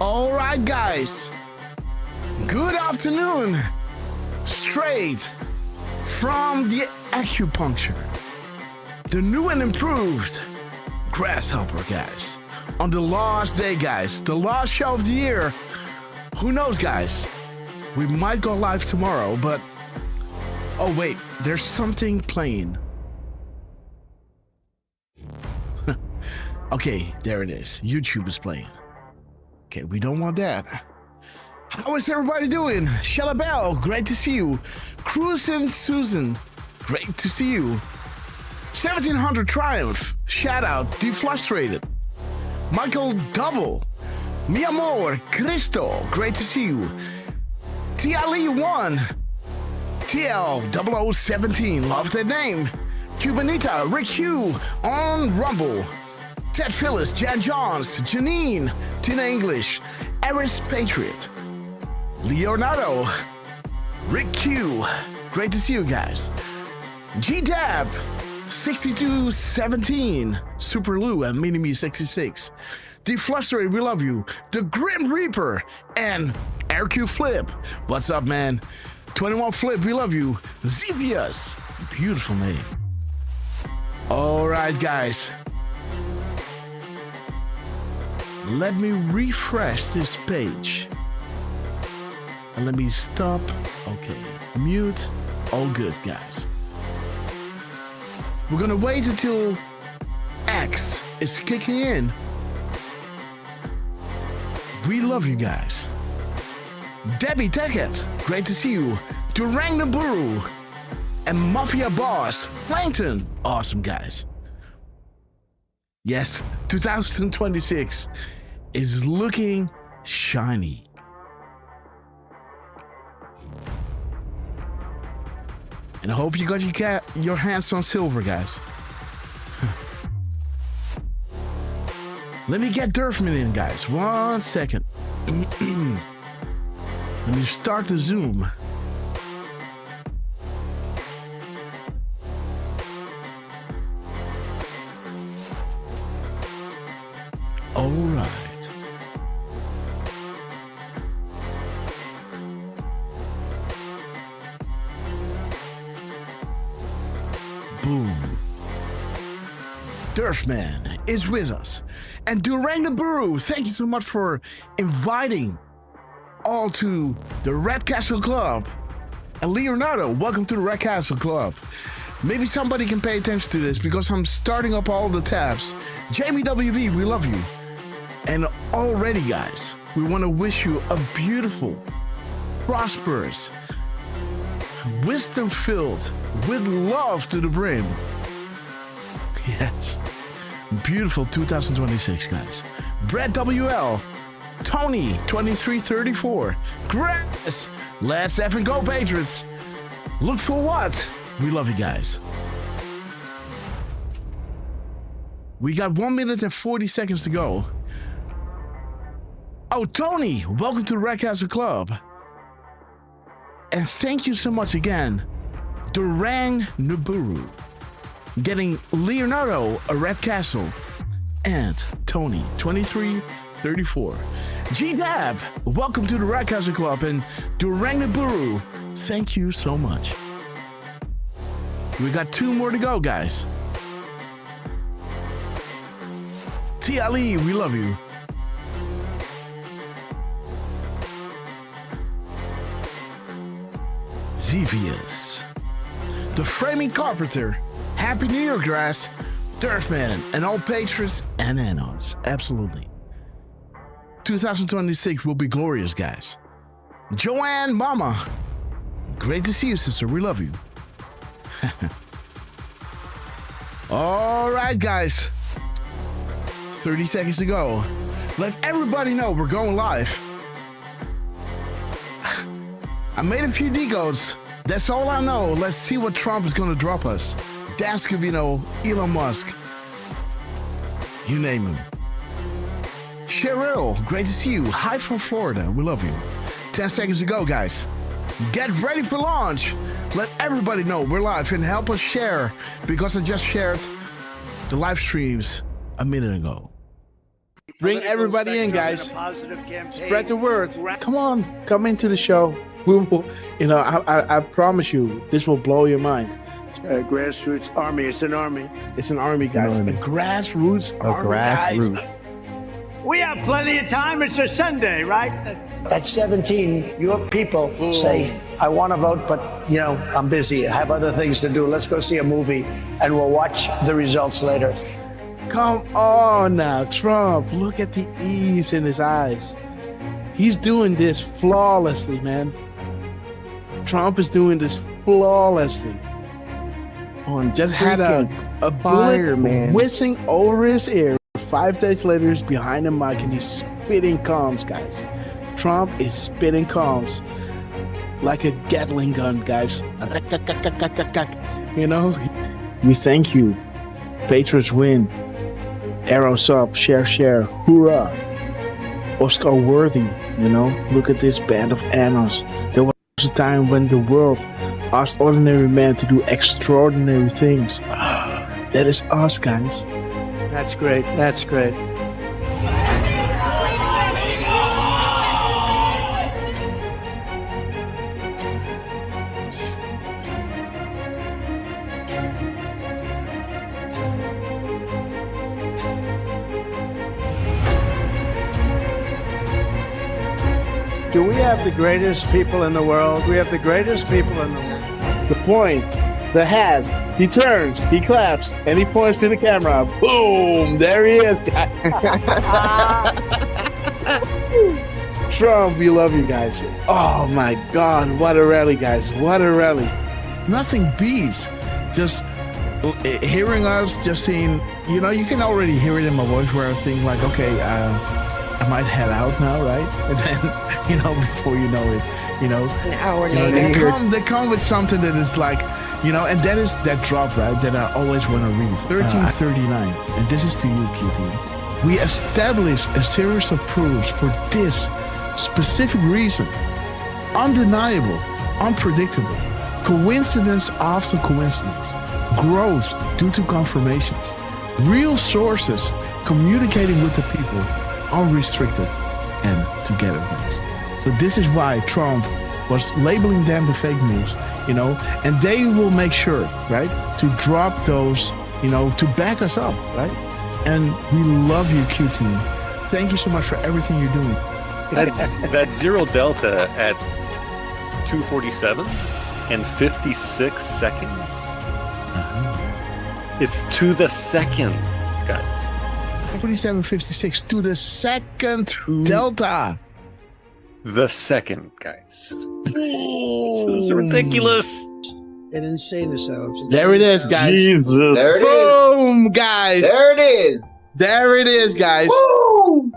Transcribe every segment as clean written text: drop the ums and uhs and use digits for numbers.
All right, guys. Good afternoon. Straight from the acupuncture. The new and improved Grasshopper, guys. On the last day, guys. The last show of the year. Who knows, guys? We might go live tomorrow, but... Oh, wait. There's something playing. Okay, there it is. YouTube is playing. Okay, we don't want that. How is everybody doing? Shalabelle, great to see you. Cruisin' Susan, great to see you. 1700 Triumph, shout out, Deflustrated. Michael Double, Mi Amor, Cristo, great to see you. TLE1, TL0017, love that name. Cubanita, Rick Hugh, on Rumble. Ted Phyllis, Jan Johns, Janine, Tina English, Eris Patriot, Leonardo, Rick Q, great to see you guys. G-Dab, 6217, Super Lou and Minimi 66. Deflustery, we love you. The Grim Reaper and RQ Flip, what's up, man? 21 Flip, we love you. Zevius, beautiful name. All right, guys. Let me refresh this page. And let me stop. Okay. Mute. All good, guys. We're gonna wait until X is kicking in. We love you guys. Debbie Tackett, great to see you. Durang Naburu and Mafia Boss Plankton, awesome guys. Yes, 2026 is looking shiny. And I hope you got your hands on silver, guys. Let me get Derfman in, guys. 1 second. Let me start the Zoom. All right. Boom. Derfman is with us. And Durang the Buru, thank you so much for inviting all to the Red Castle Club. And Leonardo, welcome to the Red Castle Club. Maybe somebody can pay attention to this because I'm starting up all the tabs. Jamie WV, we love you. And already, guys, we want to wish you a beautiful, prosperous, wisdom-filled, with love to the brim. Yes. Beautiful 2026, guys. Brett WL, Tony 2334, Grass, let's effing go, Patriots. Look for what? We love you guys. We got 1 minute and 40 seconds to go. Oh, Tony, welcome to the Red Castle Club. And thank you so much again, Durang Naburu, getting Leonardo a Red Castle, and Tony 2334. G-Dab, welcome to the Red Castle Club, and Durang Naburu, thank you so much. We got 2 more to go, guys. TLE, we love you. Zevius, the Framing Carpenter, Happy New Year, Grass, Derfman, and all patrons and anos. Absolutely. 2026 will be glorious, guys. Joanne Mama, great to see you, sister. We love you. All right, guys. 30 seconds to go. Let everybody know we're going live. I made a few decodes. That's all I know. Let's see what Trump is going to drop us. Dan Scavino, Elon Musk. You name him. Cheryl, great to see you. Hi from Florida. We love you. 10 seconds to go, guys. Get ready for launch. Let everybody know we're live and help us share because I just shared the live streams a minute ago. Bring everybody in, guys. Spread the word. Come on, come into the show. We will, I promise you, this will blow your mind. Grassroots army. It's an army. It's an army, guys. A grassroots army, guys. We have plenty of time. It's a Sunday, right? At 17, your people say, I want to vote, but, I'm busy. I have other things to do. Let's go see a movie, and we'll watch the results later. Come on now, Trump. Look at the ease in his eyes. He's doing this flawlessly, man. Trump is doing this flawlessly. Just had a bullet whizzing over his ear. 5 days later, he's behind the mic and he's spitting calms, guys. Trump is spitting calms like a Gatling gun, guys. We thank you. Patriots win. Arrows up, share, hoorah. Oscar worthy, Look at this band of annals. There was a time when the world asked ordinary men to do extraordinary things. That is us, guys. That's great. That's great. Do we have the greatest people in the world? We have the greatest people in the world. The point, the hat, he turns, he claps, and he points to the camera. Boom! There he is. Trump, we love you guys. Oh my God, what a rally, guys. What a rally. Nothing beats just hearing us, just seeing, you can already hear it in my voice where I think like, okay, I might head out now, right? And then, before you know it, an hour later, they come with something that is like, and that is that drop, right? That I always want to read. 1339, and this is to you, QT. We established a series of proofs for this specific reason. Undeniable, unpredictable, coincidence after coincidence, growth due to confirmations, real sources communicating with the people, unrestricted and together, guys. So this is why Trump was labeling them the fake news, and they will make sure, right, to drop those, to back us up, right? And we love you, QT. Thank you so much for everything you're doing. That's Zero Delta at 2:47 and 56 seconds. It's to the second, guys. 47.56 to the second delta. The second, guys. This is ridiculous. An insane asylum. There it is, guys. Jesus. There it Boom, guys. There it is. There it is, guys. Woo!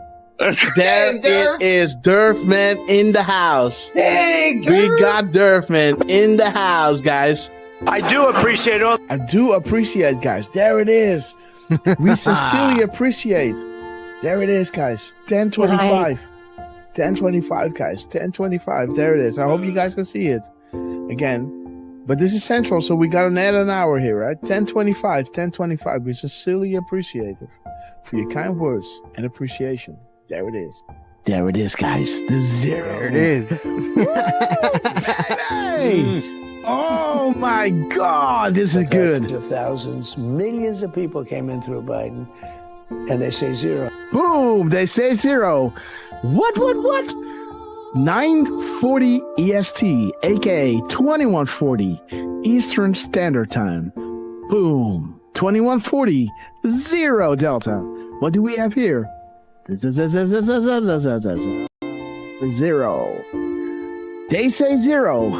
There it is. Derf man in the house. Dang, we got Derf man in the house, guys. I do appreciate all. I do appreciate, guys. There it is. We sincerely appreciate. There it is, guys. 10:25. 10:25, guys. 10:25. There it is. I hope you guys can see it again. But this is central, so we got an add an hour here, right? 10:25. 10:25. We sincerely appreciate it for your kind words and appreciation. There it is. There it is, guys. The zero. There it is. Hey! Oh my God, this is good. Of thousands, millions of people came in through Biden, and they say zero. Boom, they say zero. What? 9:40 EST, aka 21:40 Eastern Standard Time. Boom, 21:40, zero Delta. What do we have here? Zero. They say zero.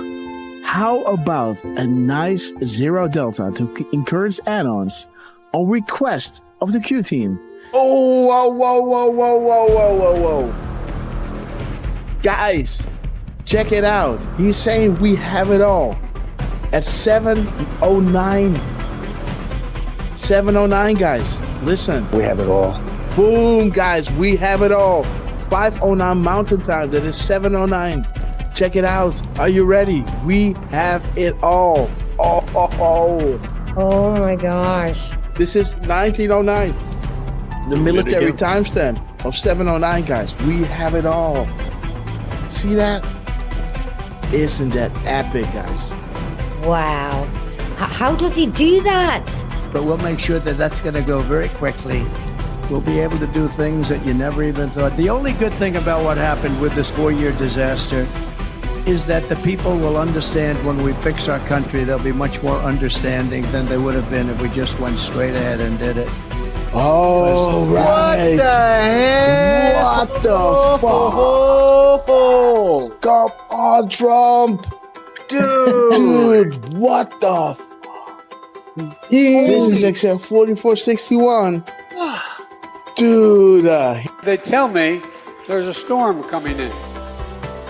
How about a nice zero Delta to encourage add-ons on request of the Q team? Oh, whoa. Guys, check it out. He's saying we have it all at 7:09. 7:09, guys. Listen. We have it all. Boom, guys. We have it all. 5:09 Mountain Time. That is 7:09. Check it out. Are you ready? We have it all. Oh my gosh. This is 1909. The military timestamp. of 709, guys. We have it all. See that? Isn't that epic, guys? Wow. How does he do that? But we'll make sure that that's going to go very quickly. We'll be able to do things that you never even thought. The only good thing about what happened with this 4-year disaster is that the people will understand when we fix our country. They'll be much more understanding than they would have been if we just went straight ahead and did it. Oh, right. What the heck? What the fuck? Stop on Trump. Dude, what the fuck? This is XL 4461. Dude. They tell me there's a storm coming in.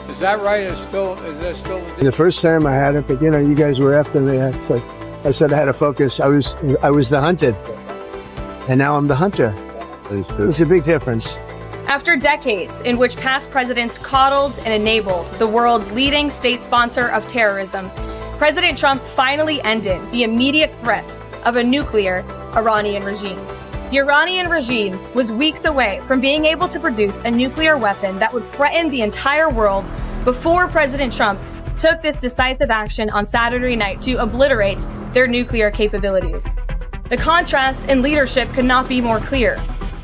Is that right? Is that still The first time I had it, but you guys were after me. I said I had to focus. I was the hunted, and now I'm the hunter. It's a big difference. After decades in which past presidents coddled and enabled the world's leading state sponsor of terrorism, President Trump finally ended the immediate threat of a nuclear Iranian regime. The Iranian regime was weeks away from being able to produce a nuclear weapon that would threaten the entire world before President Trump took this decisive action on Saturday night to obliterate their nuclear capabilities. The contrast in leadership could not be more clear.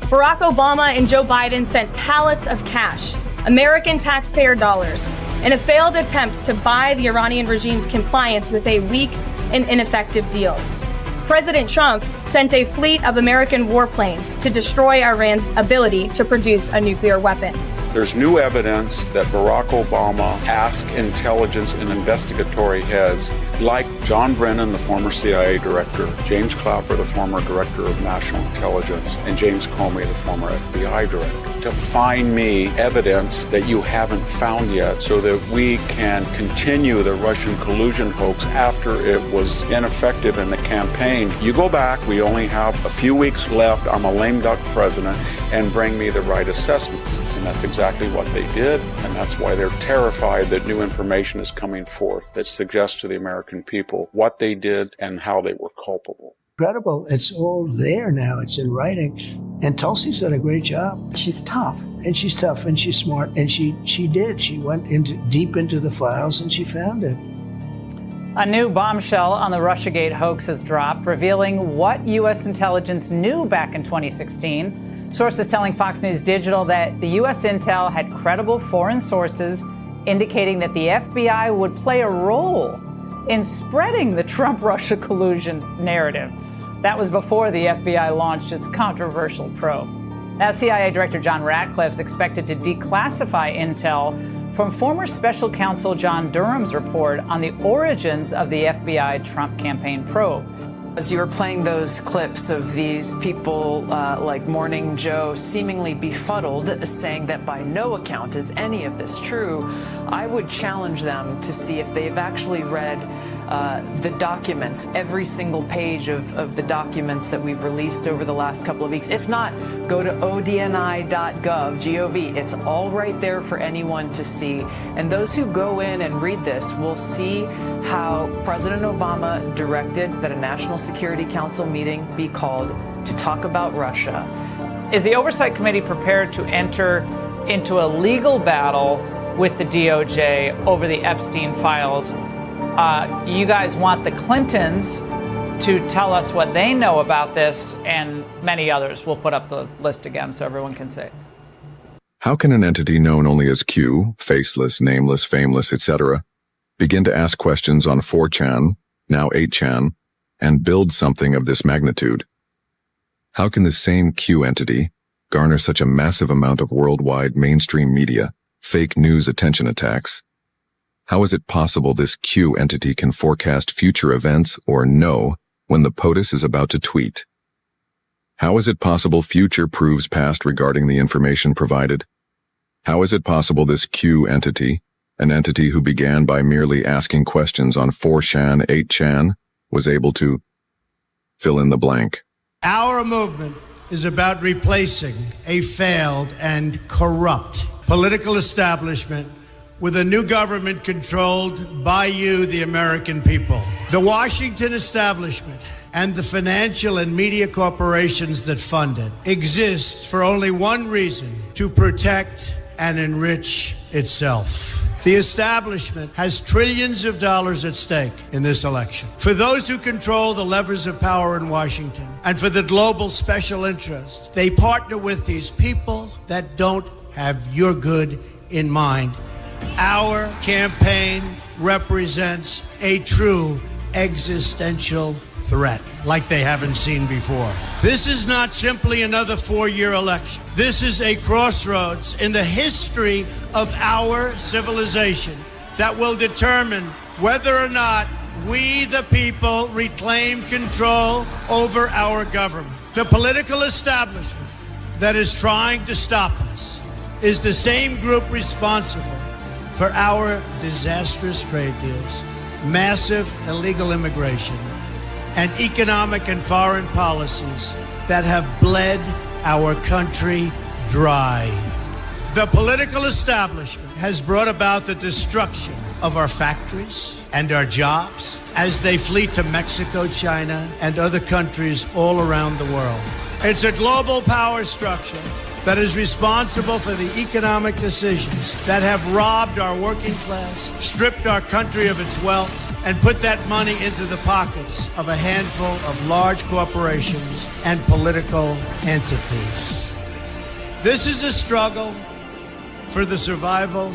Barack Obama and Joe Biden sent pallets of cash, American taxpayer dollars, in a failed attempt to buy the Iranian regime's compliance with a weak and ineffective deal. President Trump sent a fleet of American warplanes to destroy Iran's ability to produce a nuclear weapon. There's new evidence that Barack Obama asked intelligence and investigatory heads like John Brennan, the former CIA director, James Clapper, the former director of national intelligence, and James Comey, the former FBI director, to find me evidence that you haven't found yet so that we can continue the Russian collusion hoax after it was ineffective in the campaign. You go back, we only have a few weeks left, I'm a lame duck president, and bring me the right assessments. And that's exactly what they did, and that's why they're terrified that new information is coming forth that suggests to the American people what they did and how they were culpable. Incredible. It's all there now. It's in writing. And Tulsi's done a great job. She's tough. And she's tough and she's smart. And she did. She went deep into the files and she found it. A new bombshell on the Russiagate hoax has dropped, revealing what U.S. intelligence knew back in 2016. Sources telling Fox News Digital that the U.S. intel had credible foreign sources indicating that the FBI would play a role in spreading the Trump-Russia collusion narrative. That was before the FBI launched its controversial probe. Now, CIA Director John Ratcliffe is expected to declassify intel from former special counsel John Durham's report on the origins of the FBI Trump campaign probe. As you were playing those clips of these people like Morning Joe seemingly befuddled, saying that by no account is any of this true, I would challenge them to see if they've actually read the documents, every single page of the documents that we've released over the last couple of weeks. If not, go to odni.gov, It's all right there for anyone to see. And those who go in and read this will see how President Obama directed that a National Security Council meeting be called to talk about Russia. Is the Oversight Committee prepared to enter into a legal battle with the DOJ over the Epstein files? You guys want the Clintons to tell us what they know about this, and many others. We'll put up the list again so everyone can see. How can an entity known only as Q, faceless, nameless, fameless, etc., begin to ask questions on 4chan, now 8chan, and build something of this magnitude? How can the same Q entity garner such a massive amount of worldwide mainstream media, fake news attention attacks? How is it possible this Q entity can forecast future events or know when the POTUS is about to tweet? How is it possible future proves past regarding the information provided? How is it possible this Q entity, an entity who began by merely asking questions on 4chan, 8chan, was able to fill in the blank? Our movement is about replacing a failed and corrupt political establishment with a new government controlled by you, the American people. The Washington establishment and the financial and media corporations that fund it exists for only one reason: to protect and enrich itself. The establishment has trillions of dollars at stake in this election. For those who control the levers of power in Washington and for the global special interest, they partner with these people that don't have your good in mind. Our campaign represents a true existential threat like they haven't seen before. This is not simply another 4-year election. This is a crossroads in the history of our civilization that will determine whether or not we, the people, reclaim control over our government. The political establishment that is trying to stop us is the same group responsible for our disastrous trade deals, massive illegal immigration, and economic and foreign policies that have bled our country dry. The political establishment has brought about the destruction of our factories and our jobs as they flee to Mexico, China, and other countries all around the world. It's a global power structure that is responsible for the economic decisions that have robbed our working class, stripped our country of its wealth, and put that money into the pockets of a handful of large corporations and political entities. This is a struggle for the survival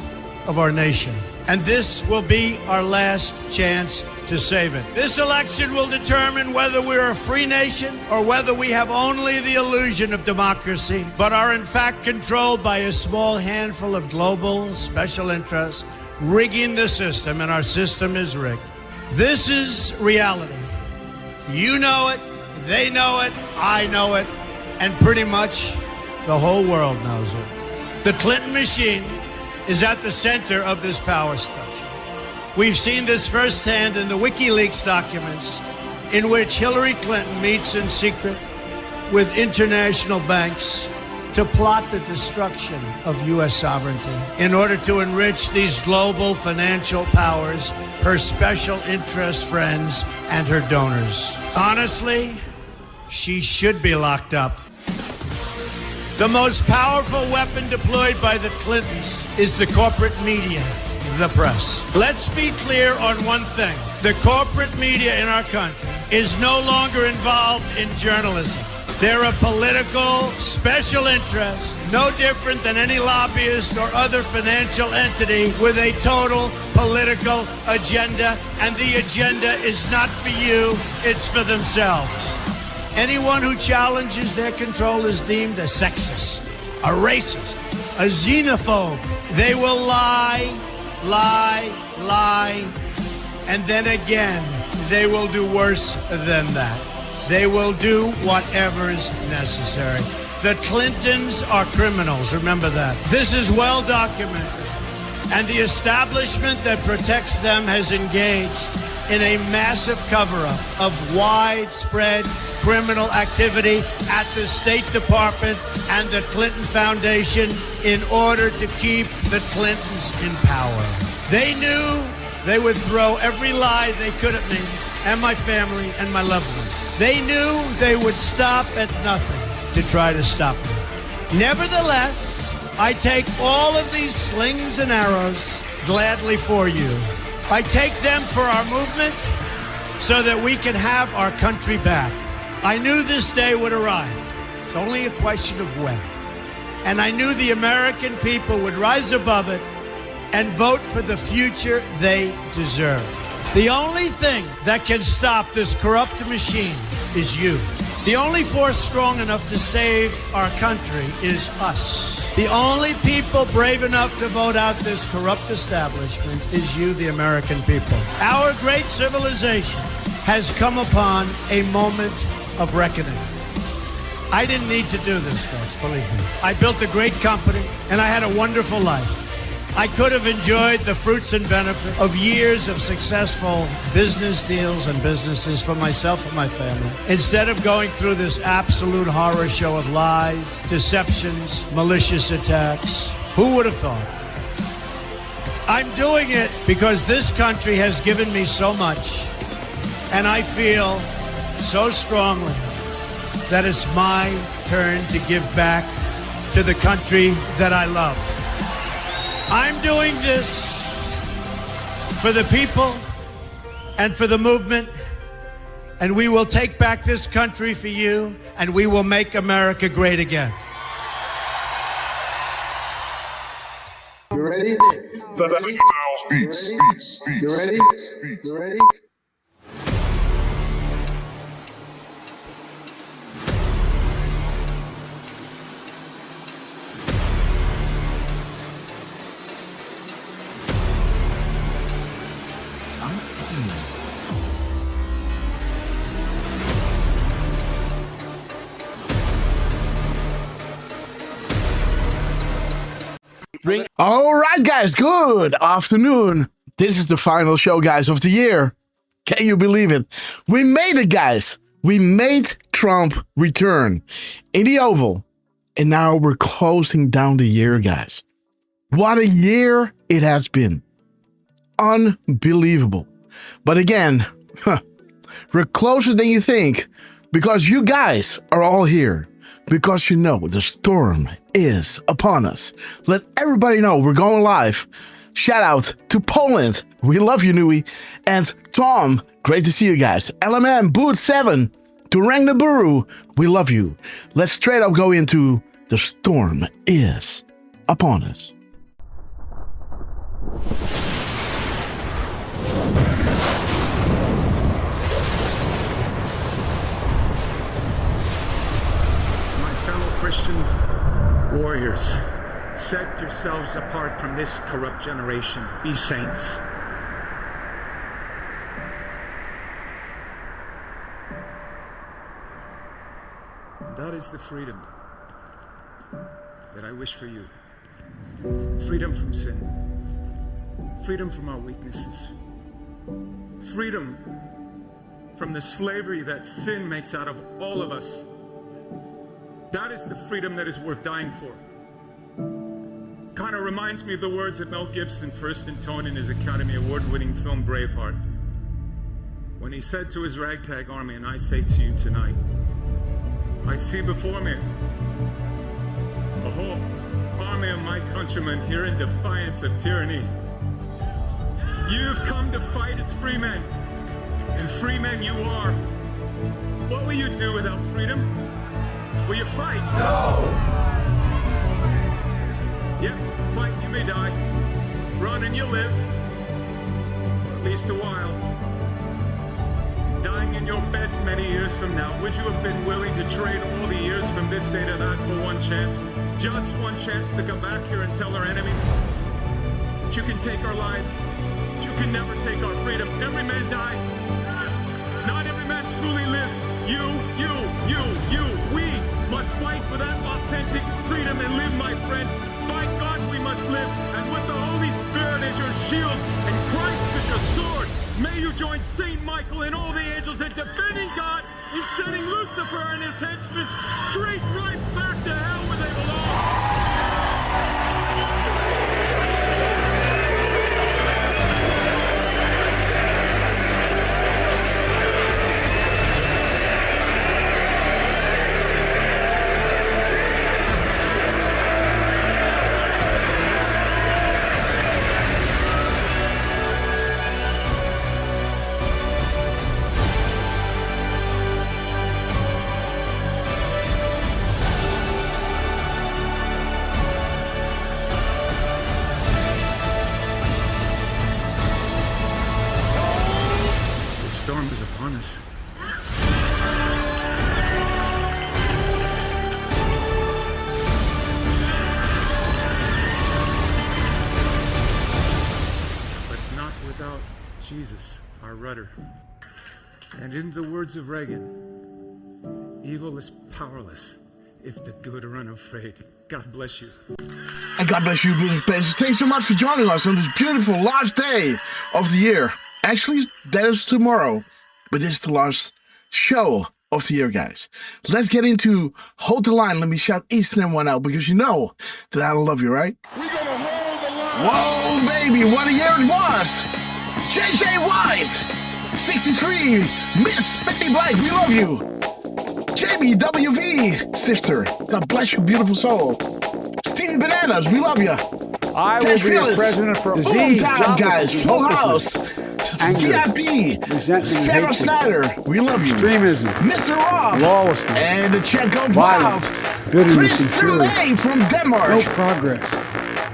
of our nation, and this will be our last chance to save it. This election will determine whether we're a free nation or whether we have only the illusion of democracy, but are in fact controlled by a small handful of global special interests rigging the system, and our system is rigged. This is reality. You know it, they know it, I know it, and pretty much the whole world knows it. The Clinton machine is at the center of this power structure. We've seen this firsthand in the WikiLeaks documents, in which Hillary Clinton meets in secret with international banks to plot the destruction of U.S. sovereignty in order to enrich these global financial powers, her special interest friends, and her donors. Honestly, she should be locked up. The most powerful weapon deployed by the Clintons is the corporate media, the press. Let's be clear on one thing. The corporate media in our country is no longer involved in journalism. They're a political special interest, no different than any lobbyist or other financial entity with a total political agenda, and the agenda is not for you, it's for themselves. Anyone who challenges their control is deemed a sexist, a racist, a xenophobe. They will lie, and then again, they will do worse than that. They will do whatever is necessary. The Clintons are criminals, remember that. This is well documented. And the establishment that protects them has engaged in a massive cover-up of widespread criminal activity at the State Department and the Clinton Foundation in order to keep the Clintons in power. They knew they would throw every lie they could at me and my family and my loved ones. They knew they would stop at nothing to try to stop me. Nevertheless, I take all of these slings and arrows gladly for you. I take them for our movement so that we can have our country back. I knew this day would arrive. It's only a question of when. And I knew the American people would rise above it and vote for the future they deserve. The only thing that can stop this corrupt machine is you. The only force strong enough to save our country is us. The only people brave enough to vote out this corrupt establishment is you, the American people. Our great civilization has come upon a moment of reckoning. I didn't need to do this, folks, believe me. I built a great company, and I had a wonderful life. I could have enjoyed the fruits and benefit of years of successful business deals and businesses for myself and my family, instead of going through this absolute horror show of lies, deceptions, malicious attacks. Who would have thought? I'm doing it because this country has given me so much, and I feel so strongly that it's my turn to give back to the country that I love. I'm doing this for the people and for the movement, and we will take back this country for you, and we will make America great again. You ready? Beats. You ready? You ready? All right, guys, good afternoon. This is the final show, guys, of the year. Can you believe it? We made it, guys. We made Trump return in the Oval. And now we're closing down the year, guys. What a year it has been. Unbelievable. But again, we're closer than you think because you guys are all here. Because you know the storm is upon us. Let everybody know we're going live. Shout out to Poland. We love you, Nui. And Tom, great to see you guys. LMM, Boot 7, Durang Naburu, we love you. Let's straight up go into the storm is upon us. Christian warriors, set yourselves apart from this corrupt generation. Be saints. That is the freedom that I wish for you. Freedom from sin. Freedom from our weaknesses. Freedom from the slavery that sin makes out of all of us. That is the freedom that is worth dying for. Kind of reminds me of the words that Mel Gibson first intoned in his Academy Award-winning film Braveheart, when he said to his ragtag army, and I say to you tonight, I see before me a whole army of my countrymen here in defiance of tyranny. You've come to fight as free men, and free men you are. What will you do without freedom? Will you fight? No! Yep, fight, you may die. Run and you'll live. At least a while. Dying in your beds many years from now, would you have been willing to trade all the years from this day to that for one chance? Just one chance to come back here and tell our enemies that you can take our lives, that you can never take our freedom. Every man dies. Not every man truly lives. You, we must fight for that authentic freedom and live, my friends. By God, we must live. And with the Holy Spirit as your shield and Christ as your sword, may you join Saint Michael and all the angels in defending God and sending Lucifer and his henchmen straight right back to hell where they belong. Jesus, our rudder. And in the words of Reagan, evil is powerless if the good are unafraid. God bless you. And God bless you, beautiful places. Thanks so much for joining us on this beautiful last day of the year. Actually, that is tomorrow, but this is the last show of the year, guys. Let's get into Hold the Line. Let me shout each and every one out because you know that I love you, right? We're gonna hold the line. Whoa, baby, what a year it was! JJ White, 63, Miss Betty Black, we love you. JBWV, sister, God bless your beautiful soul. Stevie Bananas, we love you. I Ted will be Phyllis, a president for Boom disease, Time, guys, joblessness, Full hopelessness, House, anger, VIP, resentment, Sarah hatred, Snyder, we love you. extremism, Mr. Rob, lawlessness, and the check goes wild. violence, bitterness, and Kristen fury. May from Denmark. No progress.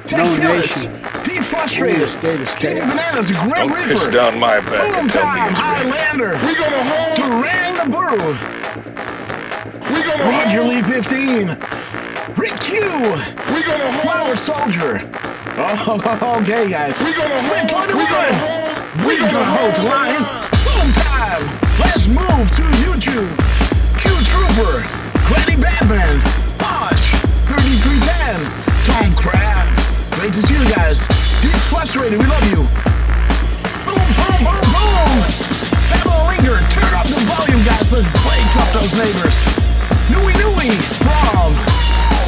Ted No Phyllis, nation. Defrustrated, Only a state of Stevie chaos. Bananas, the Grim Don't Reaper. piss down my back Boom and tell me Time, it's real. Highlander. We gonna hold. Durang the Burrow. We gonna Roger hold. Lee 15. Rick Q. We gonna hold. Flower Soldier. Oh, okay, guys. We gonna hold. 21. We gonna hold. We gonna hold the line. Boom Time. Let's move to YouTube. Q Trooper. Granny Batman. Bosch. 3310. Tom Crab. Great to see you guys. Deep Frustrated, we love you. Boom, boom, boom, boom. Pamela Linger, turn up the volume, guys. Let's wake up those neighbors. Nui Nui from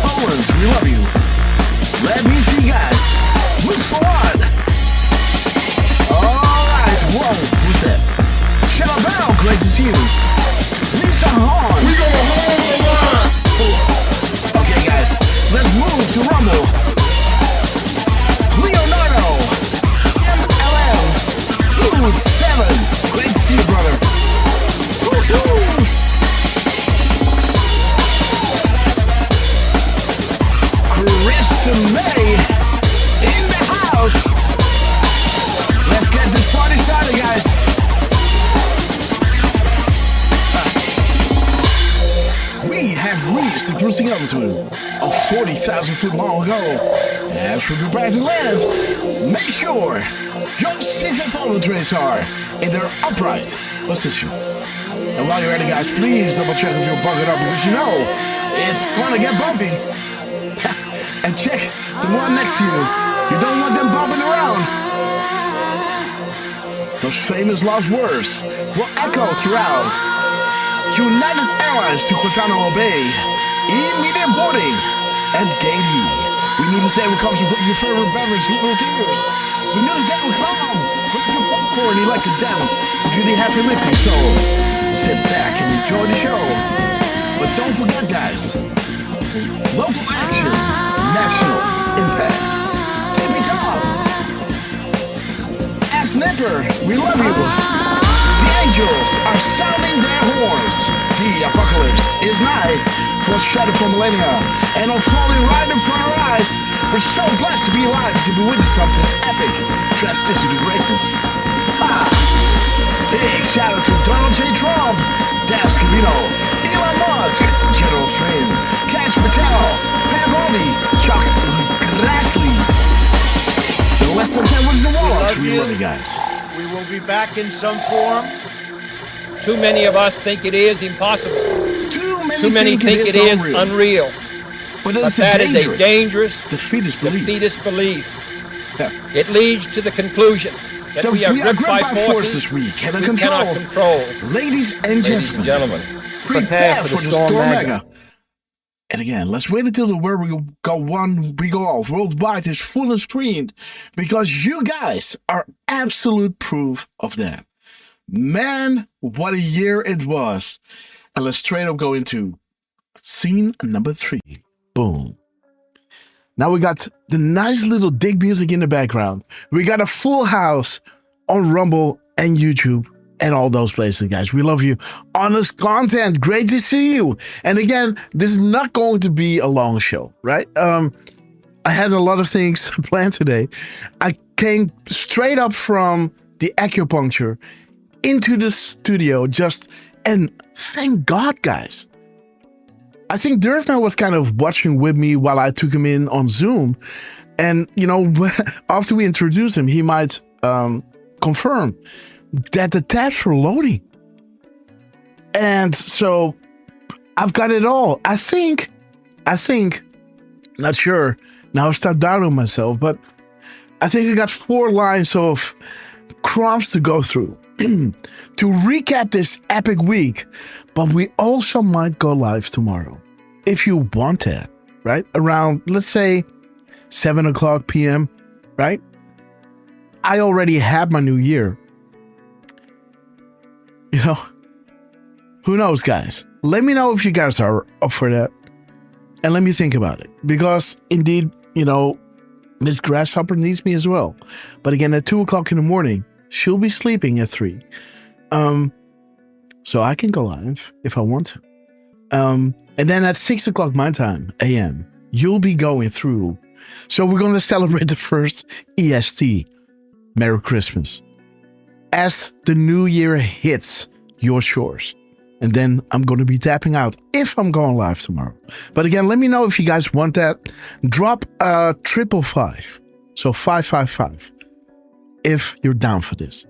Poland, we love you. Let me see, guys. Look for what? All right, whoa, who's that? Shadow Bell, great to see you. Lisa Hahn. We gonna hold the line. Okay, guys, let's move to Rumble. Leonardo, MLM, Ooh, 7. Great to see you, brother. Woo-hoo. Kristen May in the house. Let's get this party started, guys. We have reached the cruising altitude of 40,000 feet long ago. As we prepare to land, make sure your seat and follow trays are in their upright position. And while you're ready, guys, please double check if you're buckled up because you know it's gonna get bumpy. And check the one next to you. You don't want them bumping around. Those famous last words will echo throughout. United Airlines to Guantanamo Bay. Immediate boarding at Gate E. We knew this day would come, so put your favorite beverage, little tears. We knew this day would come. Put your popcorn, elected them. Do the heavy lifting, so sit back and enjoy the show. But don't forget, guys, local action, national impact. Tippy top. Ass Nipper, we love you. The angels are sounding their horns. The apocalypse is nigh. Foreshadowed for millennia, and unfolding right in front of our eyes. We're so blessed to be alive to be witness of this epic transition to greatness. Big shout out to Donald J. Trump, Dan Scavino, Elon Musk, General Flynn, Cash Patel, Pam Bondi, Chuck Grassley. The Western Temple is the Walls. We love you guys. We will be back in some form. Too many of us think it is impossible. Too Too many think it is unreal. But that is a dangerous defeatist belief. It leads to the conclusion that we are gripped by forces we cannot control. Ladies and gentlemen, prepare for the Storm Mega. And again, let's wait until the where we go off worldwide is fully screened, because you guys are absolute proof of that. Man, what a year it was. And let's straight up go into scene number 3. Boom. Now we got the nice little dig music in the background. We got a full house on Rumble and YouTube and all those places, guys. We love you. Honest content. Great to see you. And again, this is not going to be a long show, right? I had a lot of things planned today. I came straight up from the acupuncture into the studio and thank God, guys. I think Derf was kind of watching with me while I took him in on Zoom. And, you know, after we introduce him, he might confirm that the tabs were loading. And so I've got it all. I think, not sure. Now I start doubting myself, but I think I got 4 lines of crumbs to go through to recap this epic week. But we also might go live tomorrow if you want that, right? Around, let's say, 7:00 p.m., right? I already have my new year. You know, who knows, guys? Let me know if you guys are up for that. And let me think about it. Because indeed, you know, Miss Grasshopper needs me as well. But again, at 2 o'clock in the morning, she'll be sleeping at 3. So I can go live if I want to. And then at 6 o'clock my time, a.m., you'll be going through. So we're going to celebrate the first EST. Merry Christmas. As the new year hits your shores. And then I'm going to be tapping out if I'm going live tomorrow. But again, let me know if you guys want that. Drop a 555. So 555. If you're down for this.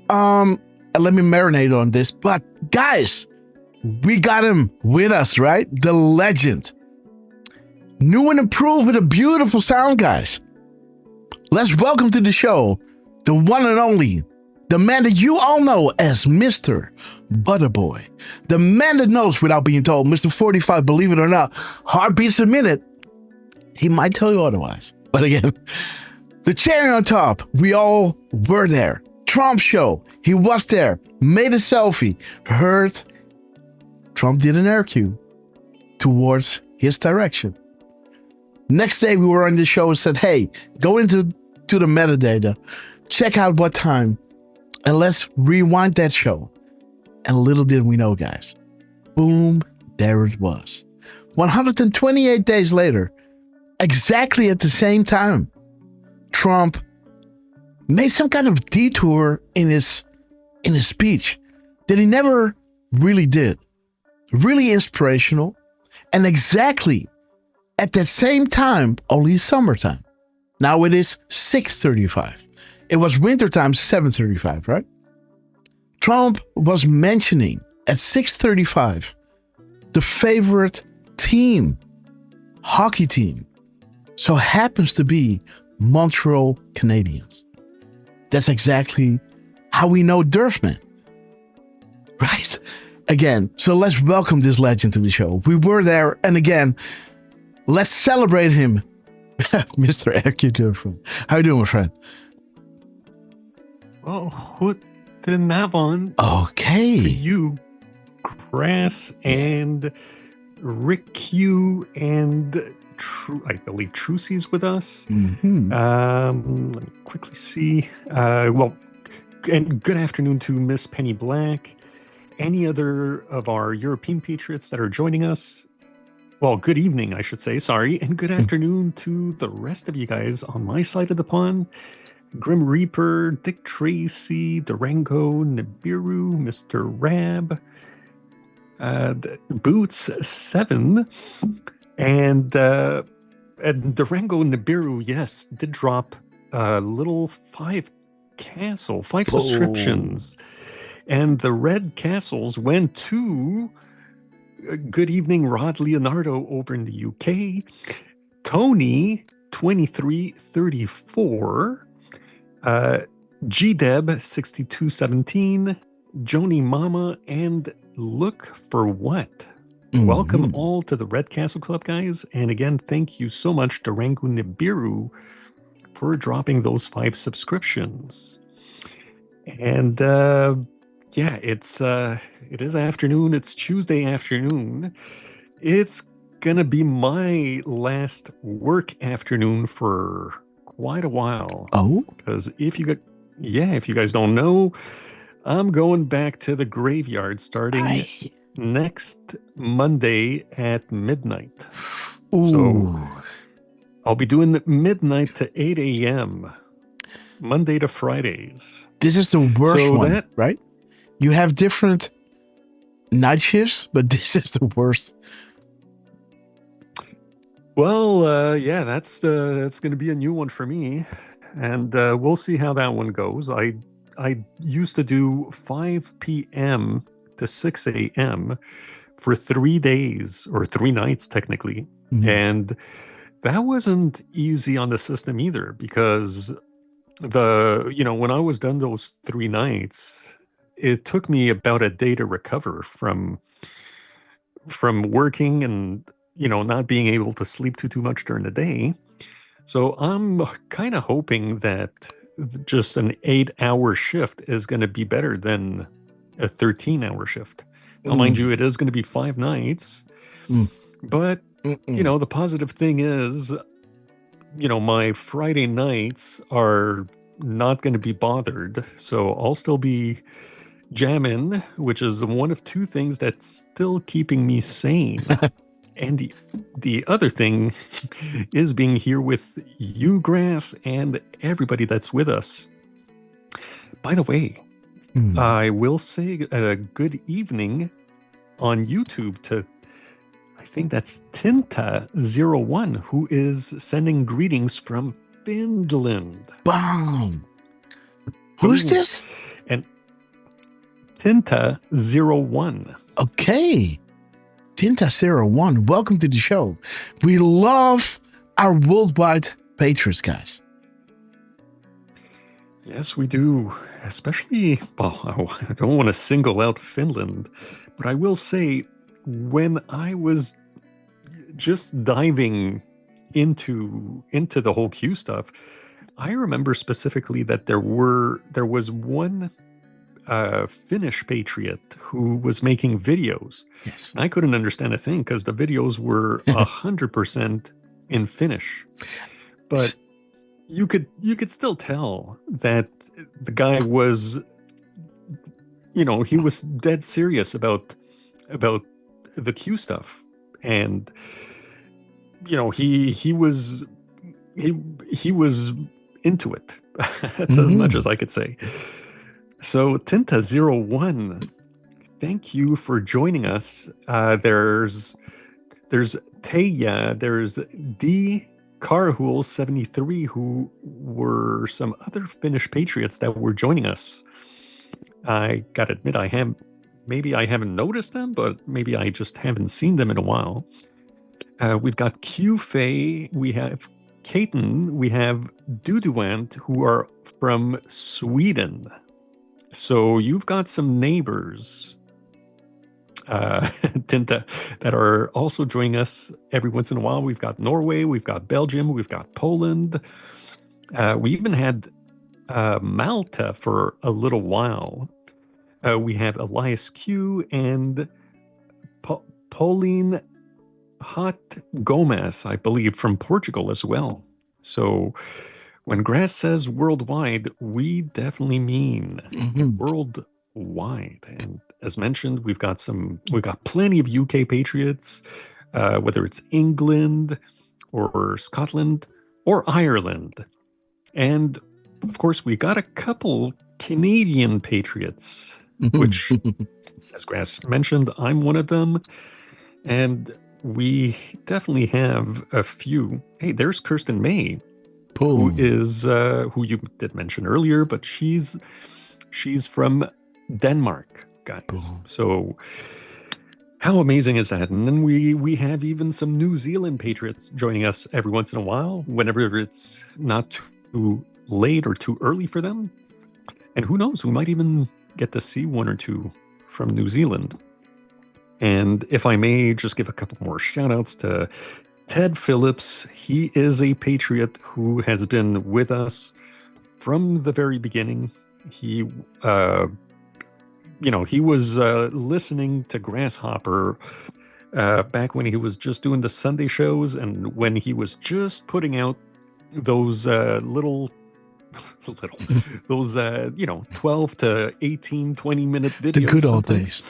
And let me marinate on this. But guys, we got him with us, right? The legend. New and improved with a beautiful sound, guys. Let's welcome to the show the one and only, the man that you all know as Mr. Butterboy. The man that knows without being told, Mr. 45, believe it or not, heartbeats a minute. He might tell you otherwise. But again, the cherry on top, we all were there. Trump show, he was there, made a selfie, heard Trump did an air cue towards his direction. Next day we were on the show and said, hey, go into the metadata, check out what time, and let's rewind that show. And little did we know, guys. Boom, there it was. 128 days later, exactly at the same time, Trump made some kind of detour in his speech that he never really did. Really inspirational. And exactly at the same time, only summertime. Now it is 6:35. It was wintertime, 7:35, right? Trump was mentioning at 6:35 the favorite team, hockey team, so happens to be Montreal Canadiens. That's exactly how we know Derf, man. Right? Again, so let's welcome this legend to the show. We were there, and again, let's celebrate him. Mr. Derf. How you doing, my friend? Oh, guten Abend. Okay. To you, Grass and Rick Q and I believe Trucy's with us. Mm-hmm. Let me quickly see. And good afternoon to Miss Penny Black. Any other of our European patriots that are joining us? Well, good evening, I should say. Sorry. And good afternoon to the rest of you guys on my side of the pond. Grim Reaper, Dick Tracy, Durango, Nibiru, Mr. Rab, Boots 7, and Durango Nibiru, yes, did drop a little 5 subscriptions. And the red castles went to good evening, Rod Leonardo over in the UK, Tony 2334, GDeb 6217, Joni Mama, and Look for What. Mm-hmm. Welcome all to the Red Castle Club, guys. And again, thank you so much, Durango Nibiru, for dropping those 5 subscriptions. And yeah, it is afternoon. It's Tuesday afternoon. It's gonna be my last work afternoon for quite a while. Oh, because if you guys don't know, I'm going back to the graveyard starting next Monday at midnight. Ooh. So I'll be doing the midnight to 8 a.m. Monday to Fridays. This is the worst one, right? You have different night shifts, but this is the worst. Well, yeah, that's going to be a new one for me, and we'll see how that one goes. I used to do 5 p.m. to 6 a.m. for 3 days or 3 nights technically, and that wasn't easy on the system either because when I was done those 3 nights. It took me about a day to recover from working and, not being able to sleep too much during the day. So I'm kind of hoping that just an 8-hour shift is going to be better than 13-hour shift. Now, mind you, it is going to be 5 nights, but the positive thing is, my Friday nights are not going to be bothered, so I'll still be jamming, which is one of 2 things that's still keeping me sane. And the other thing is being here with you, Grass, and everybody that's with us. By the way, I will say a good evening on YouTube to, I think that's Tinta01, who is sending greetings from Finland. Bam! Who's this? And Tinta01. Okay. Tinta01, welcome to the show. We love our worldwide patrons, guys. Yes, we do. Especially, well, I don't want to single out Finland, but I will say, when I was just diving into the whole Q stuff, I remember specifically that there was one Finnish patriot who was making videos. Yes. I couldn't understand a thing because the videos were 100% in Finnish, but you could still tell that the guy was, he was dead serious about the Q stuff, and he was into it. That's as much as I could say. So Tinta01, thank you for joining us. There's Teija, there's D Karhul 73, who were some other Finnish patriots that were joining us. I gotta admit, maybe I haven't noticed them, but maybe I just haven't seen them in a while. We've got Q-Fei, we have Kaiten, we have Duduant, who are from Sweden. So you've got some neighbors, Tinta, that are also joining us every once in a while. We've got Norway, we've got Belgium, we've got Poland. We even had Malta for a little while. We have Elias Q and Pauline Hot Gomez, I believe, from Portugal as well. So when Grass says worldwide, we definitely mean worldwide. And as mentioned, we've got plenty of UK patriots, whether it's England or Scotland or Ireland. And of course, we got a couple Canadian patriots, which, as Grass mentioned, I'm one of them. And we definitely have a few. Hey, there's Kirsten May, who is who you did mention earlier, but she's from Denmark, guys. So how amazing is that? And then we have even some New Zealand patriots joining us every once in a while, whenever it's not too late or too early for them. And who knows, we might even get to see one or two from New Zealand. And if I may just give a couple more shout outs to Ted Phillips. He is a patriot who has been with us from the very beginning. He was listening to Grasshopper back when he was just doing the Sunday shows, and when he was just putting out those 12 to 18, 20 minute videos. The good old days.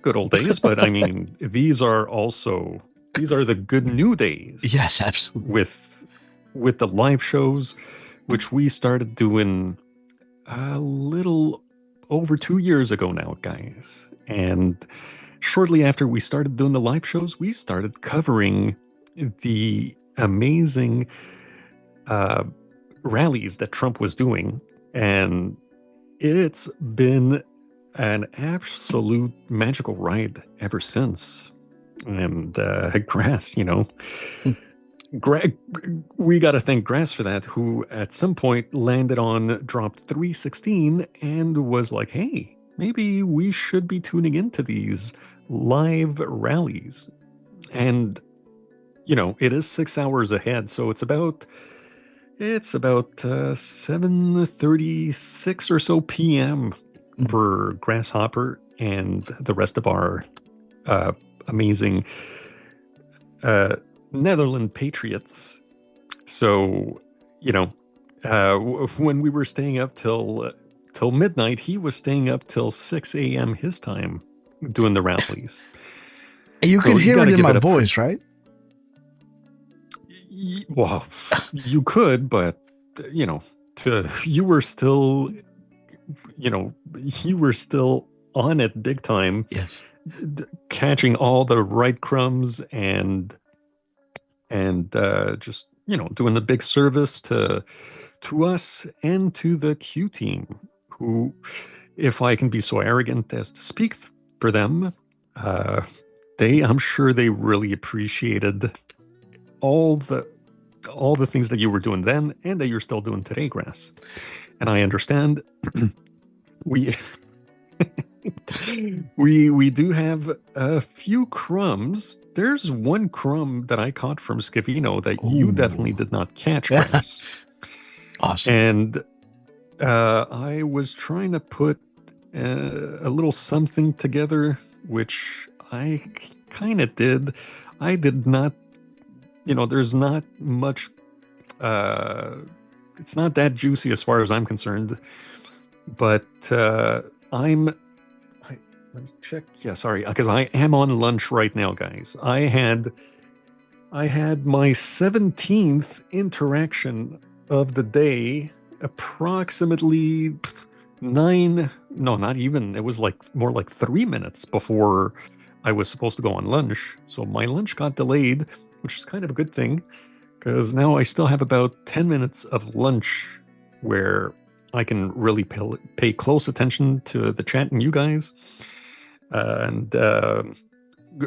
Good old days, but I mean, these are the good new days. Yes, absolutely. With the live shows, which we started doing a little over 2 years ago now, guys. And shortly after we started doing the live shows, we started covering the amazing rallies that Trump was doing. And it's been an absolute magical ride ever since. And Grass, we got to thank Grass for that, who at some point landed on drop 316 and was like, hey, maybe we should be tuning into these live rallies. And, it is 6 hours ahead. So it's about 7:36 or so p.m. for Grasshopper and the rest of our amazing Netherlands patriots. So, when we were staying up till midnight, he was staying up till 6 a.m. his time doing the rallies. You could hear it in my voice, right? Well, you could, but you were still on it big time. Yes, catching all the right crumbs and just doing the big service to us and to the Q team, who, if I can be so arrogant as to speak for them, I'm sure they really appreciated all the things that you were doing then and that you're still doing today, Grass. And I understand we do have a few crumbs. There's one crumb that I caught from Scavino that you definitely did not catch, Grass. Awesome. And I was trying to put a little something together, which I kind of did. I did not, there's not much, it's not that juicy as far as I'm concerned, but let me check. Yeah, sorry, because I am on lunch right now, guys. I had my 17th interaction of the day, approximately 9, no, not even, it was more like 3 minutes before I was supposed to go on lunch. So my lunch got delayed, which is kind of a good thing, because now I still have about 10 minutes of lunch where I can really pay close attention to the chat and you guys. And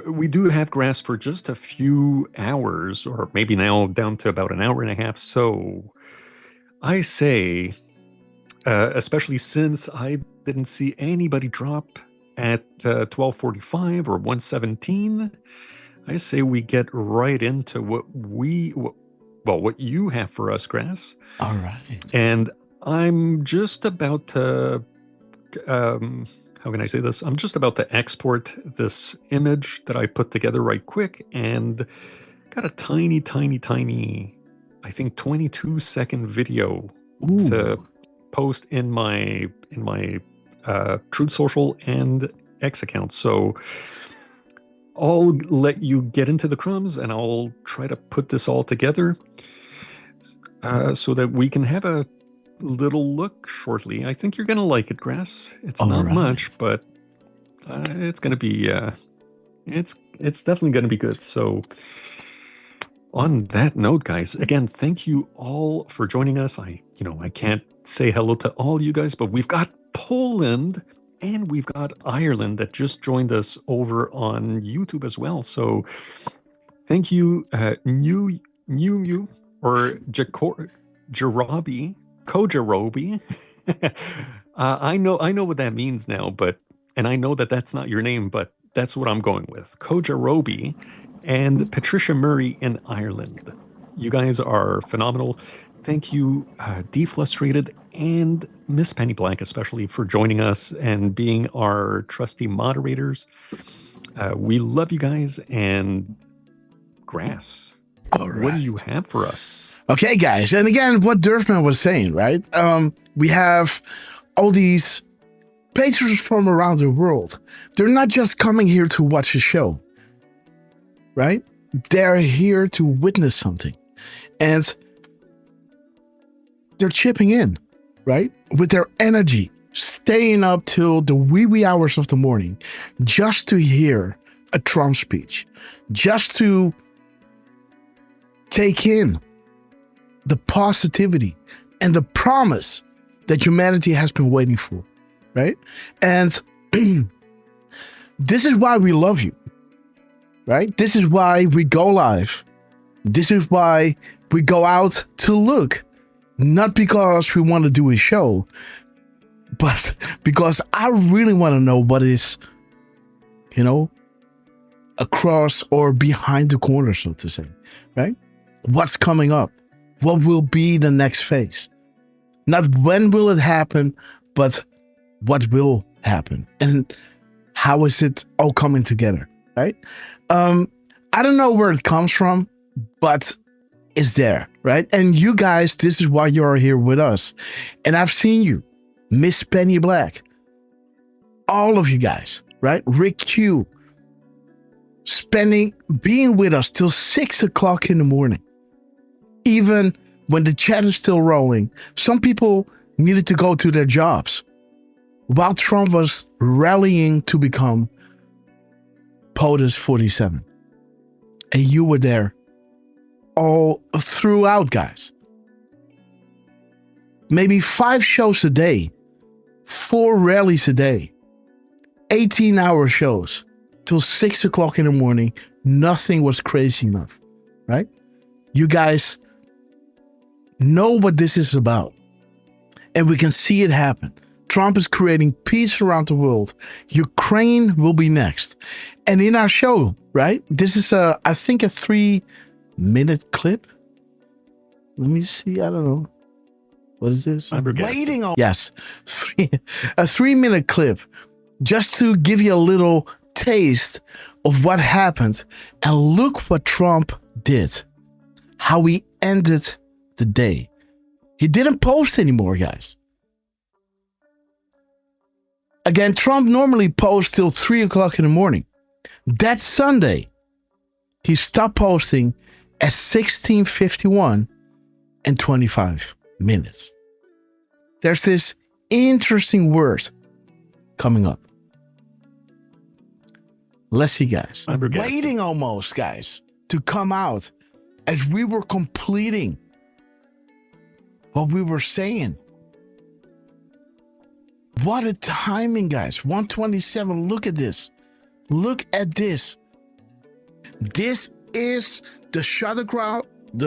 we do have Grass for just a few hours, or maybe now down to about an hour and a half. So I say, especially since I didn't see anybody drop at 12:45 or 1:17, I say we get right into what you have for us, Grass. All right. And I'm just about to, how can I say this? I'm just about to export this image that I put together right quick, and got a tiny, I think 22-second video to post in my Truth Social and X account. So I'll let you get into the crumbs, and I'll try to put this all together so that we can have a little look shortly. I think you're going to like it, Grass. It's not much, but it's going to be, it's definitely going to be good. So on that note, guys, again, thank you all for joining us. I can't say hello to all you guys, but we've got Poland and we've got Ireland that just joined us over on YouTube as well. So thank you, New or Jarabi, Kojarobi. I know what that means now, and I know that that's not your name, but that's what I'm going with. Kojarobi and Patricia Murray in Ireland. You guys are phenomenal. Thank you, Deflustrated and Miss Penny Black, especially for joining us and being our trusty moderators. We love you guys. And Grass, what do you have for us? Okay, guys. And again, what Derfman was saying, right? We have all these patrons from around the world. They're not just coming here to watch a show, right? They're here to witness something. And they're chipping in, right? With their energy, staying up till the wee hours of the morning just to hear a Trump speech, just to take in the positivity and the promise that humanity has been waiting for, right? And this is why we love you, right? This is why we go live. This is why we go out to look, not because we want to do a show, but because I really want to know what is, across or behind the corner, so to say, right? What's coming up? What will be the next phase? Not when will it happen, but what will happen and how is it all coming together, right? I don't know where it comes from, but it's there, right? And you guys, this is why you're here with us. And I've seen you, Miss Penny Black, all of you guys, right? Rick Q, being with us till 6 o'clock in the morning. Even when the chat is still rolling, some people needed to go to their jobs while Trump was rallying to become POTUS 47. And you were there all throughout, guys. Maybe 5 shows a day, 4 rallies a day, 18-hour shows till 6 o'clock in the morning. Nothing was crazy enough, right? You guys know what this is about. And we can see it happen. Trump is creating peace around the world. Ukraine will be next. And in our show, right? This is I think a 3-minute clip. Let me see. I don't know. What is this? Waiting on. Yes. A 3-minute clip just to give you a little taste of what happened. And look what Trump did. How he ended the day. He didn't post anymore, guys. Again, Trump normally posts till 3 o'clock in the morning. That Sunday, he stopped posting at 16:51 and 25 minutes. There's this interesting word coming up. Let's see, guys. Waiting almost, guys, to come out as we were completing what we were saying. What a timing, guys. 127. Look at this. Look at this. This is the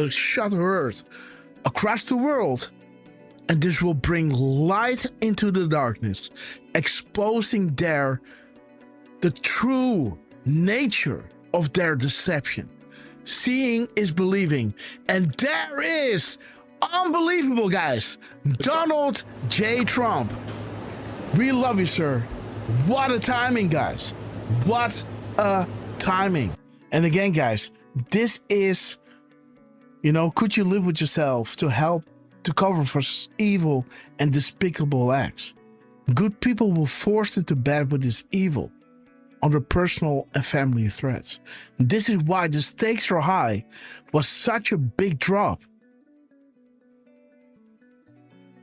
shutterers across the world. And this will bring light into the darkness, exposing the true nature of their deception. Seeing is believing. And there is, unbelievable, guys, Donald J. Trump. We love you, sir. What a timing, guys. What a timing. And again, guys, this is, could you live with yourself to help to cover for evil and despicable acts? Good people will force it to bed with this evil under personal and family threats. This is why the stakes are high was such a big drop.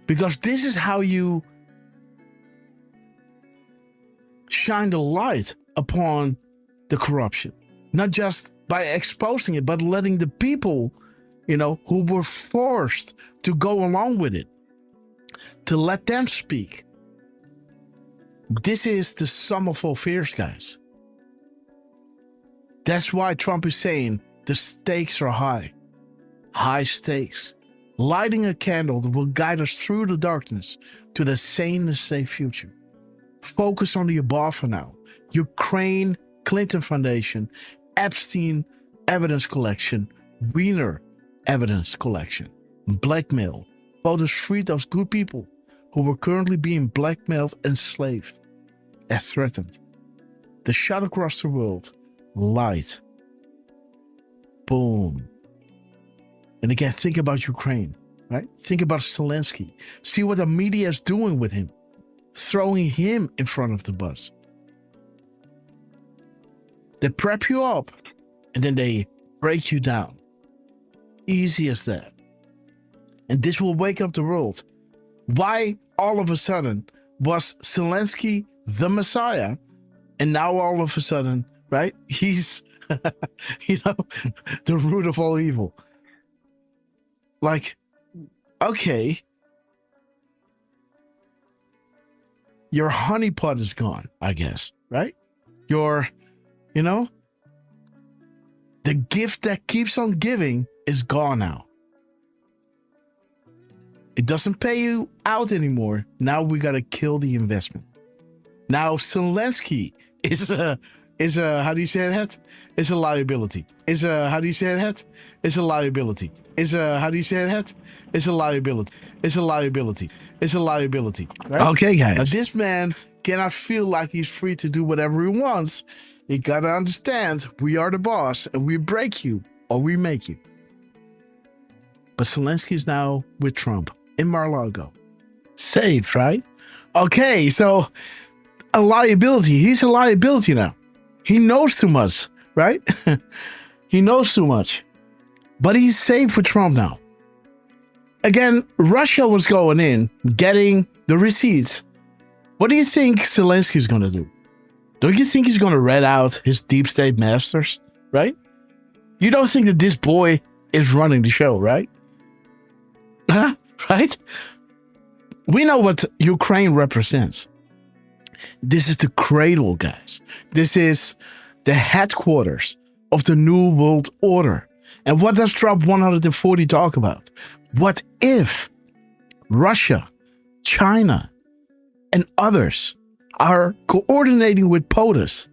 Because this is how you shine the light upon the corruption, not just by exposing it, but letting the people, who were forced to go along with it, to let them speak. This is the sum of all fears, guys. That's why Trump is saying the stakes are high. High stakes. Lighting a candle that will guide us through the darkness to the sane and safe future. Focus on the above for now. Ukraine, Clinton Foundation, Epstein evidence collection, Wiener evidence collection, blackmail. POTUS free those good people who were currently being blackmailed, enslaved, and threatened. The shot across the world, light. Boom. And again, think about Ukraine, right? Think about Zelensky. See what the media is doing with him. Throwing him in front of the bus. They prep you up and then they break you down. Easy as that. And this will wake up the world. Why all of a sudden was Zelensky the Messiah and now all of a sudden, right? He's, the root of all evil. Like, okay. Your honeypot is gone, I guess, right? Your, the gift that keeps on giving is gone now. It doesn't pay you out anymore. Now we got to kill the investment. Now Zelensky is is a, how do you say that? It's a liability. Is a, how do you say that? It's a liability. Is a, how do you say that? It's a liability. It's a liability. It's a liability. Right? Okay, guys. Now, this man cannot feel like he's free to do whatever he wants. You gotta understand, we are the boss, and we break you or we make you. But Zelensky's now with Trump in Mar-a-Lago. Safe, right? Okay, so a liability. He's a liability now. He knows too much, right? He knows too much. But he's safe with Trump now. Again, Russia was going in, getting the receipts. What do you think Zelensky's going to do? Don't you think he's going to rat out his deep state masters, right? You don't think that this boy is running the show, right? Huh? Right? We know what Ukraine represents. This is the cradle, guys. This is the headquarters of the New World Order. And what does Drop 140 talk about? What if Russia, China, and others are coordinating with POTUS,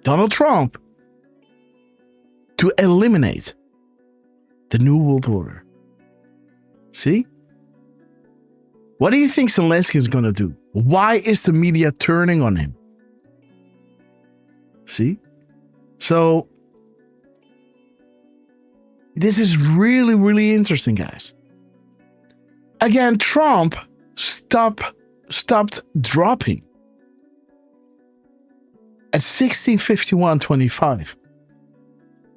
Donald Trump, to eliminate the New World Order? See? What do you think Zelensky is going to do? Why is the media turning on him? See? So, this is really, really interesting, guys. Again, Trump stopped dropping at 16:51:25.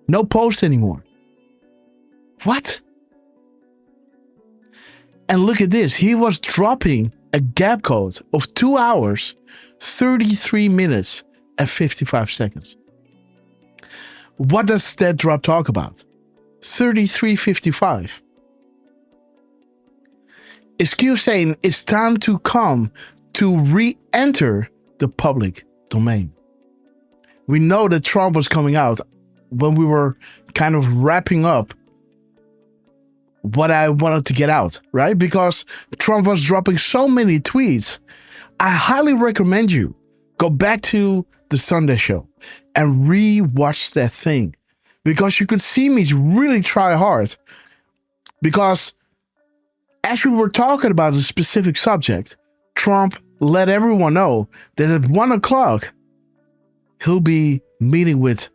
No post anymore. What? And look at this. He was dropping a gap code of 2 hours, 33 minutes, and 55 seconds. What does that drop talk about? 33:55. Is Q saying it's time to come to re-enter the public domain? We know that Trump was coming out when we were kind of wrapping up what I wanted to get out, right? Because Trump was dropping so many tweets. I highly recommend you go back to the Sunday show and re-watch that thing, because you could see me really try hard. Because as we were talking about a specific subject, Trump let everyone know that at 1 o'clock, he'll be meeting with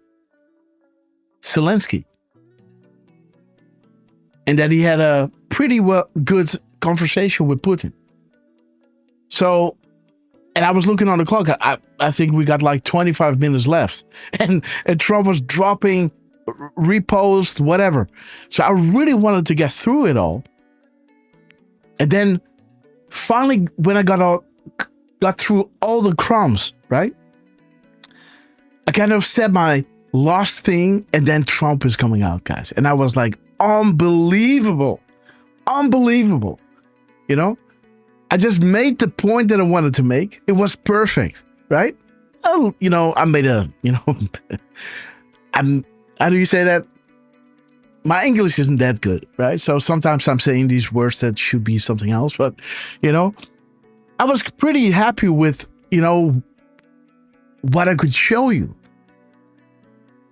Zelensky. And that he had a pretty good conversation with Putin. So, and I was looking on the clock. I think we got like 25 minutes left. And Trump was dropping repost, whatever. So I really wanted to get through it all. And then finally, when I got through all the crumbs, right? I kind of said my last thing, and then Trump is coming out, guys. And I was like, unbelievable. Unbelievable. You know? I just made the point that I wanted to make. It was perfect, right? Oh, you know, I made a, you know, how do you say that? My English isn't that good, right? So sometimes I'm saying these words that should be something else, but, you know, I was pretty happy with, you know, what I could show you.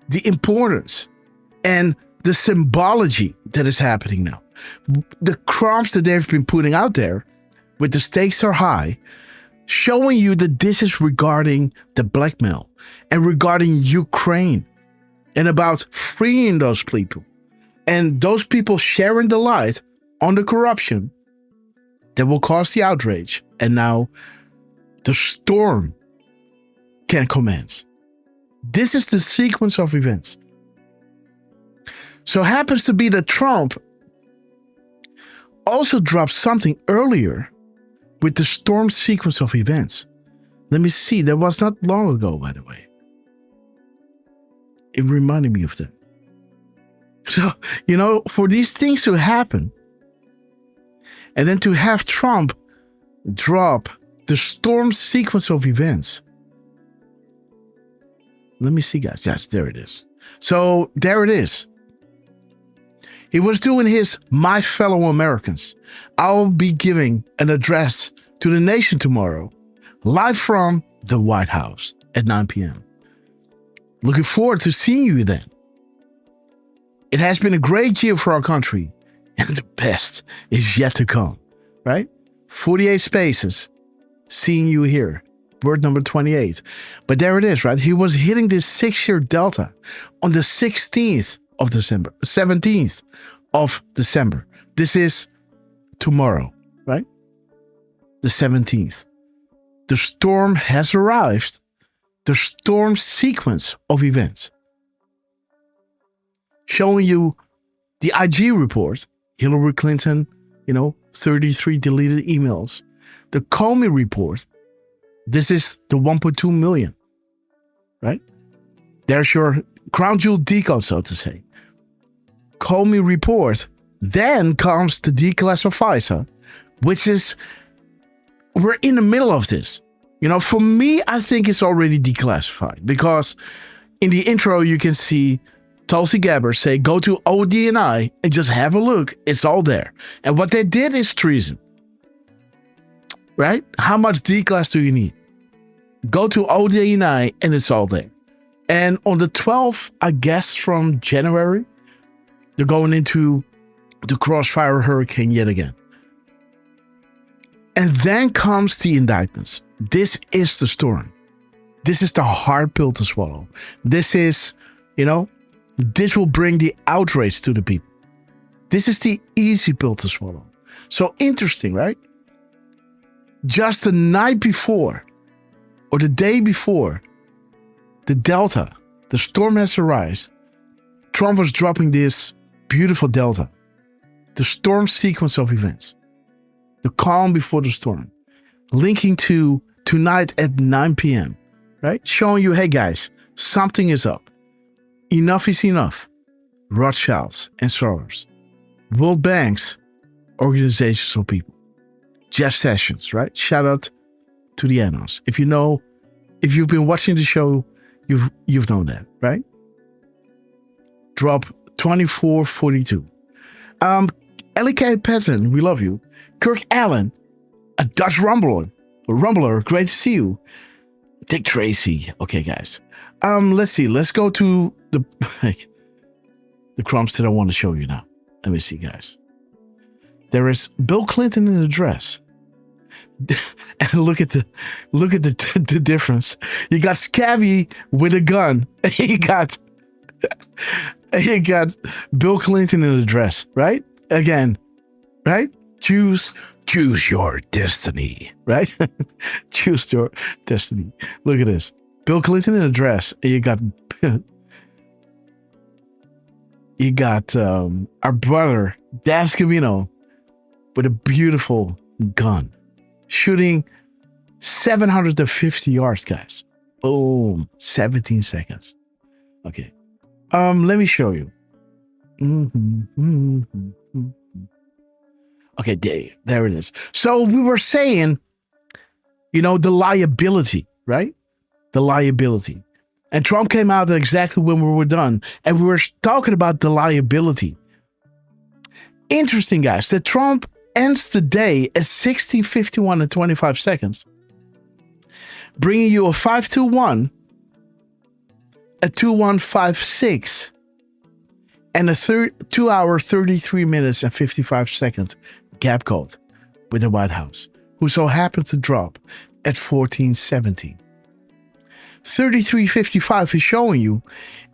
The importance and the symbology that is happening now. The crumbs that they've been putting out there with the stakes are high, showing you that this is regarding the blackmail and regarding Ukraine and about freeing those people. And those people sharing the light on the corruption that will cause the outrage. And now the storm can commence. This is the sequence of events. So it happens to be that Trump also dropped something earlier with the storm sequence of events. Let me see. That was not long ago, by the way. It reminded me of that. So, you know, for these things to happen, and then to have Trump drop the storm sequence of events. Let me see, guys. Yes, there it is. So, there it is. He was doing his My Fellow Americans. I'll be giving an address to the nation tomorrow, live from the White House at 9 p.m. Looking forward to seeing you then. It has been a great year for our country, and the best is yet to come, right? 48 spaces, seeing you here. Word number 28. But there it is, right? He was hitting this 6-year delta on the 16th of December, 17th of December. This is tomorrow, right? The 17th. The storm has arrived. The storm sequence of events. Showing you the IG report, Hillary Clinton, 33 deleted emails. The Comey report, this is the 1.2 million, right? There's your crown jewel decode, so to say. Comey report, then comes the declassifier, which is, we're in the middle of this. For me, I think it's already declassified because in the intro, you can see Tulsi Gabbard say, go to ODNI and just have a look. It's all there. And what they did is treason. Right? How much declass do you need? Go to ODNI and it's all there. And on the 12th, I guess from January, they're going into the crossfire hurricane yet again. And then comes the indictments. This is the storm. This is the hard pill to swallow. This is, this will bring the outrage to the people. This is the easy pill to swallow. So interesting, right? Just the night before, or the day before, the Delta, the storm has arrived. Trump was dropping this beautiful Delta. The storm sequence of events. The calm before the storm. Linking to tonight at 9 p.m. Right? Showing you, hey guys, something is up. Enough is enough. Rothschilds and Soros. World Banks, organizations of people. Jeff Sessions, right? Shout out to the Anos. If you've been watching the show, you've known that, right? Drop 2442. L.K. Patton, we love you. Kirk Allen, a Dutch Rumbler, great to see you. Dick Tracy. Okay, guys. Let's see. Let's go to the crumbs that I want to show you now. Let me see, guys. There is Bill Clinton in a dress. And look at the difference. You got Scabby with a gun. And you got Bill Clinton in a dress, right? Again, right? Choose your destiny, right? Choose your destiny. Look at this. Bill Clinton in a dress. And you got our brother, Dan Scavino, with a beautiful gun. Shooting 750 yards, guys. Boom. 17 seconds. Okay. Let me show you. Okay, there it is. So we were saying, the liability, right? The liability. And Trump came out exactly when we were done. And we were talking about the liability. Interesting, guys, that Trump ends the day at 16:51 and 25 seconds, bringing you a 521, a 2156, and a 2 hour, 33 minutes and 55 seconds gap code with the White House, who so happened to drop at 1417. 3355 is showing you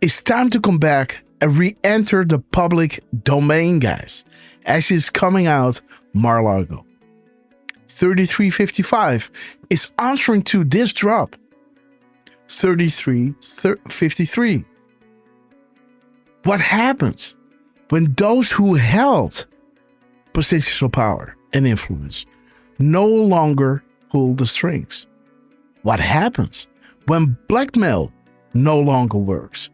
it's time to come back and re-enter the public domain, guys, as it's coming out Mar-a-Lago. 3355 is answering to this drop. 3353. What happens when those who held positions of power and influence no longer pull the strings? What happens when blackmail no longer works?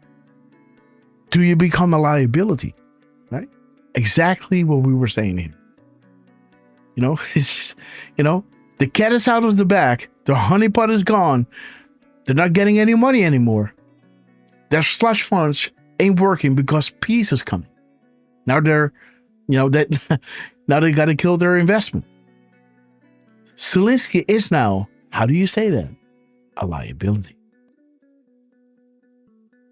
Do you become a liability? Right? Exactly what we were saying here. It's just, the cat is out of the bag. The honeypot is gone. They're not getting any money anymore. Their slush funds ain't working because peace is coming. Now they're, now they got to kill their investment. Zelensky is now, how do you say that? A liability.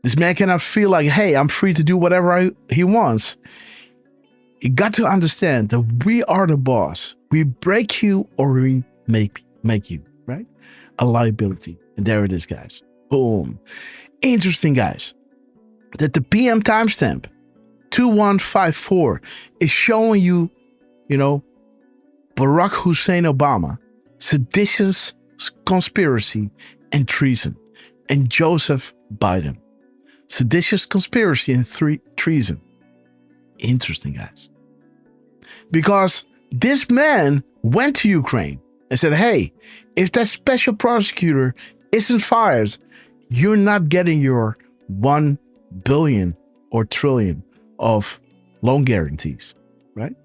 This man cannot feel like, hey, I'm free to do whatever he wants. You got to understand that we are the boss. We break you or we make you, right? A liability. And there it is, guys. Boom. Interesting, guys. That the PM timestamp 2154 is showing you, Barack Hussein Obama, seditious conspiracy and treason, and Joseph Biden, seditious conspiracy and treason. Interesting, guys. Because this man went to Ukraine and said, hey, if that special prosecutor isn't fired, you're not getting your 1 billion or trillion of loan guarantees, right?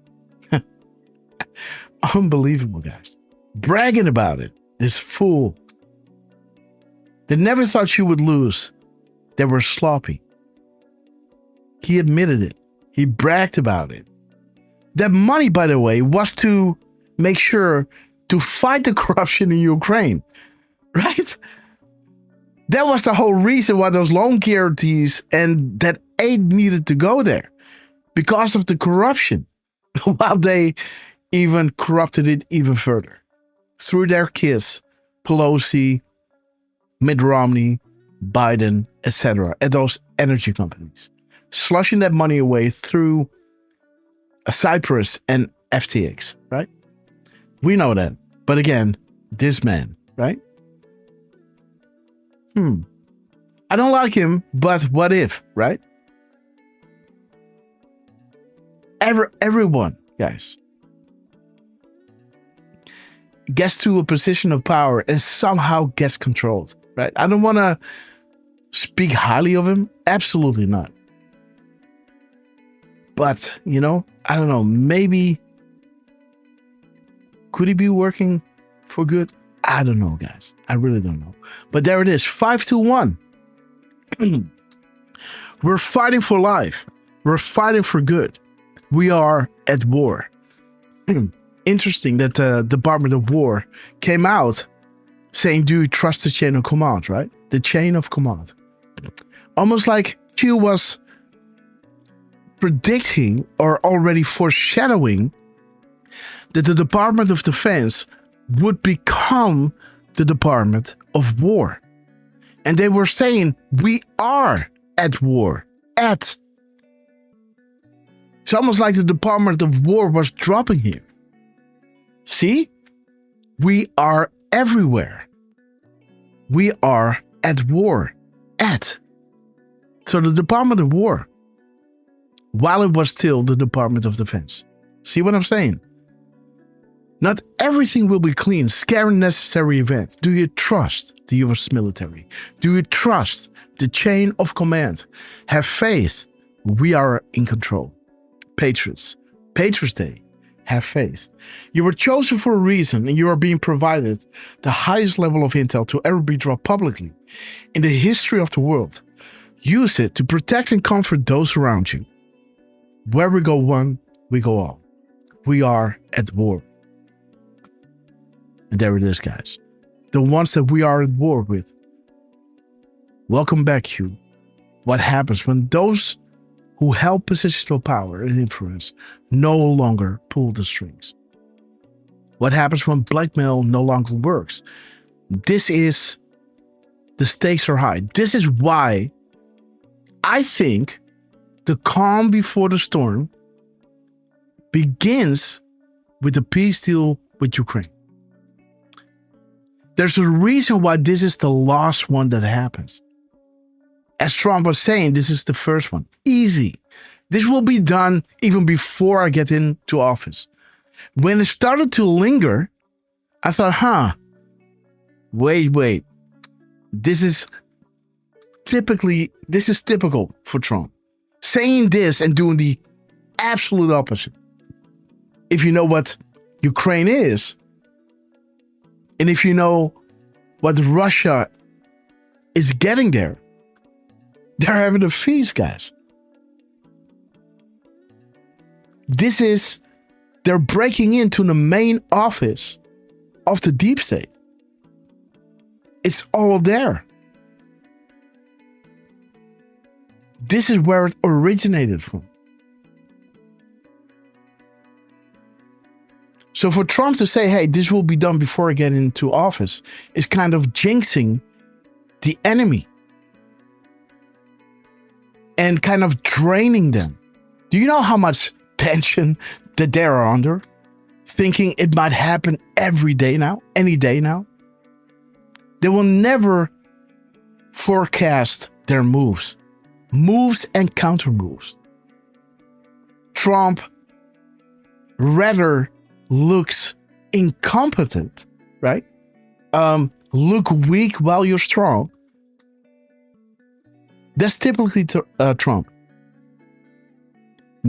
Unbelievable, guys. Bragging about it. This fool. They never thought you would lose. They were sloppy. He admitted it. He bragged about it. That money, by the way, was to make sure to fight the corruption in Ukraine, right? That was the whole reason why those loan guarantees and that aid needed to go there, because of the corruption, while they even corrupted it even further through their kids, Pelosi, Mitt Romney, Biden, etc., at those energy companies, slushing that money away through Cyprus and FTX, right? We know that. But again, this man, right? I don't like him, but what if, right? Everyone, guys, gets to a position of power and somehow gets controlled, right? I don't want to speak highly of him. Absolutely not. But, I don't know, maybe could he be working for good? I don't know, guys. I really don't know. But there it is, 5-1. We're fighting for life. We're fighting for good. We are at war. Interesting that the Department of War came out saying, do you trust the chain of command, right? The chain of command. Almost like Q was predicting or already foreshadowing that the Department of Defense would become the Department of War. And they were saying, we are at war. It's almost like the Department of War was dropping here. See? We are everywhere. We are at war. So the Department of War, while it was still the Department of Defense. See what I'm saying? Not everything will be clean, scary, necessary events. Do you trust the US military? Do you trust the chain of command? Have faith. We are in control. Patriots. Patriots Day. Have faith. You were chosen for a reason, and you are being provided the highest level of intel to ever be dropped publicly in the history of the world. Use it to protect and comfort those around you. Where we go one, we go all. We are at war. And there it is, guys. The ones that we are at war with. Welcome back, Hugh. What happens when those who held positions of power and influence no longer pull the strings? What happens when blackmail no longer works? The stakes are high. This is why I think the calm before the storm begins with the peace deal with Ukraine. There's a reason why this is the last one that happens. As Trump was saying, this is the first one. Easy. This will be done even before I get into office. When it started to linger, I thought, wait. This is typical for Trump. Saying this and doing the absolute opposite. If you know what Ukraine is, and if you know what Russia is getting there, they're having a feast, guys. They're breaking into the main office of the deep state. It's all there. This is where it originated from. So for Trump to say, hey, this will be done before I get into office, is kind of jinxing the enemy and kind of draining them. Do you know how much tension that they are under? Thinking it might happen every day now, any day now. They will never forecast their moves and counter moves. Trump rather looks incompetent, right? Look weak while you're strong. That's typically Trump.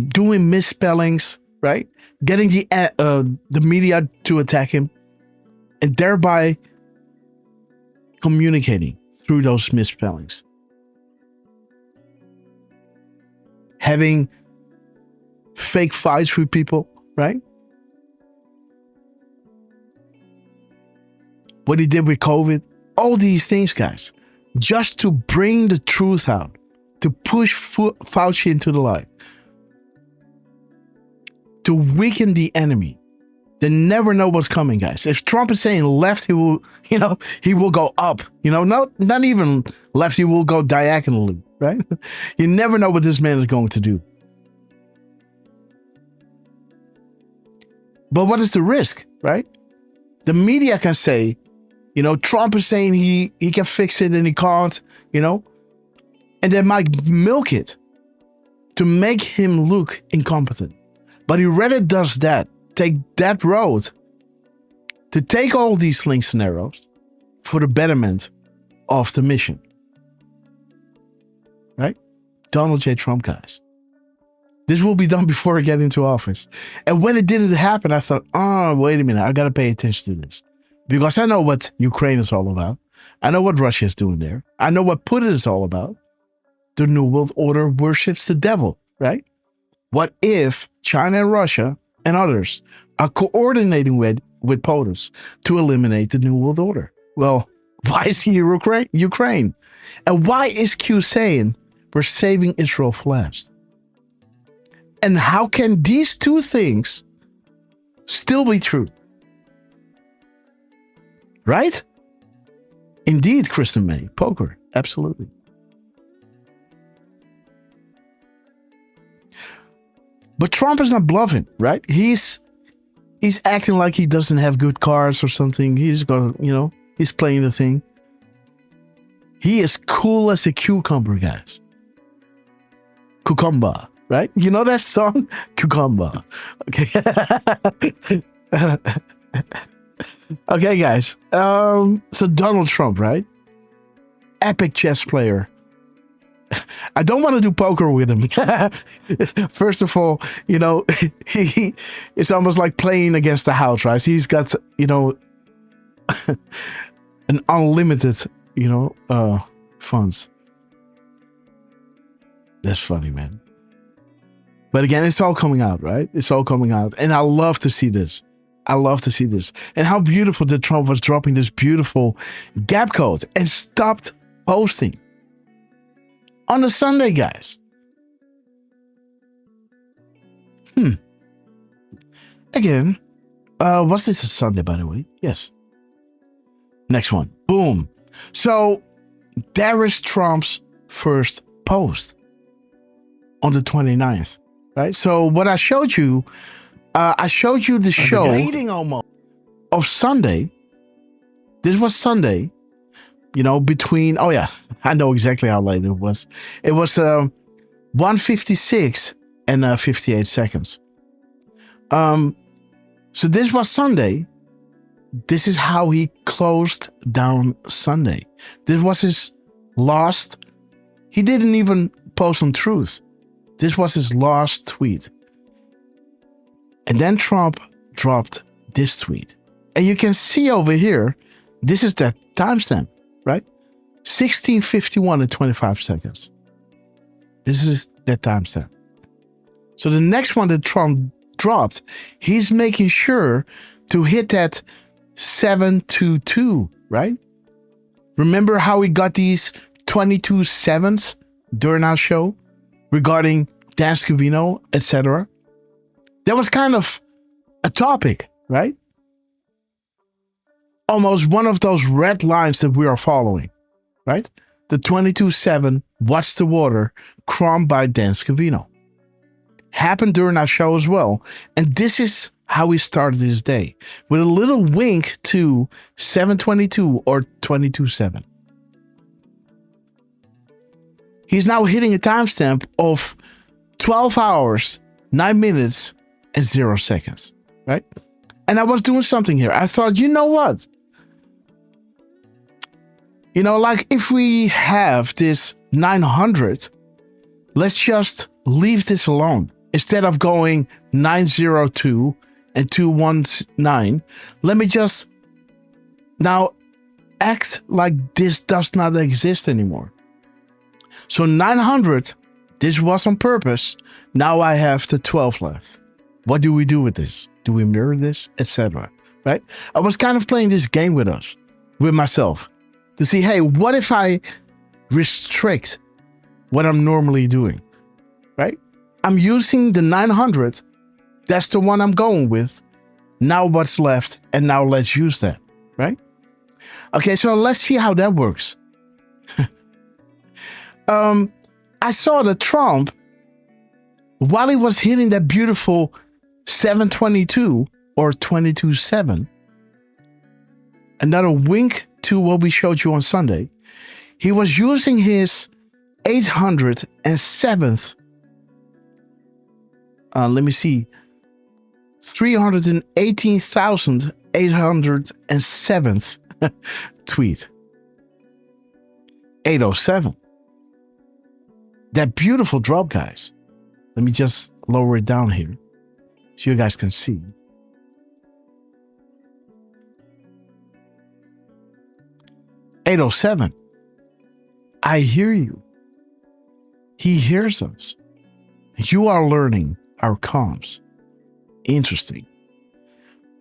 Doing misspellings, right? Getting the media to attack him, and thereby communicating through those misspellings. Having fake fights with people, right? What he did with COVID, all these things, guys, just to bring the truth out, to push Fauci into the light, to weaken the enemy. They never know what's coming, guys. If Trump is saying left, he will, he will go up. Not even left, he will go diagonally, right? You never know what this man is going to do. But what is the risk, right? The media can say, Trump is saying he can fix it and he can't, and they might milk it to make him look incompetent. But he rather does that, take that road to take all these sling scenarios for the betterment of the mission. Right? Donald J. Trump, guys. This will be done before I get into office. And when it didn't happen, I thought, wait a minute, I got to pay attention to this. Because I know what Ukraine is all about. I know what Russia is doing there. I know what Putin is all about. The New World Order worships the devil, right? What if China and Russia and others are coordinating with POTUS to eliminate the New World Order? Well, why is he Ukraine? And why is Q saying we're saving Israel for last? And how can these two things still be true? Right? Indeed, Kristen May. Poker. Absolutely. But Trump is not bluffing, right? He's acting like he doesn't have good cards or something. He's got, he's playing the thing. He is cool as a cucumber, guys. Cucumber, right? You know that song? Cucumber. Okay. Okay, guys. So Donald Trump, right? Epic chess player. I don't want to do poker with him. First of all, he it's almost like playing against the house, right? He's got, an unlimited, funds. That's funny, man. But again, it's all coming out, right? It's all coming out. And I love to see this. And how beautiful that Trump was dropping this beautiful gap code and stopped posting on a Sunday, guys. Again, was this a Sunday, by the way? Yes. Next one. Boom. So there is Trump's first post on the 29th, right? So what I showed you, the show of Sunday. This was Sunday, between, I know exactly how late it was. It was 1:56 and 58 seconds. So this was Sunday. This is how he closed down Sunday. This was his last. He didn't even post on Truth. This was his last tweet. And then Trump dropped this tweet. And you can see over here, this is that timestamp, right? 16:51 and 25 seconds. This is that timestamp. So the next one that Trump dropped, he's making sure to hit that 722, right? Remember how he got these 22 sevens during our show regarding Dan Scavino, etc. That was kind of a topic, right? Almost one of those red lines that we are following, right? The 22/7 Watch the Water Crumb by Dan Scavino. Happened during our show as well. And this is how we started his day, with a little wink to 722 or 22/7. He's now hitting a timestamp of 12 hours, 9 minutes, and 0 seconds, right? And I was doing something here. I thought, you know what? You know, like if we have this 900, let's just leave this alone. Instead of going 902 and 219, let me just now act like this does not exist anymore. So 900, this was on purpose. Now I have the 12 left. What do we do with this? Do we mirror this, etc.? Right? I was kind of playing this game with myself, to see, hey, what if I restrict what I'm normally doing, right? I'm using the 900. That's the one I'm going with. Now what's left? And now let's use that, right? Okay, so let's see how that works. I saw that Trump, while he was hitting that beautiful 722 or 22/7, another wink to what we showed you on Sunday, he was using his 807th, let me see, 318,807th tweet. 807. That beautiful drop, guys. Let me just lower it down here so you guys can see. "807. I hear you. He hears us. You are learning our comms." Interesting.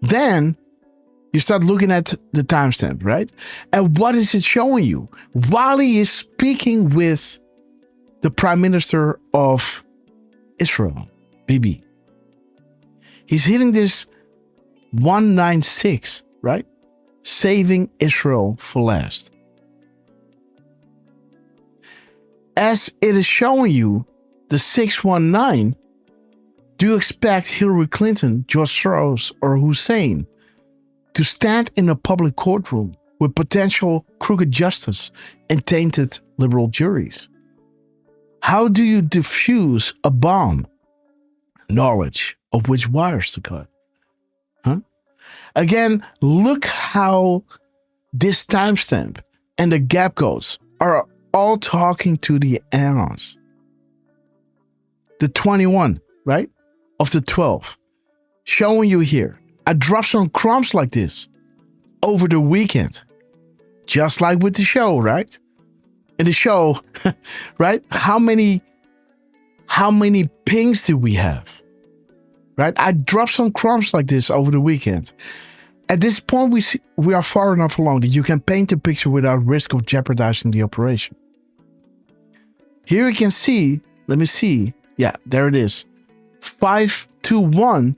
Then you start looking at the timestamp, right? And what is it showing you? While he is speaking with the Prime Minister of Israel, Bibi, he's hitting this 196, right? Saving Israel for last. As it is showing you the 619, do you expect Hillary Clinton, George Soros, or Hussein to stand in a public courtroom with potential crooked justice and tainted liberal juries? How do you diffuse a bomb? Knowledge of which wires to cut. Huh? Again, look how this timestamp and the gap codes are all talking to the anos. The 21, right? Of the 12. Showing you here. I dropped some crumbs like this over the weekend. Just like with the show, right? In the show, right? How many pings did we have? Right? I dropped some crumbs like this over the weekend. At this point, we are far enough along that you can paint a picture without risk of jeopardizing the operation. Here you can see, let me see. Yeah, there it is. 521.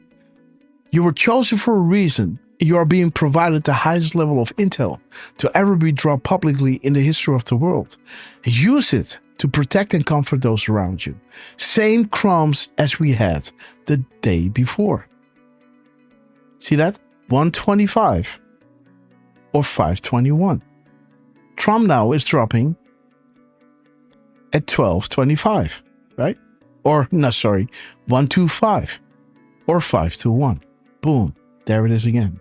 You were chosen for a reason. You are being provided the highest level of intel to ever be dropped publicly in the history of the world. Use it to protect and comfort those around you. Same crumbs as we had the day before. See that? 125 or 521. Trump now is dropping at 1225, right? Or, no, sorry, 125 or 521. Boom. There it is again.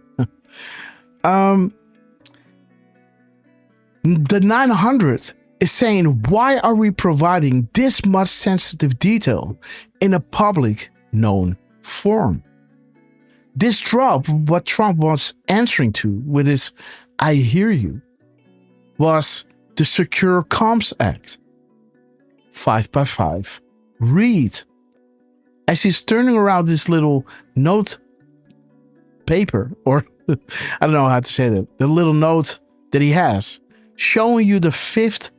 The 900 is saying, why are we providing this much sensitive detail in a public known forum? This drop, what Trump was answering to with his "I hear you," was the Secure Comms Act. 5x5. Read. As he's turning around this little note paper, or I don't know how to say that, the little note that he has, showing you the 5th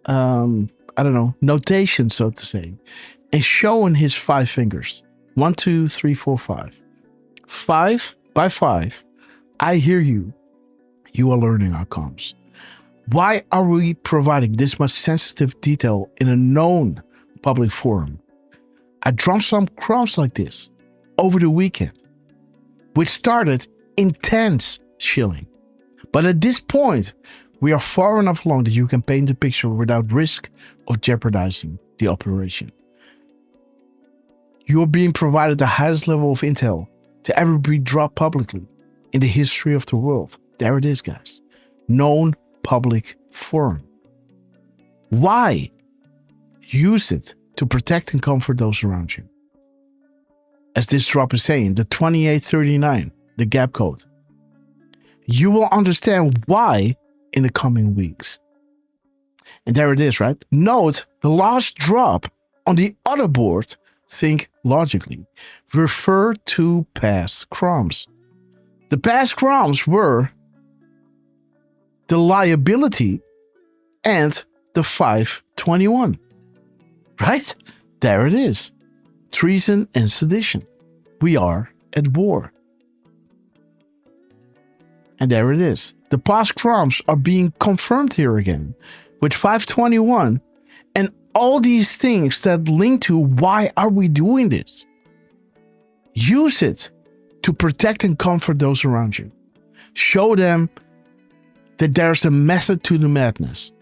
I don't know, notation, so to say, and showing his 5 fingers. 1, 2, 3, 4, 5. 5 by 5. I hear you. You are learning outcomes. Why are we providing this much sensitive detail in a known public forum? I dropped some crumbs like this over the weekend, which started intense shilling. But at this point, we are far enough along that you can paint the picture without risk of jeopardizing the operation. You are being provided the highest level of intel to ever be dropped publicly in the history of the world. There it is, guys. Known public forum. Why? Use it to protect and comfort those around you. As this drop is saying, the 2839, the gap code. You will understand why in the coming weeks. And there it is, right? Note the last drop on the other board. Think logically. Refer to past crumbs. The past crumbs were the liability and the 521. Right? There it is. Treason and sedition. We are at war. And there it is. The past crumbs are being confirmed here again with 521 and all these things that link to why are we doing this. Use it to protect and comfort those around you. Show them that there's a method to the madness.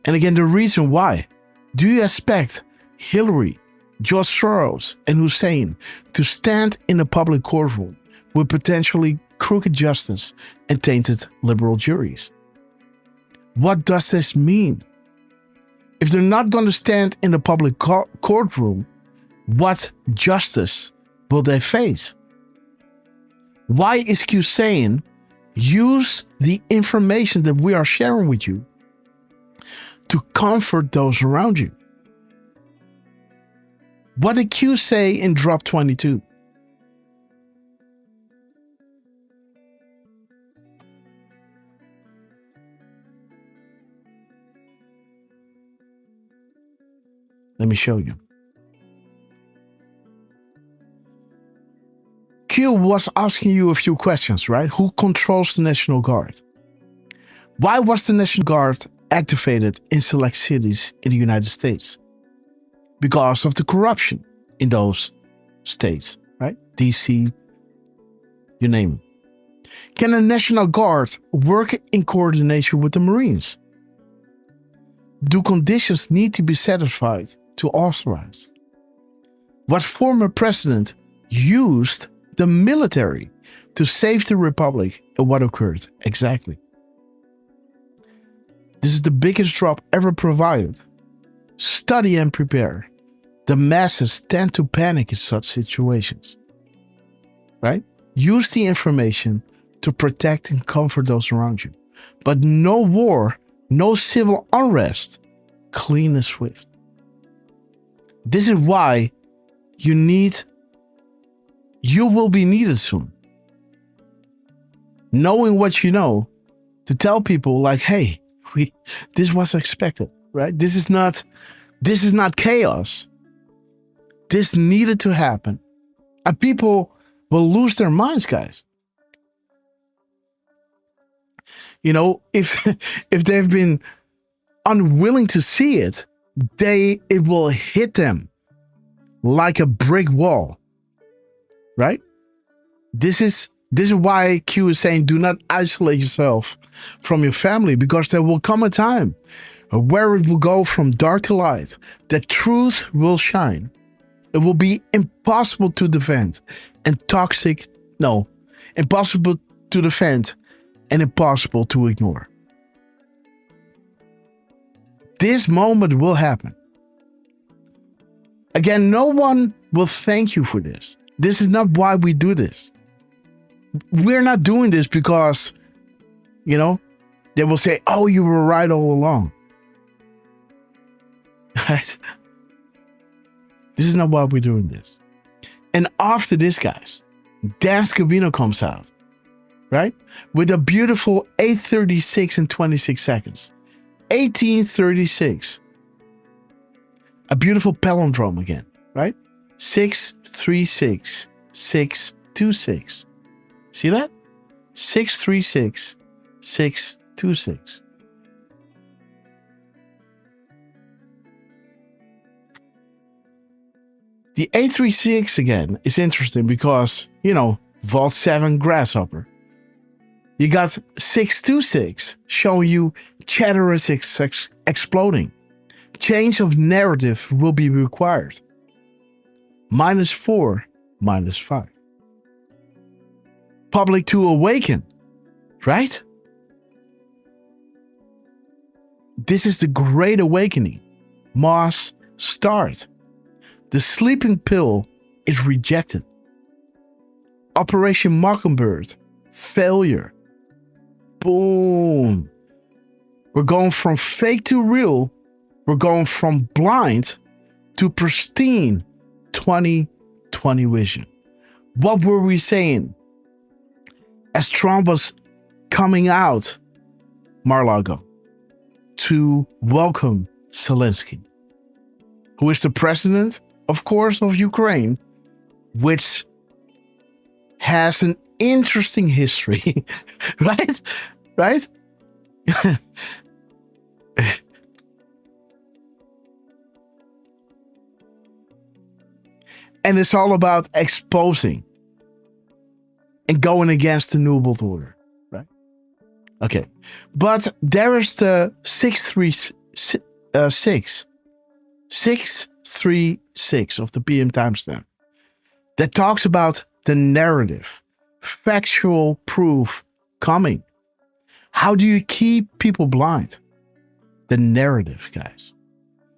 And again, the reason why. Do you expect Hillary, George Soros, and Hussein to stand in a public courtroom with potentially crooked justice and tainted liberal juries? What does this mean? If they're not going to stand in a public courtroom, what justice will they face? Why is Q saying, use the information that we are sharing with you to comfort those around you? What did Q say in drop 22? Let me show you. Q was asking you a few questions, right? Who controls the National Guard? Why was the National Guard activated in select cities in the United States? Because of the corruption in those states, right? DC, you name it. Can a National Guard work in coordination with the Marines? Do conditions need to be satisfied to authorize? What former president used the military to save the Republic and what occurred exactly? This is the biggest drop ever provided. Study and prepare. The masses tend to panic in such situations. Right? Use the information to protect and comfort those around you. But no war, no civil unrest, clean and swift. This is why you will be needed soon. Knowing what you know to tell people like, hey, this was expected, right? This is not chaos. This needed to happen. And people will lose their minds, guys. You know, if they've been unwilling to see it, it will hit them like a brick wall. Right? This is why Q is saying do not isolate yourself from your family, because there will come a time where it will go from dark to light. The truth will shine. It will be impossible to defend and impossible to defend and impossible to ignore. This moment will happen. Again, no one will thank you for this. This is not why we do this. We're not doing this because, they will say, oh, you were right all along. Right? This is not why we're doing this. And after this, guys, Dan Scavino comes out right? With a beautiful 8:36 and 26 seconds. 1836. A beautiful palindrome again, right? 636, 626. See that? 636, 626. The 836 again is interesting because, Vault 7 Grasshopper. You got 626 showing you Chatterus exploding. Change of narrative will be required. -4, -5. Public to awaken, right? This is the Great Awakening. Mass start. The sleeping pill is rejected. Operation Mockingbird, failure. Boom. We're going from fake to real. We're going from blind to pristine 2020 vision. What were we saying as Trump was coming out Mar-a-Lago to welcome Zelensky, who is the president, of course, of Ukraine, which has an interesting history, right? Right? And it's all about exposing and going against the New World Order, right? Okay. But there is the 636 of the PM timestamp that talks about the narrative, factual proof coming. How do you keep people blind? The narrative, guys.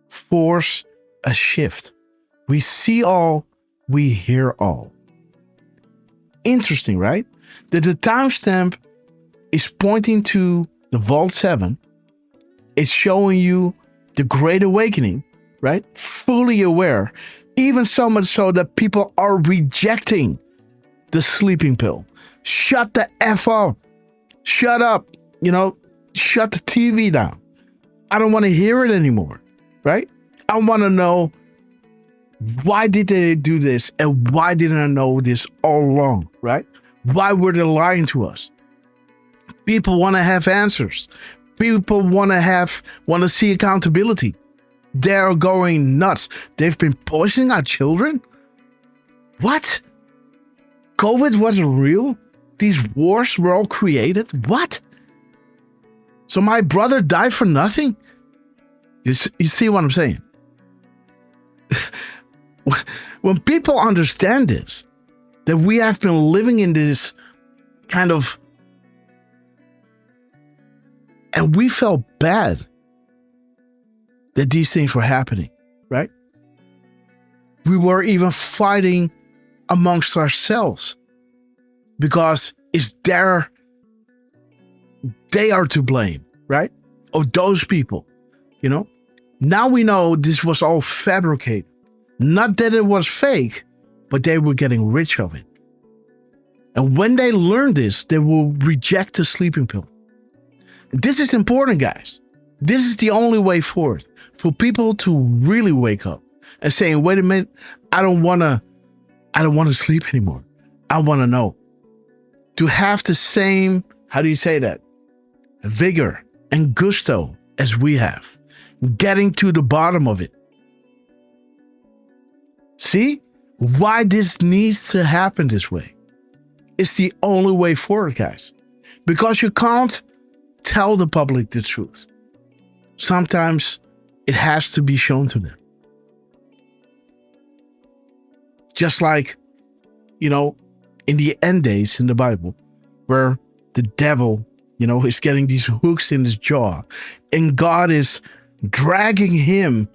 Force a shift. We see all, we hear all. Interesting, right? That the timestamp is pointing to the Vault 7. It's showing you the Great Awakening, right? Fully aware. Even so much so that people are rejecting the sleeping pill. Shut the F up. Shut up. Shut the TV down. I don't want to hear it anymore, right? I want to know, why did they do this and why didn't I know this all along, right? Why were they lying to us? People want to have answers. People want to see accountability. They're going nuts. They've been poisoning our children? What? COVID wasn't real? These wars were all created? What? So my brother died for nothing? You see what I'm saying? When people understand this, that we have been living in this kind of, and we felt bad that these things were happening, right? We were even fighting amongst ourselves because they are to blame, right? Of those people, Now we know this was all fabricated. Not that it was fake, but they were getting rich of it. And when they learn this, they will reject the sleeping pill. This is important, guys. This is the only way forward for people to really wake up and saying, wait a minute, I don't want to sleep anymore. I want to know. To have the same, how do you say that? Vigor and gusto as we have. Getting to the bottom of it. See why this needs to happen this way. It's the only way forward, guys. Because you can't tell the public the truth. Sometimes it has to be shown to them. Just like, in the end days in the Bible, where the devil, is getting these hooks in his jaw, and God is dragging him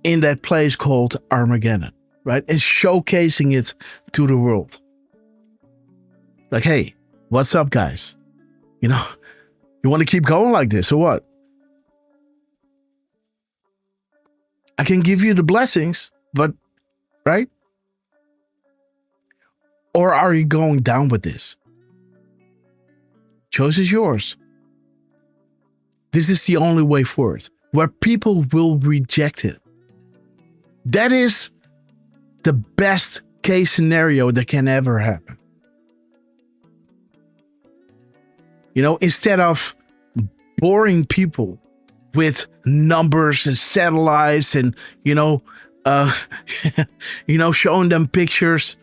in that place called Armageddon, right? And showcasing it to the world. Like, hey, what's up, guys? You want to keep going like this or what? I can give you the blessings, but, right? Or are you going down with this? Choice is yours. This is the only way forward, where people will reject it. That is the best case scenario that can ever happen. You know, instead of boring people with numbers and satellites and, showing them pictures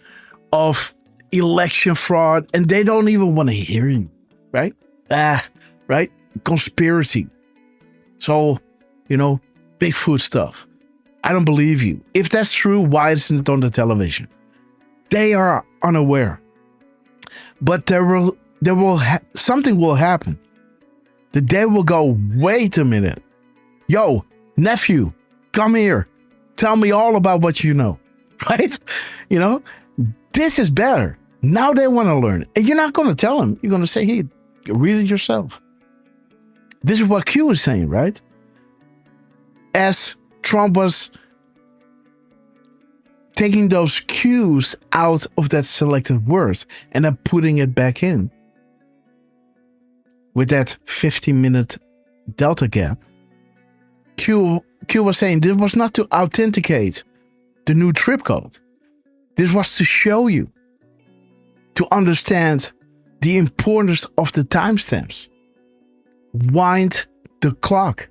of election fraud, and they don't even want to hear you, right? Right? Conspiracy. So, Bigfoot stuff. I don't believe you. If that's true, why isn't it on the television? They are unaware. But something will happen. That they will go, wait a minute. Yo, nephew, come here. Tell me all about what you know. Right? This is better. Now they want to learn. And you're not going to tell them. You're going to say, hey, read it yourself. This is what Q is saying, right? As Trump was taking those cues out of that selected word and then putting it back in with that 15-minute delta gap, Q was saying this was not to authenticate the new trip code. This was to show you, to understand the importance of the timestamps. Wind the clock.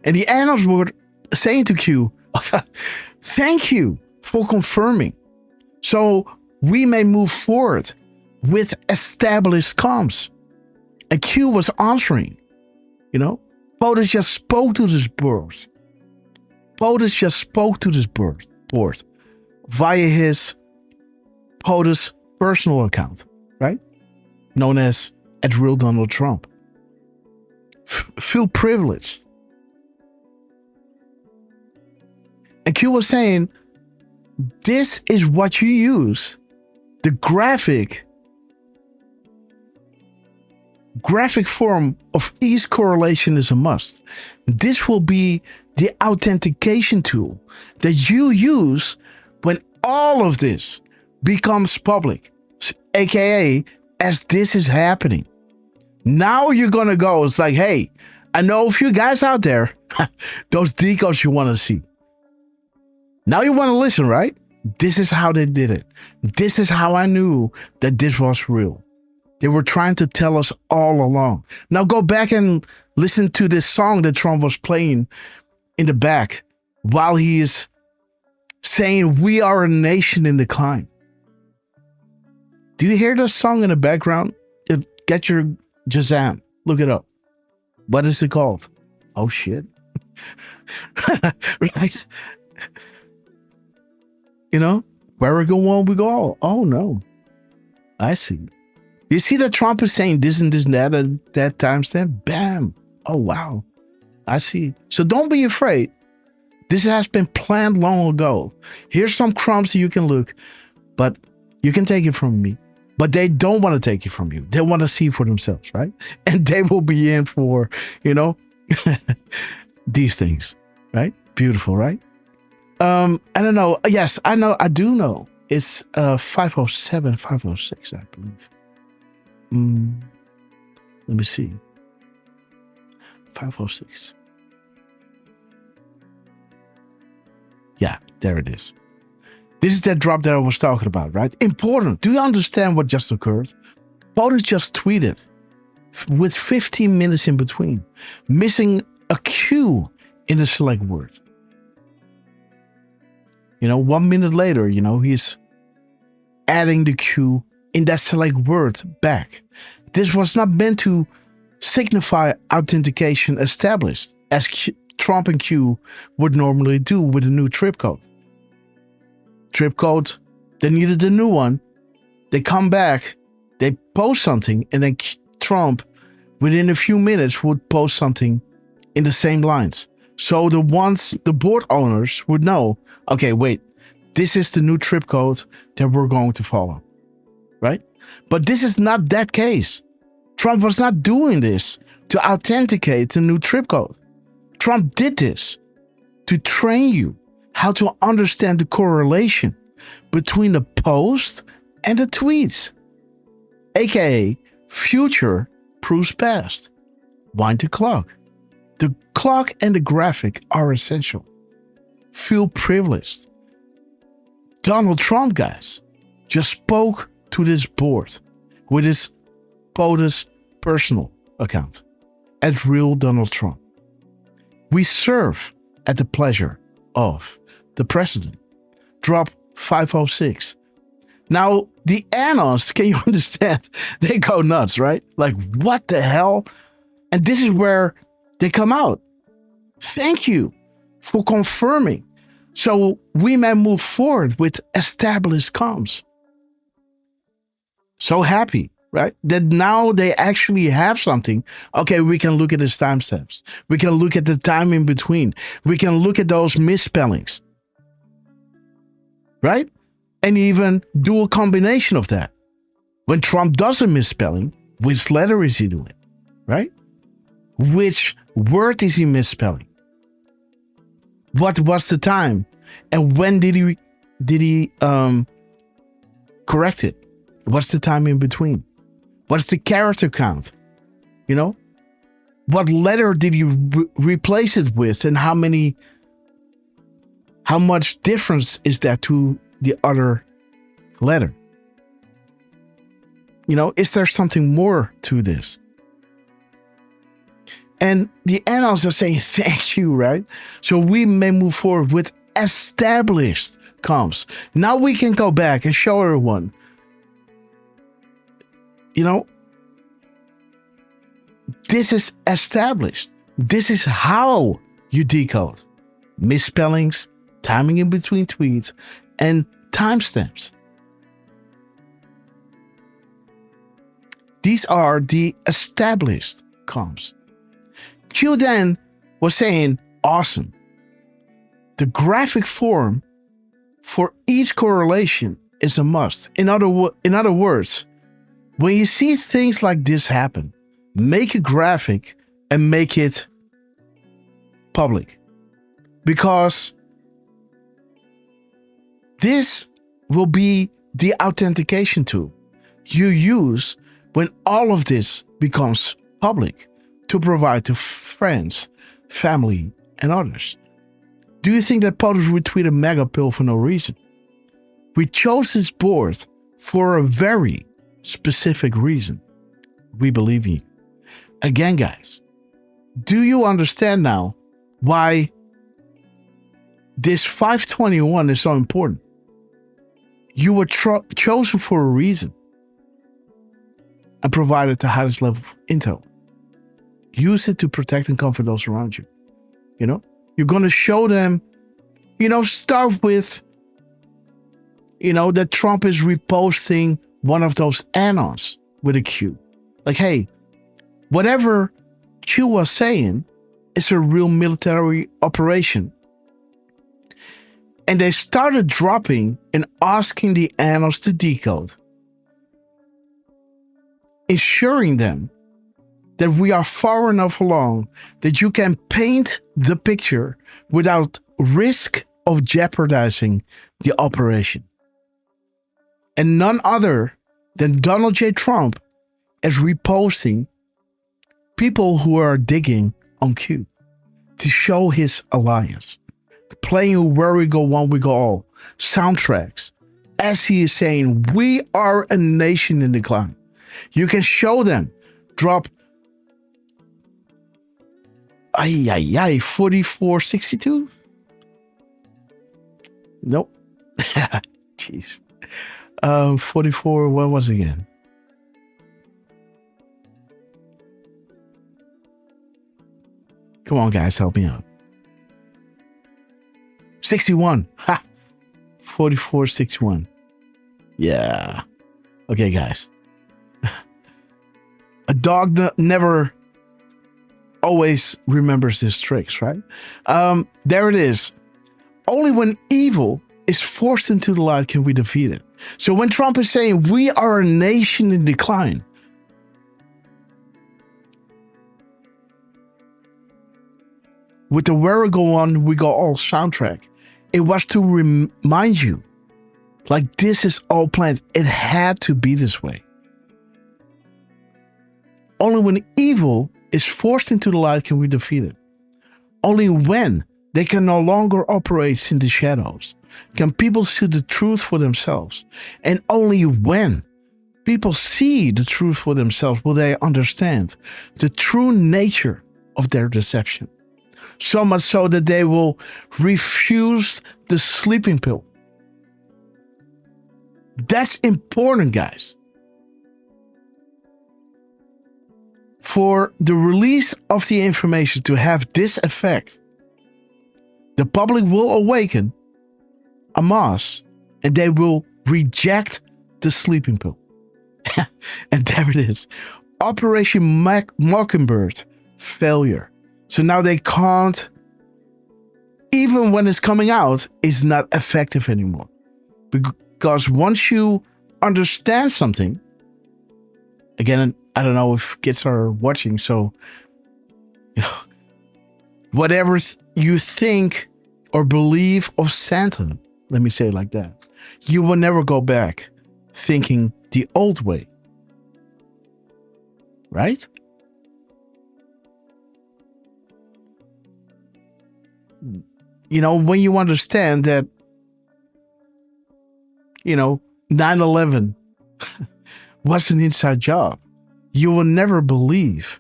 And the analysts were saying to Q, thank you for confirming. So we may move forward with established comms. And Q was answering. POTUS just spoke to this board. POTUS just spoke to this board via his POTUS personal account, right? Known as @Real Donald Trump. Feel privileged. And Q was saying, this is what you use. The graphic form of ease correlation is a must. This will be the authentication tool that you use when all of this becomes public, aka as this is happening. Now you're gonna go, it's like, hey, I know a few guys out there, those decodes you want to see. Now you want to listen, right? This is how they did it. This is how I knew that this was real. They were trying to tell us all along. Now go back and listen to this song that Trump was playing in the back while he is saying we are a nation in decline. Do you hear the song in the background? Get your Shazam. Look it up. What is it called? Oh, shit. Right? Where we go, we go. Oh, no. I see. You see that Trump is saying this and this and that at that timestamp? Bam. Oh, wow. I see. So don't be afraid. This has been planned long ago. Here's some crumbs you can look, but you can take it from me. But they don't want to take it from you. They want to see for themselves, right? And they will be in for, these things, right? Beautiful, right? I don't know. Yes, I know. I do know. It's 507, 506, I believe. Let me see. 506. Yeah, there it is. This is that drop that I was talking about, right? Important. Do you understand what just occurred? POTUS just tweeted with 15 minutes in between, missing a Q in the select word. 1 minute later, he's adding the Q in that select word back. This was not meant to signify authentication established, as Trump and Q would normally do with a new trip code. Trip code, they needed a new one. They come back, they post something, and then Trump, within a few minutes, would post something in the same lines. So the board owners would know, okay, wait, this is the new trip code that we're going to follow, right? But this is not that case. Trump was not doing this to authenticate the new trip code. Trump did this to train you how to understand the correlation between the post and the tweets, aka future proves past. Wind the clock. The clock and the graphic are essential. Feel privileged. Donald Trump, guys, just spoke to this board with his POTUS personal account at Real Donald Trump. We serve at the pleasure of the president. Drop 506. Now, the Anons, can you understand? They go nuts, right? Like, what the hell? And this is where they come out. Thank you for confirming. So we may move forward with established comms. So happy, right? That now they actually have something. Okay, we can look at his timestamps. We can look at the time in between. We can look at those misspellings. Right? And even do a combination of that. When Trump does a misspelling, which letter is he doing? Right? Which word is he misspelling? What was the time? And when did he correct it? What's the time in between? What's the character count? You know? What letter did you replace it with, and how much difference is that to the other letter? You know, is there something more to this? And the annals are saying thank you, right? So we may move forward with established comms. Now we can go back and show everyone. You know, this is established. This is how you decode misspellings, timing in between tweets, and timestamps. These are the established comms. Q then was saying, awesome. The graphic form for each correlation is a must. In other words, when you see things like this happen, make a graphic and make it public. Because this will be the authentication tool you use when all of this becomes public to provide to friends, family, and others. Do you think that POTUS retweeted mega pill for no reason? We chose this board for a very specific reason. We believe in you. Again, guys, do you understand now why this 521 is so important? You were chosen for a reason and provided the highest level of intel. Use it to protect and comfort those around you. You know, you're going to show them, you know, start with, you know, that Trump is reposting one of those anons with a Q. Like, hey, whatever Q was saying is a real military operation. And they started dropping and asking the annals to decode, ensuring them that we are far enough along that you can paint the picture without risk of jeopardizing the operation. And none other than Donald J. Trump is reposting people who are digging on Q to show his alliance. Playing Where We Go One, We Go All soundtracks, as he is saying, we are a nation in decline. You can show them, drop 4462? Nope. Jeez. 44, what was it again? Come on, guys, help me out. 61. Ha! 4461. Yeah. Okay, guys. A dog never always remembers his tricks, right? There it is. Only when evil is forced into the light can we defeat it. So when Trump is saying we are a nation in decline, with the Where We Go One, We Go All soundtrack, it was to remind you, like, this is all planned. It had to be this way. Only when evil is forced into the light can we defeat it. Only when they can no longer operate in the shadows can people see the truth for themselves. And only when people see the truth for themselves will they understand the true nature of their deception. So much so that they will refuse the sleeping pill. That's important, guys. For the release of the information to have this effect, the public will awaken en masse and they will reject the sleeping pill. And there it is. Operation Mockingbird failure. So now they can't, even when it's coming out, it's not effective anymore. Because once you understand something, again, I don't know if kids are watching, so whatever you think or believe of Santa, let me say it like that, you will never go back thinking the old way. Right? When you understand that, 9/11 was an inside job, you will never believe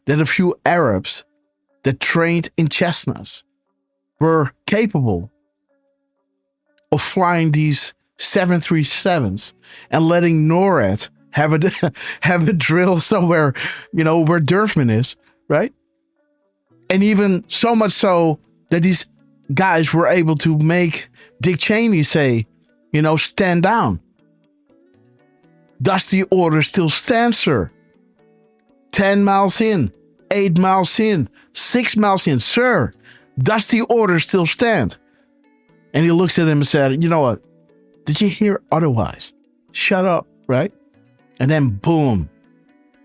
that a few Arabs that trained in Cessnas were capable of flying these 737s and letting NORAD have a drill somewhere, where Derfman is, right? And even so much so that these guys were able to make Dick Cheney say, stand down. Does the order still stand, sir? 10 miles in, 8 miles in, 6 miles in, sir. Does the order still stand? And he looks at him and said, you know what? Did you hear otherwise? Shut up, right? And then boom,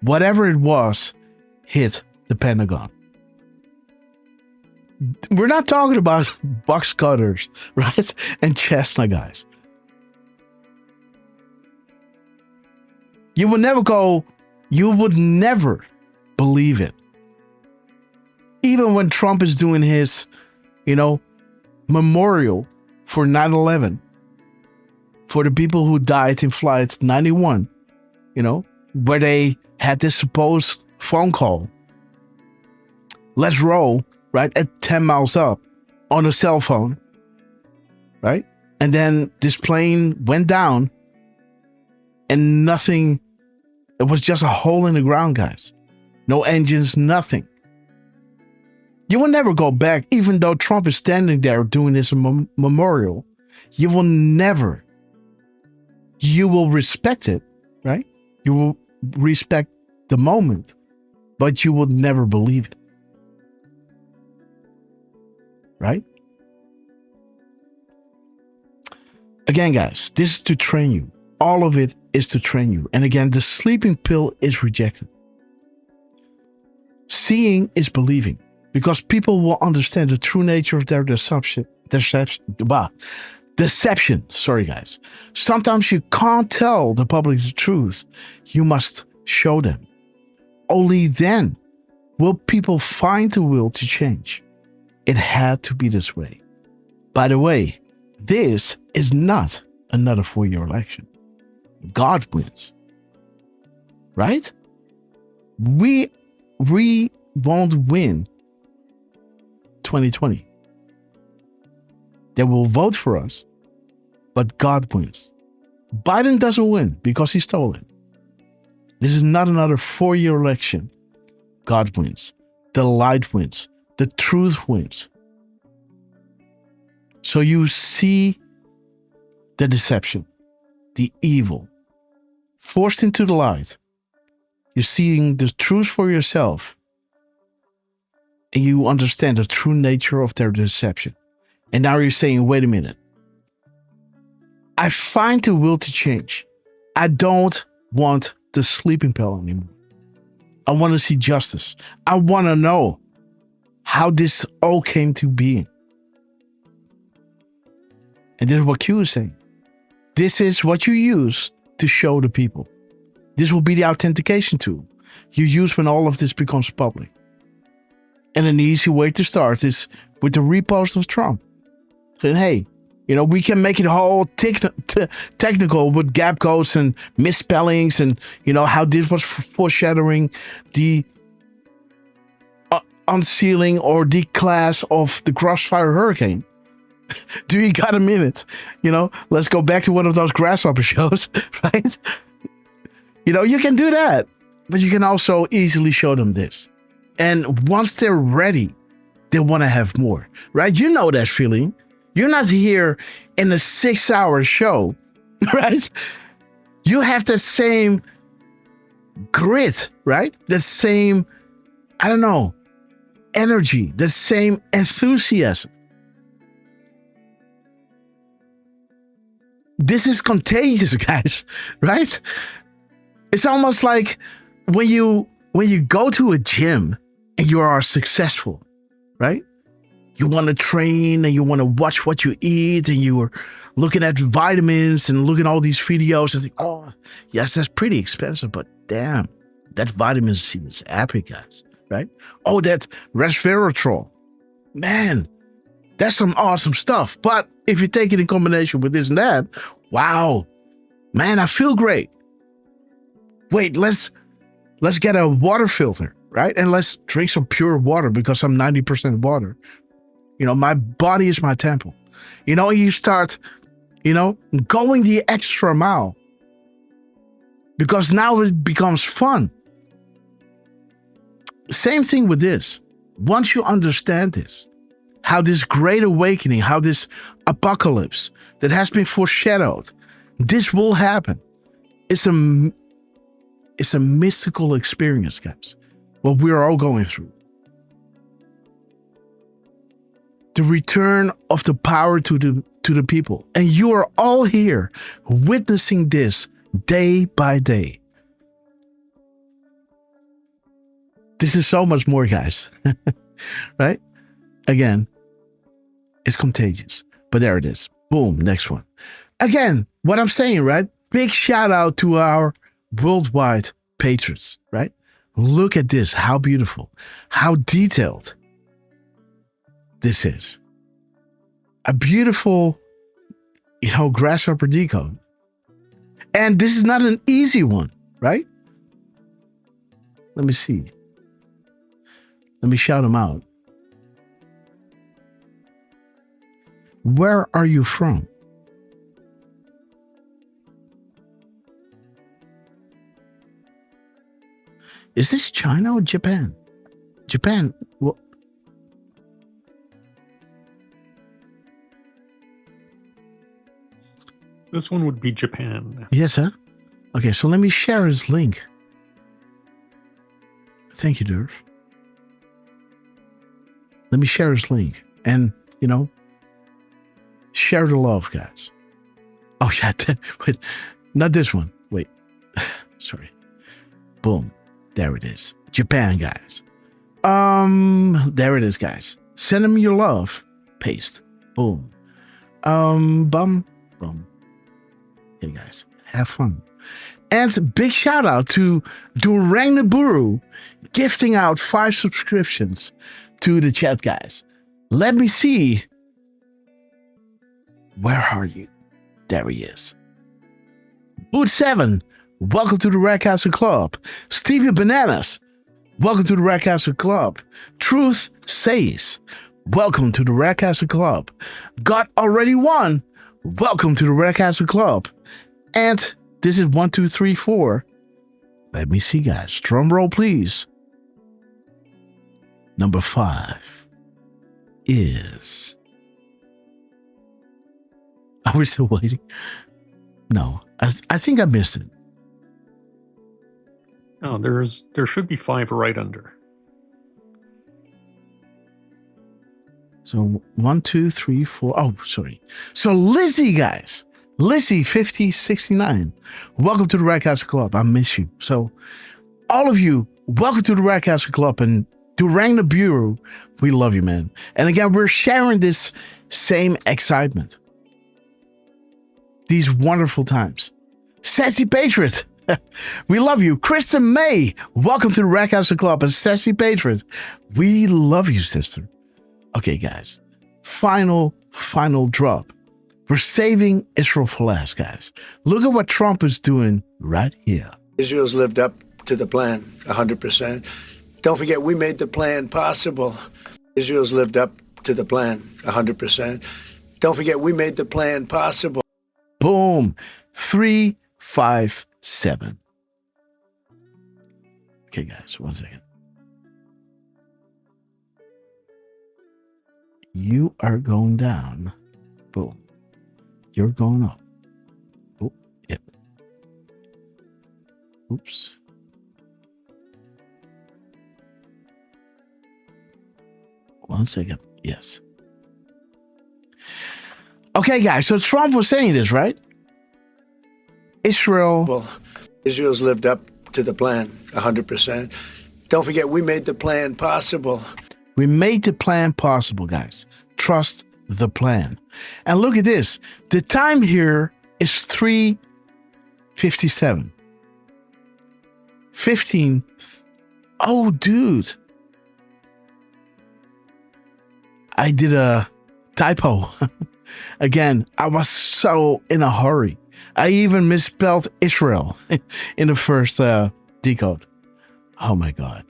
whatever it was hit the Pentagon. We're not talking about box cutters, right? And Cessna guys. You would never believe it. Even when Trump is doing his, memorial for 9/11, for the people who died in Flight 91, where they had this supposed phone call. Let's roll, right, at 10 miles up on a cell phone, right? And then this plane went down and nothing, it was just a hole in the ground, guys. No engines, nothing. You will never go back, even though Trump is standing there doing his memorial. You will never. You will respect it, right? You will respect the moment, but you will never believe it. Right? Again, guys, this is to train you. All of it is to train you. And again, the sleeping pill is rejected. Seeing is believing, because people will understand the true nature of their deception. Sorry, guys. Sometimes you can't tell the public the truth. You must show them. Only then will people find the will to change. It had to be this way. By the way, this is not another 4-year election. God wins. Right? We won't win 2020. They will vote for us, but God wins. Biden doesn't win because he stole it. This is not another 4-year election. God wins. The light wins. The truth wins. So you see the deception, the evil, forced into the light. You're seeing the truth for yourself. And you understand the true nature of their deception. And now you're saying, wait a minute. I find the will to change. I don't want the sleeping pill anymore. I want to see justice. I want to know how this all came to be. And this is what Q is saying. This is what you use to show the people. This will be the authentication tool you use when all of this becomes public. And an easy way to start is with the repost of Trump. Saying, hey, we can make it all technical with gap codes and misspellings and, how this was foreshadowing the unsealing or declass of the Crossfire Hurricane. Do you got a minute? Let's go back to one of those Grasshopper shows, right? You can do that, but you can also easily show them this. And once they're ready, they want to have more, right? You know that feeling. You're not here in a 6-hour show, right? You have that same grit, right? That same, energy, the same enthusiasm. This is contagious, guys, right? It's almost like when you go to a gym and you are successful, right? You want to train and you want to watch what you eat and you are looking at vitamins and looking at all these videos and think, oh, yes, that's pretty expensive, but damn, that vitamin C is epic, guys, right? Oh, that resveratrol, man, that's some awesome stuff. But if you take it in combination with this and that, wow, man, I feel great. Wait, let's get a water filter, right? And let's drink some pure water because I'm 90% water. My body is my temple. You start, going the extra mile because now it becomes fun. Same thing with this. Once you understand this, how this great awakening, how this apocalypse that has been foreshadowed, this will happen. It's a mystical experience, guys. What we're all going through. The return of the power to the people. And you are all here witnessing this day by day. This is so much more, guys. Right? Again, it's contagious. But there it is. Boom, next one. Again, what I'm saying, right? Big shout out to our worldwide patrons, right? Look at this. How beautiful. How detailed this is. A beautiful, Grasshopper Decode. And this is not an easy one, right? Let me see. Let me shout them out. Where are you from? Is this China or Japan? Japan. What? This one would be Japan. Yes, sir. Okay, so let me share his link. Thank you, Derf. Let me share his link. And, share the love, guys. Oh, yeah. Wait, not this one. Wait. Sorry. Boom. There it is. Japan, guys. There it is, guys. Send them your love. Paste. Boom. Bum. Hey, guys. Have fun. And big shout out to Durang Naburu gifting out 5 subscriptions to the chat, guys. Let me see. Where are you? There he is. Boot7, welcome to the Red Castle Club. Stevie Bananas, welcome to the Red Castle Club. Truth Says, welcome to the Red Castle Club. God Already Won, welcome to the Red Castle Club. And this is 1, 2, 3, 4. Let me see, guys. Drum roll, please. Number 5 is... Are we still waiting? No, I think I missed it. Oh, there should be 5 right under. So 1, 2, 3, 4. Oh, sorry. So Lizzie, guys. Lizzie 5069. Welcome to the Red Castle Club. I miss you. So all of you, welcome to the Red Castle Club. And Durang the Bureau, we love you, man. And again, we're sharing this same excitement. These wonderful times. Sassy Patriot. We love you. Kristen May, welcome to the Red Castle Club. And Sassy Patriot, we love you, sister. Okay, guys. Final drop. We're saving Israel for last, guys. Look at what Trump is doing right here. Israel's lived up to the plan 100%. Don't forget, we made the plan possible. Israel's lived up to the plan 100%. Don't forget, we made the plan possible. Boom. 357. Okay, guys, 1 second. You are going down. Boom. You're going up. Oh, yep. Oops. One second. Yes. Okay, guys. So Trump was saying this, right? Israel's lived up to the plan 100%. Don't forget, we made the plan possible. We made the plan possible, guys. Trust the plan. And look at this. The time here is 3:57. 15. Oh, dude. I did a typo. Again, I was so in a hurry. I even misspelled Israel in the first decode. Oh my God.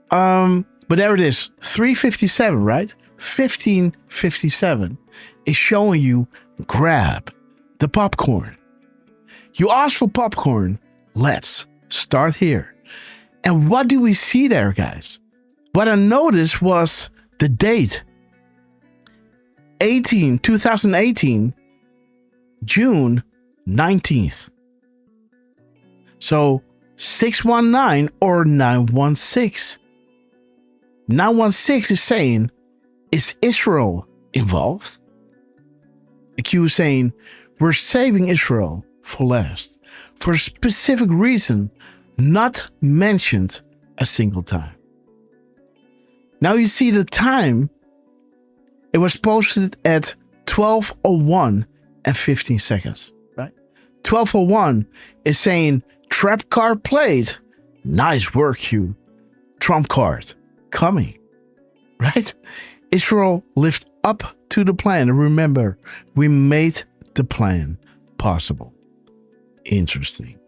But there it is. 3:57, right? 15:57 is showing you grab the popcorn. You asked for popcorn. Let's start here. And what do we see there, guys? What I noticed was the date. 2018, June 19th. So 619 or 916. 916 is saying, is Israel involved? The Q is saying, we're saving Israel for last. For a specific reason, not mentioned a single time. Now you see the time. It was posted at 12:01 and 15 seconds, right? 12:01 is saying, trap card played. Nice work, Q. Trump card coming, right? Israel lived up to the plan. Remember, we made the plan possible. Interesting.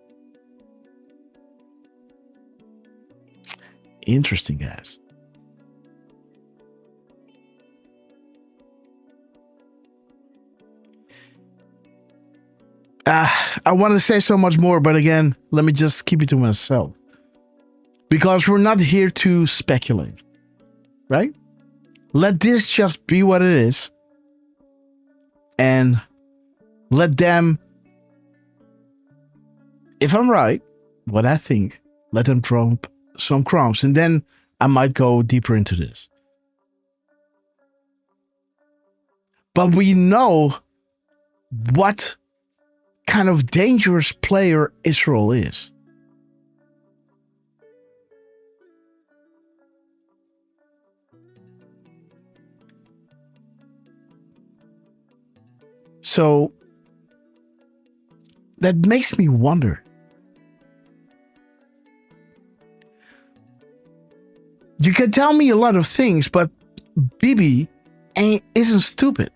Interesting, guys. I want to say so much more, but again, let me just keep it to myself. Because we're not here to speculate, right? Let this just be what it is. And let them, if I'm right, what I think, let them drop some crumbs. And then I might go deeper into this. But we know what kind of dangerous player Israel is. So that makes me wonder. You can tell me a lot of things, but Bibi isn't stupid.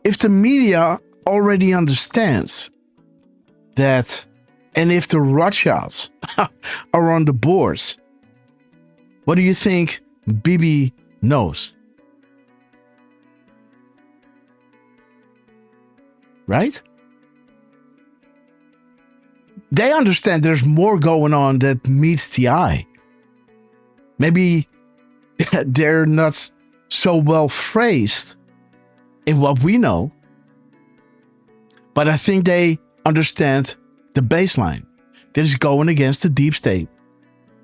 If the media already understands that, and if the Rothschilds are on the boards, what do you think Bibi knows? Right? They understand there's more going on that meets the eye. Maybe they're not so well phrased in what we know, but I think they understand the baseline that is going against the deep state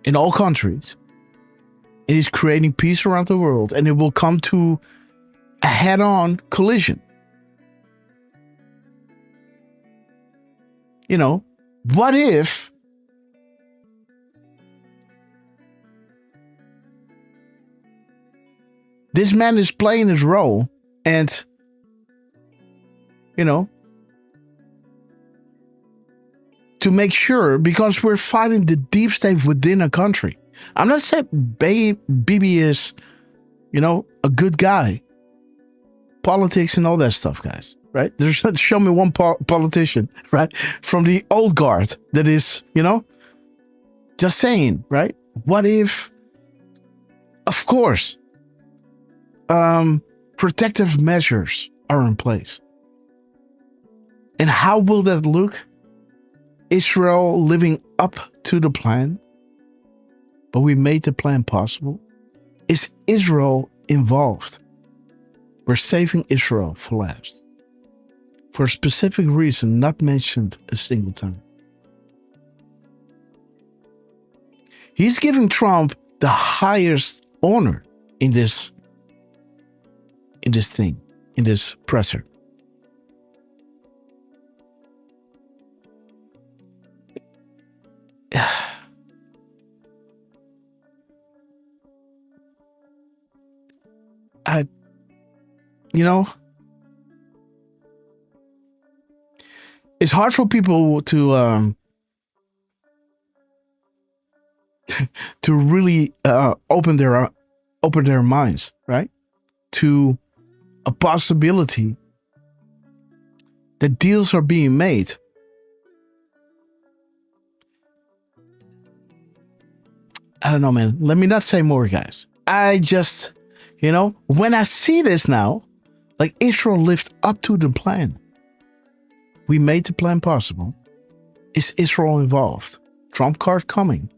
in all countries. It is creating peace around the world, and it will come to a head-on collision. You know, what if this man is playing his role and, to make sure, because we're fighting the deep state within a country. I'm not saying Bibi is, a good guy. Politics and all that stuff, guys, right? Show me one politician, right? From the old guard that is, just saying, right? What if, of course, protective measures are in place. And how will that look? Israel living up to the plan, but we made the plan possible. Is Israel involved? We're saving Israel for last. For a specific reason, not mentioned a single time. He's giving Trump the highest honor in this thing, in this presser. It's hard for people to to really open their minds, right, to a possibility that deals are being made. I don't know, man. Let me not say more, guys. I just, when I see this now, like Israel lived up to the plan. We made the plan possible. Is Israel involved? Trump card coming.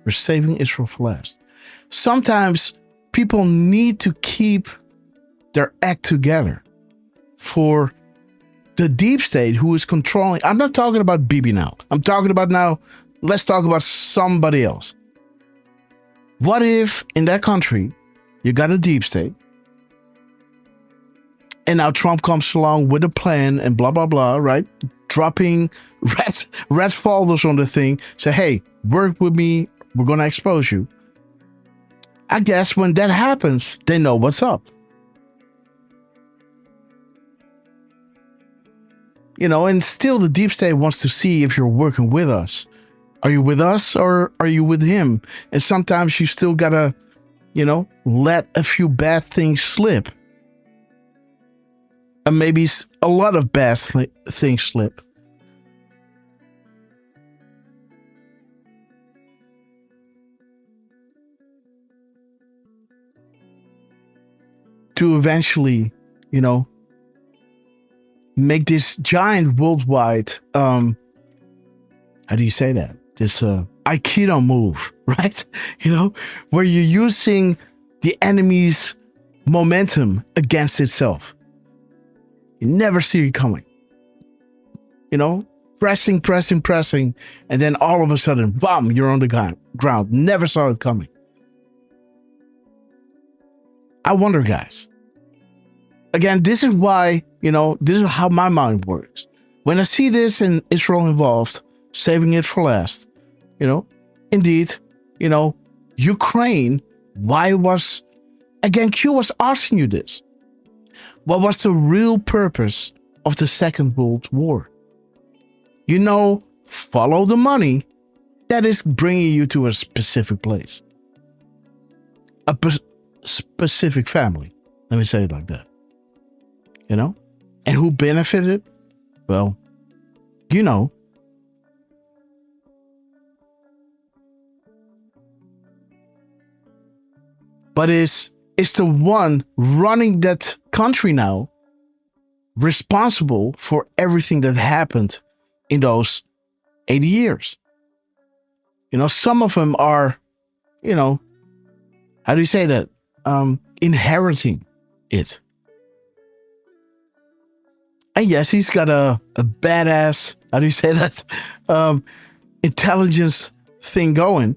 We're saving Israel for last. Sometimes people need to keep their act together for the deep state who is controlling. I'm not talking about Bibi now. I'm talking about now, let's talk about somebody else. What if in that country you got a deep state and now Trump comes along with a plan and blah, blah, blah, right? Dropping red folders on the thing. Say, hey, work with me. We're going to expose you. I guess when that happens, they know what's up. And still the deep state wants to see if you're working with us. Are you with us or are you with him? And sometimes you still gotta, let a few bad things slip. And maybe a lot of bad things slip. To eventually, make this giant worldwide, how do you say that? This Aikido move, right? Where you're using the enemy's momentum against itself. You never see it coming. Pressing, and then all of a sudden, bam, you're on the ground. Never saw it coming. I wonder, guys. Again, this is why, this is how my mind works. When I see this and Israel involved, saving it for last, indeed, Ukraine, again, Q was asking you this. What was the real purpose of the Second World War? Follow the money that is bringing you to a specific place. A specific family. Let me say it like that. And who benefited? Well, But is the one running that country now responsible for everything that happened in those 80 years? Some of them are, how do you say that? Inheriting it. And yes, he's got a badass, how do you say that? Intelligence thing going.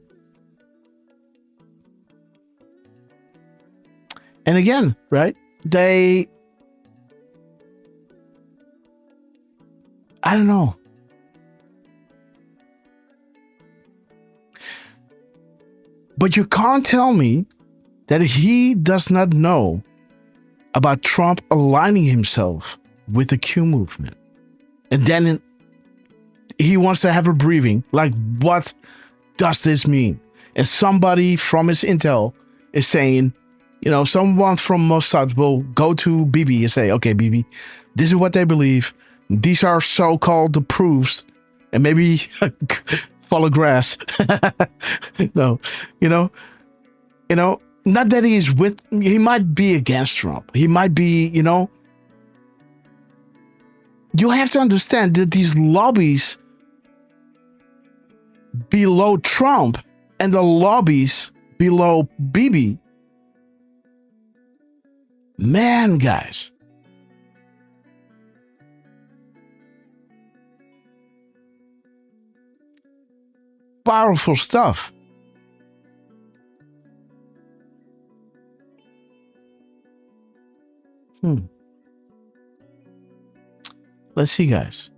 And again, right? I don't know. But you can't tell me that he does not know about Trump aligning himself with the Q movement. And then he wants to have a briefing. Like, what does this mean? And somebody from his intel is saying, you know, someone from Mossad will go to Bibi and say, okay, Bibi, this is what they believe. These are so-called the proofs. And maybe follow grass. No, you know, not that he might be against Trump. He might be, you know, you have to understand that these lobbies below Trump and the lobbies below Bibi, man, guys, powerful stuff. Let's see, guys.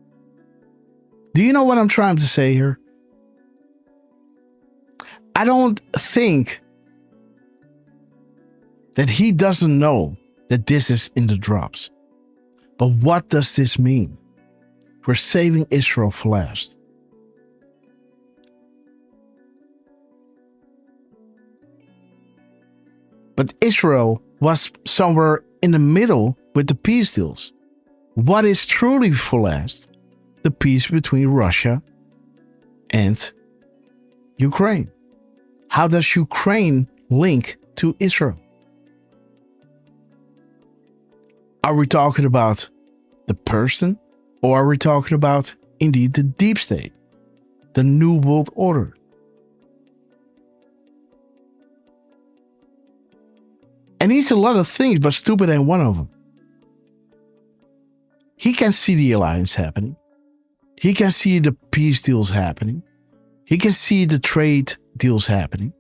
Do you know what I'm trying to say here? I don't think that he doesn't know that this is in the drops. But what does this mean? We're saving Israel for last. But Israel was somewhere in the middle with the peace deals. What is truly for last? The peace between Russia and Ukraine. How does Ukraine link to Israel? Are we talking about the person, or are we talking about indeed the deep state, the new world order? And he's a lot of things, but stupid ain't one of them. He can see the alliance happening. He can see the peace deals happening. He can see the trade deals happening.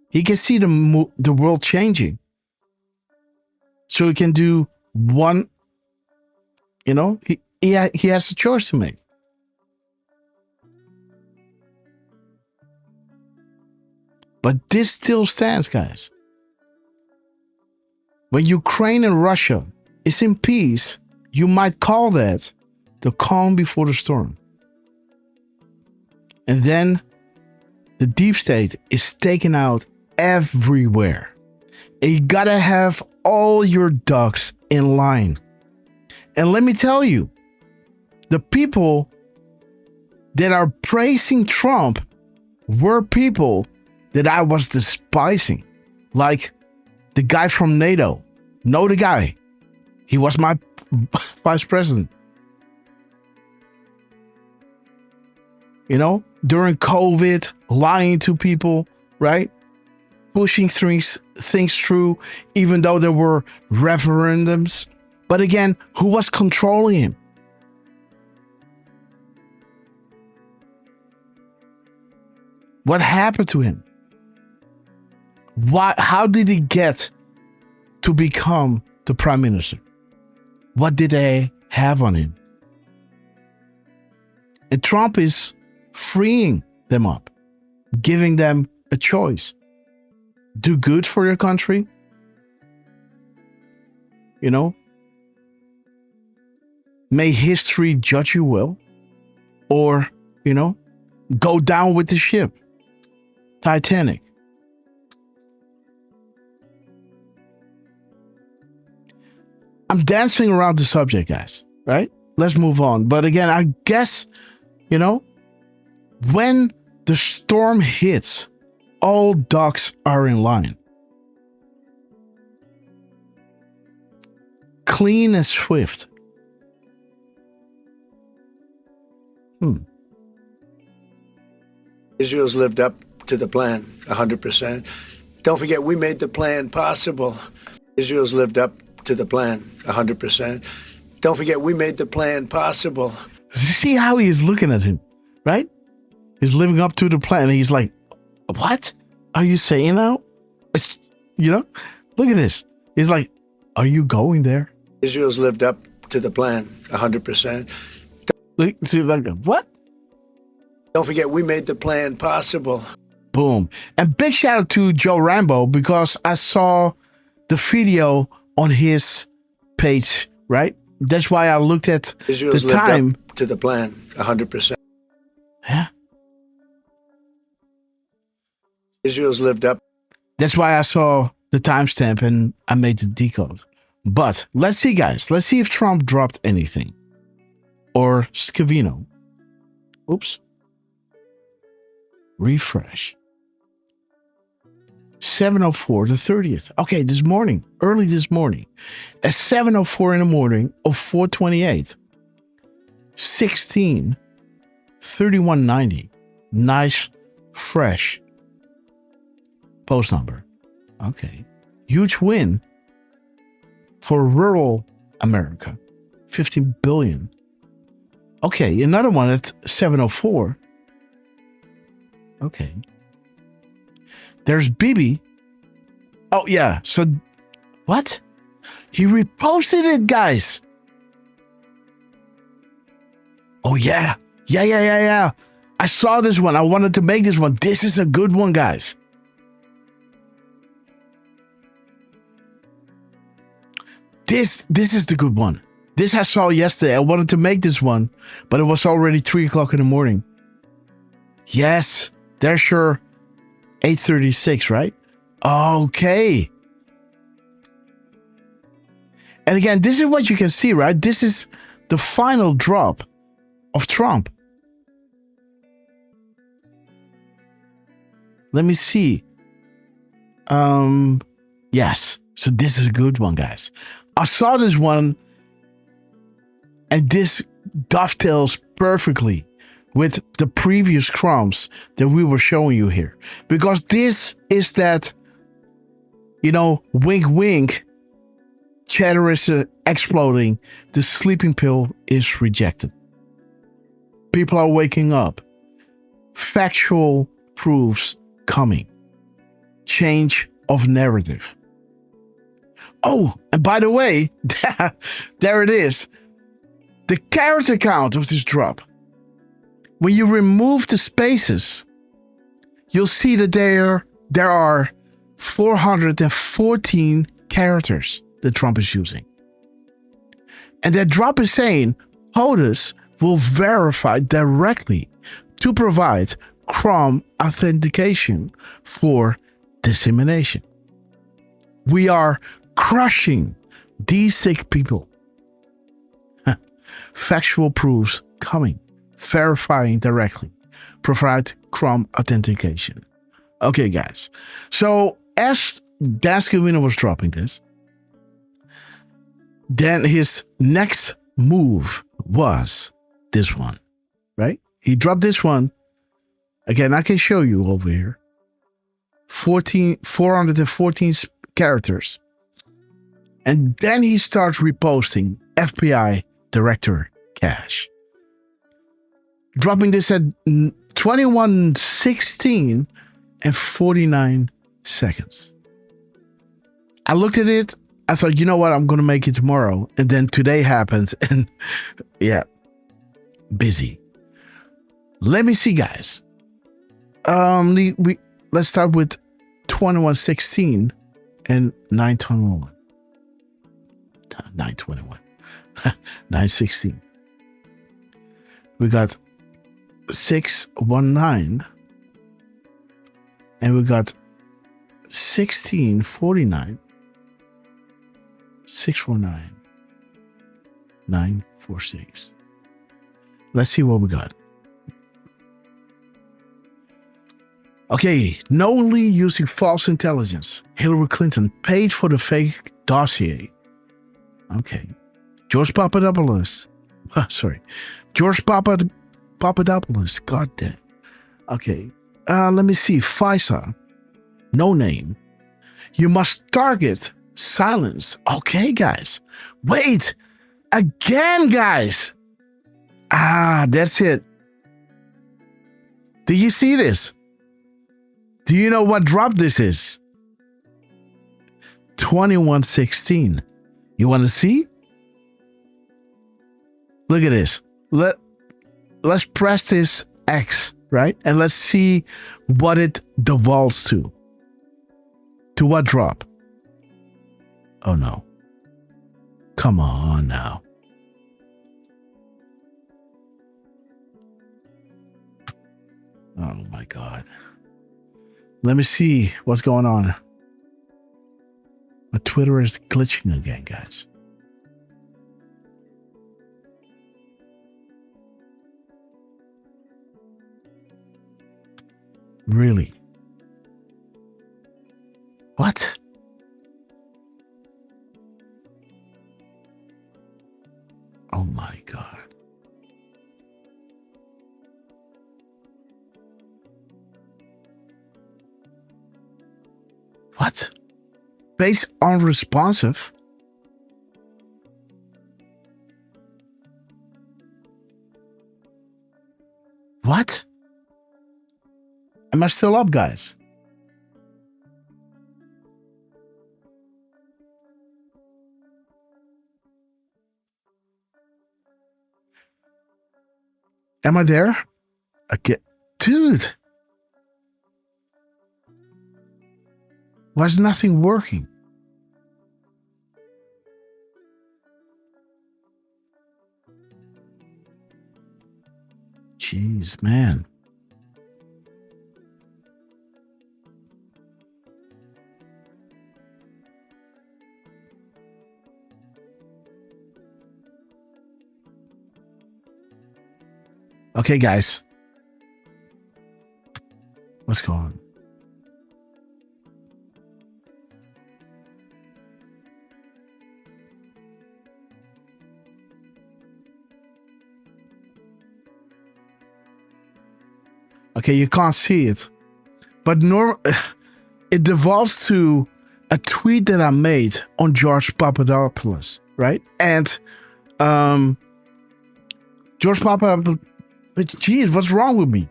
He can see the world changing. So he can do one, you know, he has a choice to make. But this still stands, guys. When Ukraine and Russia is in peace, you might call that the calm before the storm. And then the deep state is taken out everywhere. And you gotta have all your ducks in line. And let me tell you, the people that are praising Trump were people that I was despising. Like the guy from NATO. Know the guy. He was my vice president. You know, during COVID, lying to people, right? Pushing things through, even though there were referendums. But again, who was controlling him? What happened to him? How did he get to become the prime minister? What did they have on him? And Trump is freeing them up, giving them a choice. Do good for your country. You know, may history judge you well. Or, you know, go down with the ship. Titanic. I'm dancing around the subject, guys, right? Let's move on. But again, I guess, you know, when the storm hits, all ducks are in line. Clean and swift. Israel's lived up to the plan 100%. Don't forget, we made the plan possible. Israel's lived up to the plan 100%. Don't forget, we made the plan possible. See how he is looking at him, right? He's living up to the plan. He's like, what are you saying now? You know, look at this. He's like, are you going there? Israel's lived up to the plan 100%. See, like, what? Don't forget, we made the plan possible. Boom. And big shout out to Joe Rambo, because I saw the video on his page, right? That's why I looked at Israel's the time to the plan 100%. Yeah. Israel's lived up. That's why I saw the timestamp and I made the decode. But let's see, guys. Let's see if Trump dropped anything. Or Scavino. Oops. Refresh. 7:04, the 30th. Okay, this morning. Early this morning. At 7:04 in the morning of 4/28. 16/31/90. Nice, fresh post number. Okay. Huge win for rural America. 15 billion. Okay, another one at 7:04. Okay. There's Bibi. Oh, yeah. So, what? He reposted it, guys. Oh, yeah. Yeah. I saw this one. I wanted to make this one. This is a good one, guys. This is the good one. This I saw yesterday. I wanted to make this one, but it was already 3 o'clock in the morning. Yes, there's your 8:36, right? Okay. And again, this is what you can see, right? This is the final drop of Trump. Let me see. Yes. So this is a good one, guys. I saw this one, and this dovetails perfectly with the previous crumbs that we were showing you here. Because this is that, wink, wink, cheddar is exploding, the sleeping pill is rejected. People are waking up. Factual proofs coming. Change of narrative. Oh, and by the way, there it is. The character count of this drop. When you remove the spaces, you'll see that there are 414 characters that Trump is using. And that drop is saying POTUS will verify directly to provide Chrome authentication for dissemination. We are crushing these sick people. Factual proofs coming. Verifying directly. Provide Chrome authentication. Okay, guys. So as Dan Scavino was dropping this, then his next move was this one, right? He dropped this one. Again, I can show you over here. 414 characters. And then he starts reposting FBI Director Cash. Dropping this at 21:16 and 49 seconds. I looked at it. I thought, you know what? I'm going to make it tomorrow. And then today happens. And yeah, busy. Let me see, guys. Let's start with 21:16 and 9:21. 9:21. 9:16. We got 6:19. And we got 16:49. 6:49. 9:46. Let's see what we got. Okay, knowingly using false intelligence. Hillary Clinton paid for the fake dossier. Okay. George Papadopoulos. George Papadopoulos. God damn. Okay. Let me see. FISA. No name. You must target silence. Okay, guys. Wait. Again, guys. That's it. Do you see this? Do you know what drop this is? 21:16. You want to see? Look at this. Let's press this X, right? And let's see what it devolves to. To what drop? Oh no. Come on now. Oh my God. Let me see what's going on. My Twitter is glitching again, guys. Really? What? Oh my God. What? Base unresponsive? What? Am I still up, guys? Am I there? Okay. Dude. Why is nothing working? Jeez, man. Okay, guys. What's going on? Okay, you can't see it. But it devolves to a tweet that I made on George Papadopoulos, right? And George Papadopoulos, geez, what's wrong with me?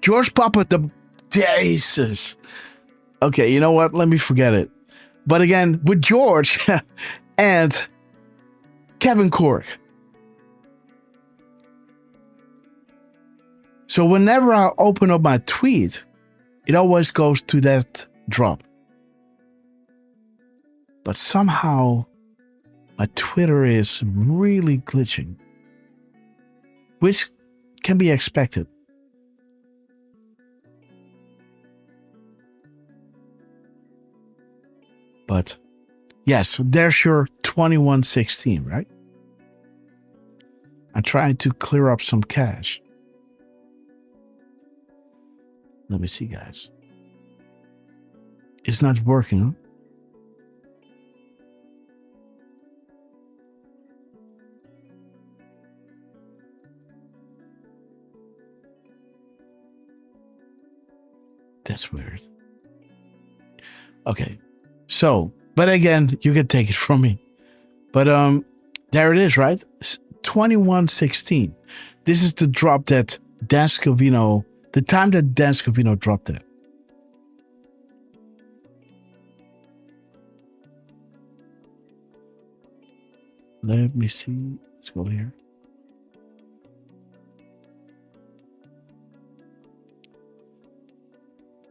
George Papadopoulos, Jesus. Okay, you know what? Let me forget it. But again, with George and Kevin Cork. So whenever I open up my tweet, it always goes to that drop. But somehow my Twitter is really glitching, which can be expected. But yes, there's your 2116, right? I'm trying to clear up some cache. Let me see, guys. It's not working, huh? That's weird. Okay. So, but again, you can take it from me. But there it is, right? 2116. This is the drop that Dan Scavino, the time that Dan Scavino dropped it. Let me see. Let's go here.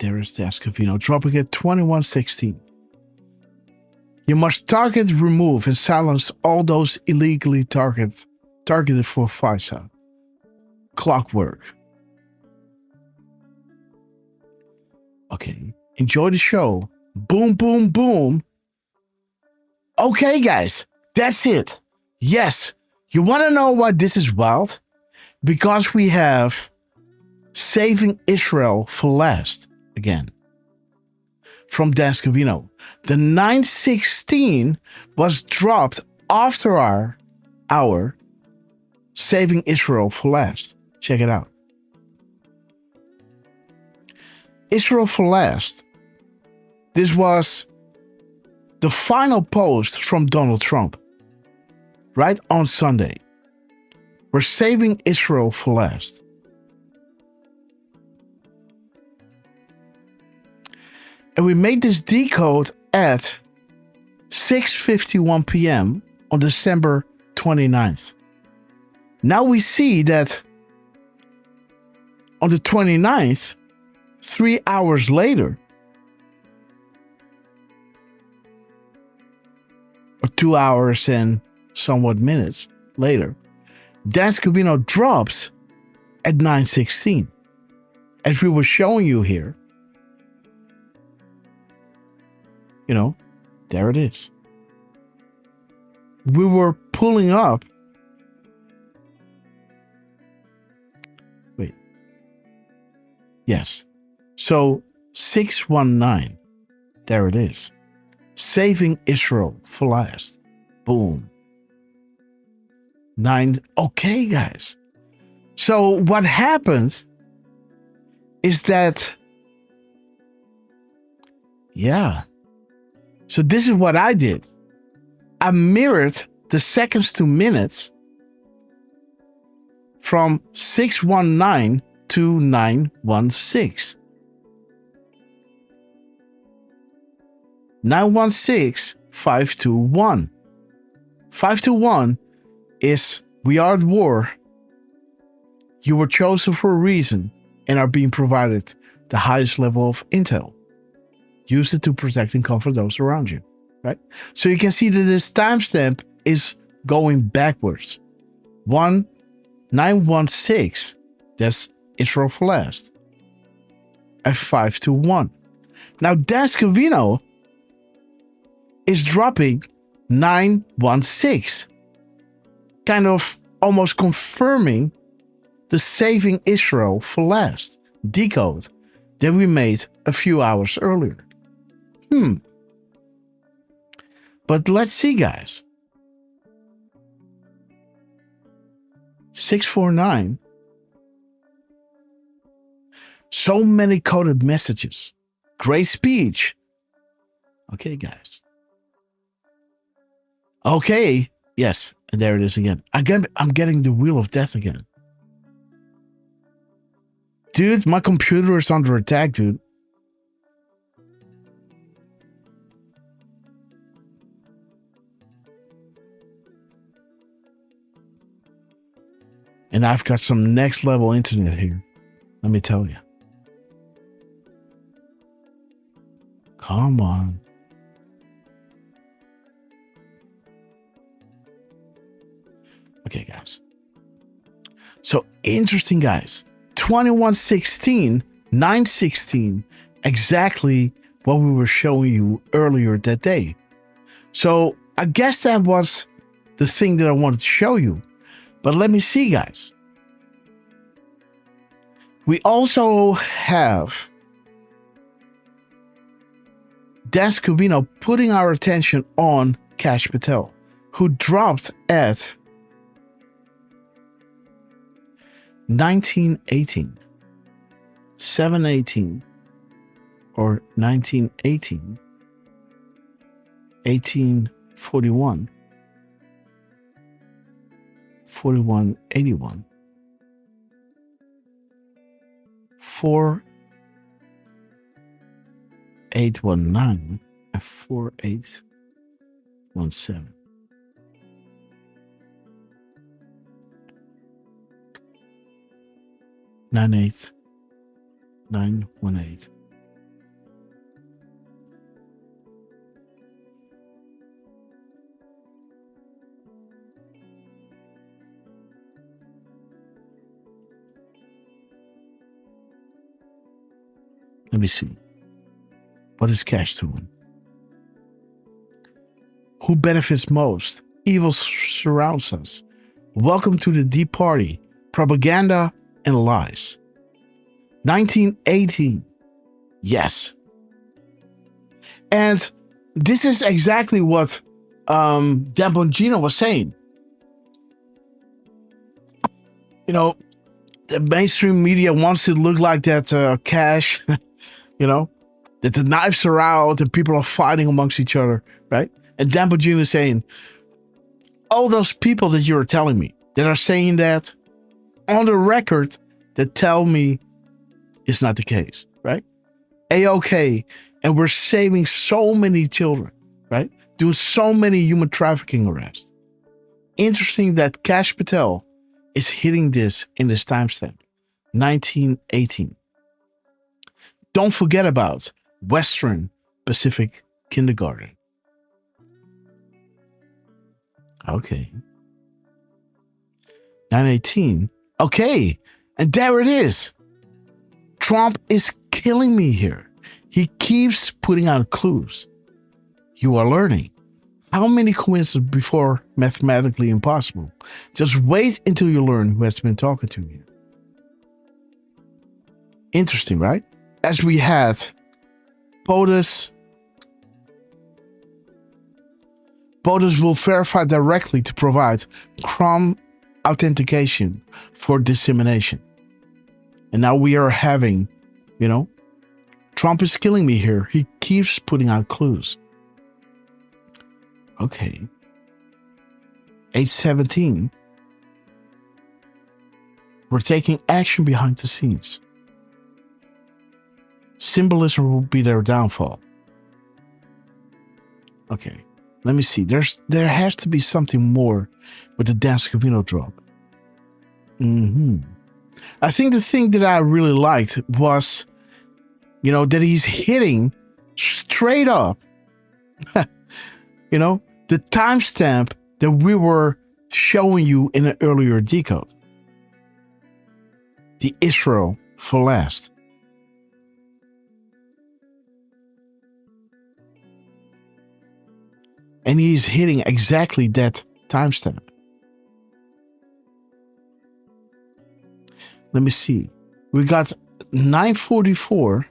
There is Dan Scavino dropping it 2116. You must target, remove, and silence all those illegally targeted for FISA. Clockwork. Okay. Enjoy the show. Boom, boom, boom. Okay, guys. That's it. Yes. You want to know why this is wild? Because we have Saving Israel for Last again. From Dan Scavino. The 916 was dropped after our Saving Israel for Last. Check it out. Israel for Last. This was the final post from Donald Trump. Right on Sunday. We're saving Israel for last. And we made this decode at 6:51 p.m. on December 29th. Now we see that on the 29th, 3 hours later, or 2 hours and somewhat minutes later, Dan Scavino drops at 9:16. as we were showing you here, you know, there it is. We were pulling up. Wait. Yes. So 619. There it is. Saving Israel for last. Boom. 9. Okay, guys. So what happens is that, yeah. So this is what I did. I mirrored the seconds to minutes from 619 to 916. 916, 521. 521 is we are at war. You were chosen for a reason and are being provided the highest level of intel. Use it to protect and comfort those around you. Right? So you can see that this timestamp is going backwards. 1916, that's Israel for last. At 521. Now Dan Scavino is dropping 916. Kind of almost confirming the saving Israel for last decode that we made a few hours earlier. But let's see, guys. 649. So many coded messages. Great speech. Okay, guys. Okay. Yes. And there it is again. Again, I'm getting the wheel of death again. Dude, my computer is under attack, dude. And I've got some next level internet here. Let me tell you. Come on. Okay, guys. So interesting, guys. 2116, 916, exactly what we were showing you earlier that day. So I guess that was the thing that I wanted to show you. But let me see, guys. We also have Dan Scavino putting our attention on Kash Patel, who dropped at 1918, 718, or 1918, 1841, 4181, 4819, and 4817. Nine 918. Let me see. What is Kash doing? Who benefits most? Evil surrounds us. Welcome to the deep party. Propaganda and lies. 1918. Yes. And this is exactly what Dan Bongino was saying. You know, the mainstream media wants it to look like that Kash, you know, that the knives are out and people are fighting amongst each other, right? And Dan Bongino is saying, all those people that you're telling me that are saying that on the record that tell me it's not the case, right? A-OK. And we're saving so many children, right? Doing so many human trafficking arrests. Interesting that Kash Patel is hitting this in this timestamp, 1918. Don't forget about Western Pacific Kindergarten. Okay. 918. Okay. And there it is. Trump is killing me here. He keeps putting out clues. You are learning. How many coincidences before mathematically impossible? Just wait until you learn who has been talking to you. Interesting, right? As we had POTUS. POTUS will verify directly to provide Chrome authentication for dissemination. And now we are having, Trump is killing me here. He keeps putting out clues. Okay. 817. We're taking action behind the scenes. Symbolism will be their downfall. Okay. Let me see. There has to be something more with the Dance Camino drop. I think the thing that I really liked was, that he's hitting straight up, the timestamp that we were showing you in an earlier decode. The Israel for last. And he's hitting exactly that timestamp. Let me see. We got 944.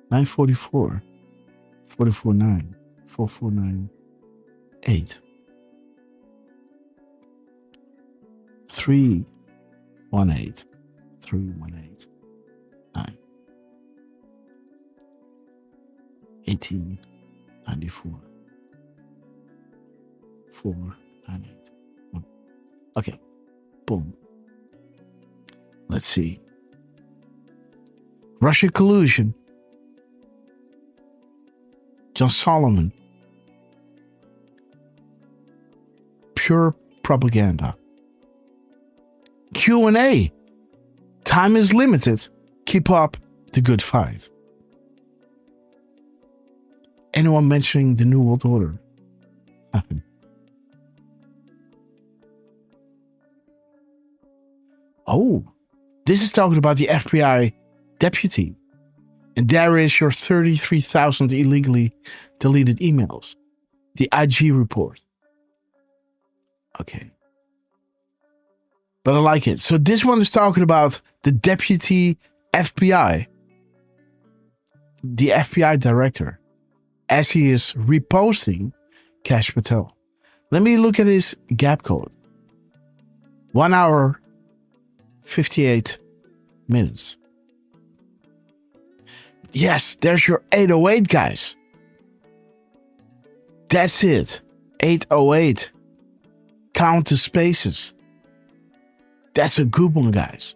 944. 449. 449. 8. 318. 318. 9. 1894. 498. Okay. Boom. Let's see. Russian collusion. John Solomon. Pure propaganda. Q&A. Time is limited. Keep up the good fight. Anyone mentioning the New World Order? Nothing. Oh, this is talking about the FBI deputy. And there is your 33,000 illegally deleted emails. The IG report. Okay. But I like it. So this one is talking about the deputy FBI. The FBI director. As he is reposting Kash Patel. Let me look at his gap code. 1 hour, 58 minutes. Yes, there's your 808, guys. That's it. 808. Count the spaces. That's a good one, guys.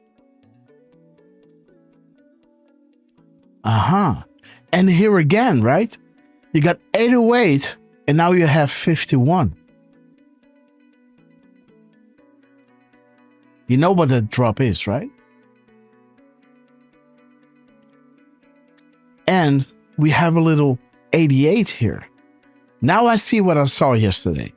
And here again, right? You got 808, and now you have 51. You know what that drop is, right? And we have a little 88 here. Now I see what I saw yesterday.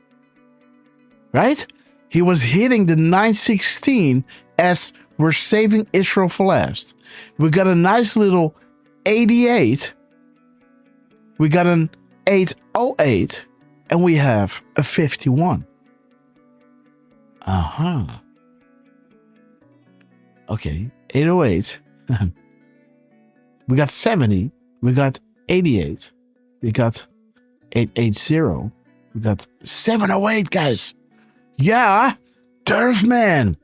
Right? He was hitting the 916 as we're saving Israel for last. We got a nice little 88. We got an 808. And we have a 51. Okay, 808. We got 70. We got 88. We got 880. We got 708, guys. Yeah, Derf man.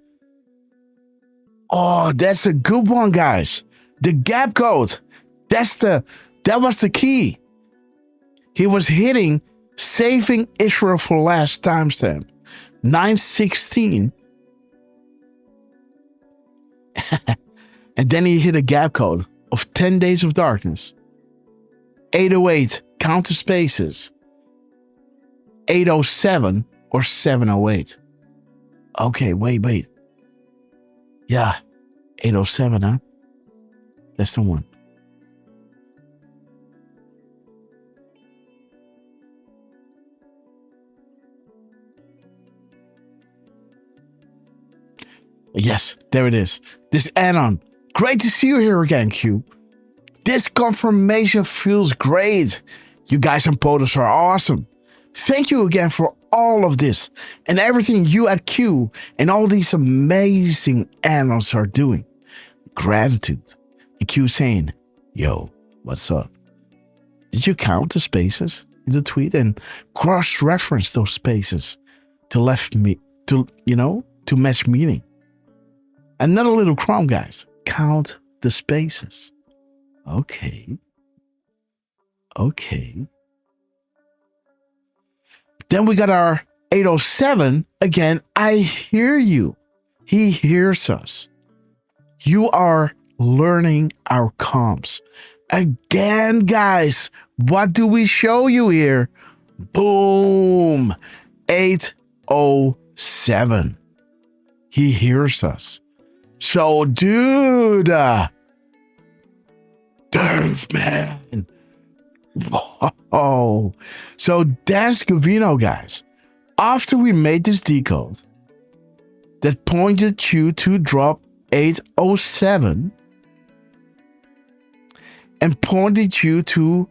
Oh, that's a good one, guys. The gap code. That was the key. He was hitting saving Israel for last timestamp. 916. And then he hit a gap code of 10 days of darkness. 808, count the spaces. 807 or 708. Okay, wait. Yeah, 807, huh? That's the one. Yes, there it is. This add-on. Great to see you here again, Q. This confirmation feels great. You guys and POTUS are awesome. Thank you again for all of this and everything you at Q and all these amazing add-ons are doing. Gratitude. And Q saying, yo, what's up? Did you count the spaces in the tweet and cross-reference those spaces to match meaning? Another little crumb, guys. Count the spaces. Okay. Then we got our 807. Again, I hear you. He hears us. You are learning our comps. Again, guys, what do we show you here? Boom. 807. He hears us. So, dude, Derf, man. Whoa. So, Dan Scavino, guys, after we made this decode that pointed you to drop 807 and pointed you to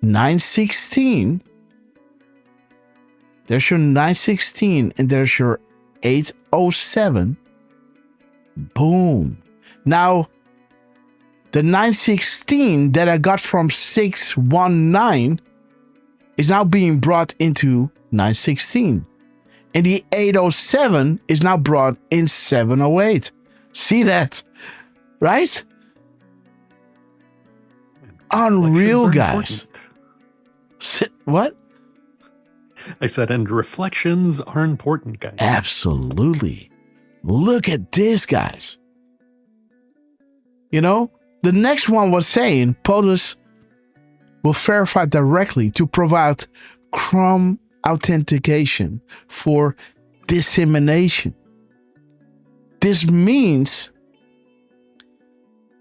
916, there's your 916 and there's your 807. Boom. Now, the 916 that I got from 619 is now being brought into 916. And the 807 is now brought in 708. See that? Right? Unreal, guys. What? I said, and reflections are important, guys. Absolutely. Look at this, guys. You know, the next one was saying POTUS will verify directly to provide Chrome authentication for dissemination. This means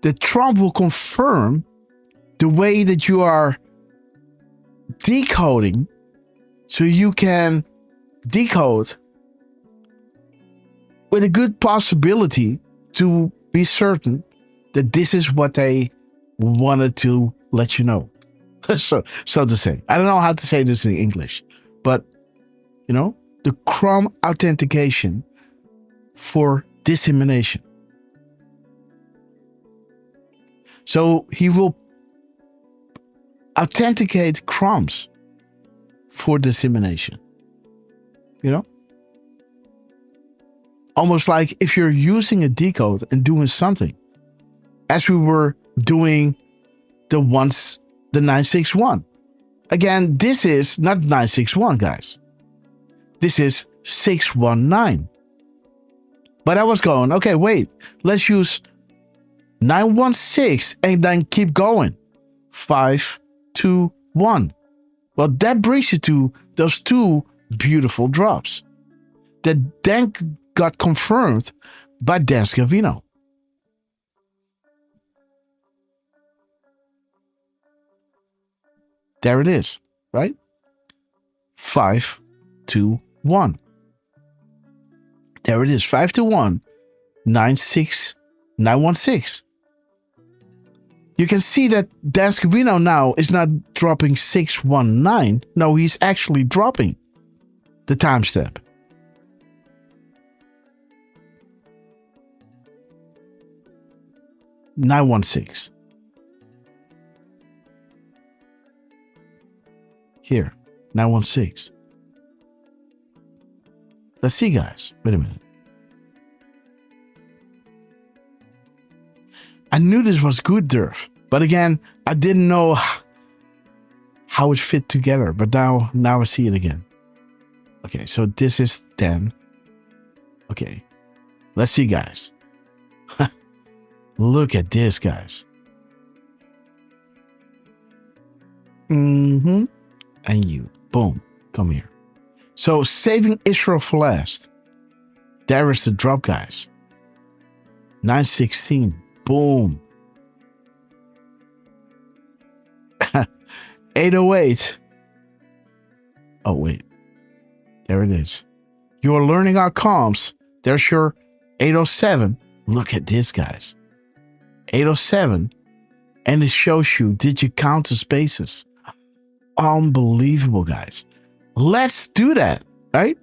that Trump will confirm the way that you are decoding so you can decode with a good possibility to be certain that this is what they wanted to let you know. so to say. I don't know how to say this in English, but, you know, the Chrome authentication for dissemination. So he will authenticate Chromes for dissemination. You know? Almost like if you're using a decode and doing something, as we were doing the 961. Again, this is not 961, guys. This is 619. But I was going, okay, wait, let's use 916 and then keep going. 5, 2, 1. Well, that brings you to those two beautiful drops that then got confirmed by Dan Scavino. There it is, right? 5, 2, 1. There it is, 5 to 1, 916. You can see that Dan Scavino now is not dropping 619. No, he's actually dropping the timestamp. (916). Here, 916. Let's see, guys. Wait a minute. I knew this was good, Derf, but again, I didn't know how it fit together. But now I see it again. Okay, so this is 10. Okay, let's see, guys. Look at this, guys. And you, boom, come here. So saving Israel for last. There is the drop, guys. 916, boom. 808. Oh, wait. There it is. You are learning our comps. There's your 807. Look at this, guys. 807. And it shows you, did you count the spaces? Unbelievable, guys. Let's do that, right?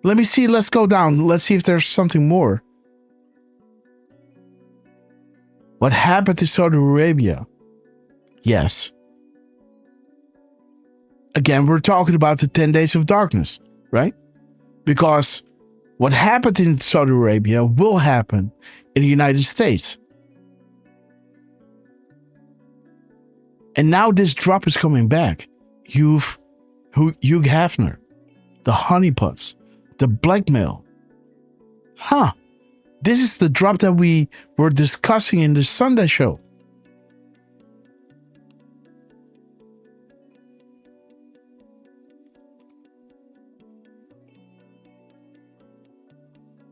Let me see. Let's go down. Let's see if there's something more. What happened to Saudi Arabia? Yes. Again, we're talking about the 10 days of darkness, right? Because what happened in Saudi Arabia will happen in the United States. And now this drop is coming back. Hugh Hefner, the honeypots, the blackmail. Huh. This is the drop that we were discussing in the Sunday show.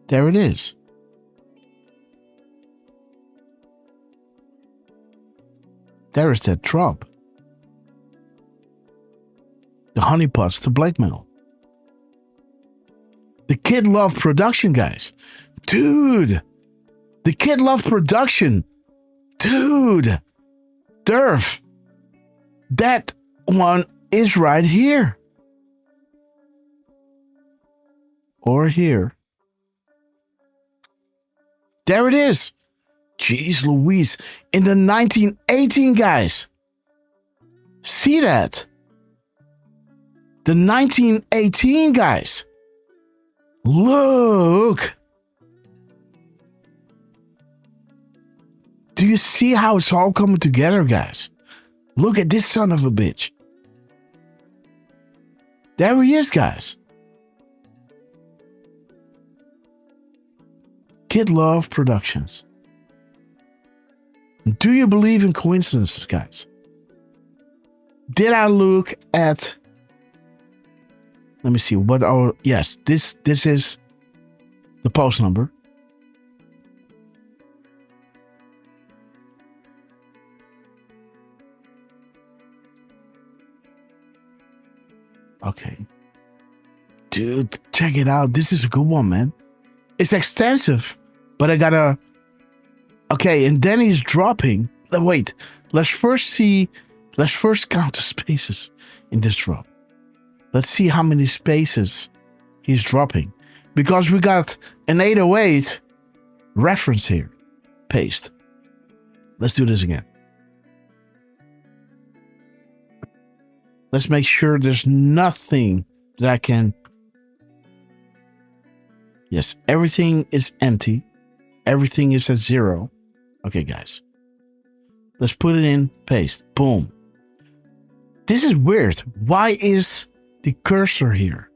There it is. There is that drop. The honeypots, the blackmail. The Kid Love production, guys. Dude. The Kid Love production. Dude. Derf. That one is right here. Or here. There it is. Jeez Louise. In the 1918, guys. See that? The 1918, guys. Look. Do you see how it's all coming together, guys? Look at this son of a bitch. There he is, guys. Kid Love Productions. Do you believe in coincidences, guys? Did I look at... Let me see what our... Yes, this is the post number. Okay. Dude, check it out. This is a good one, man. It's extensive, but I gotta... Okay, and then he's dropping... Wait, let's first count the spaces in this drop. Let's see how many spaces he's dropping. Because we got an 808 reference here. Paste. Let's do this again. Let's make sure there's nothing that I can... Yes, everything is empty. Everything is at 0. Okay, guys. Let's put it in. Paste. Boom. This is weird. Why is the cursor here?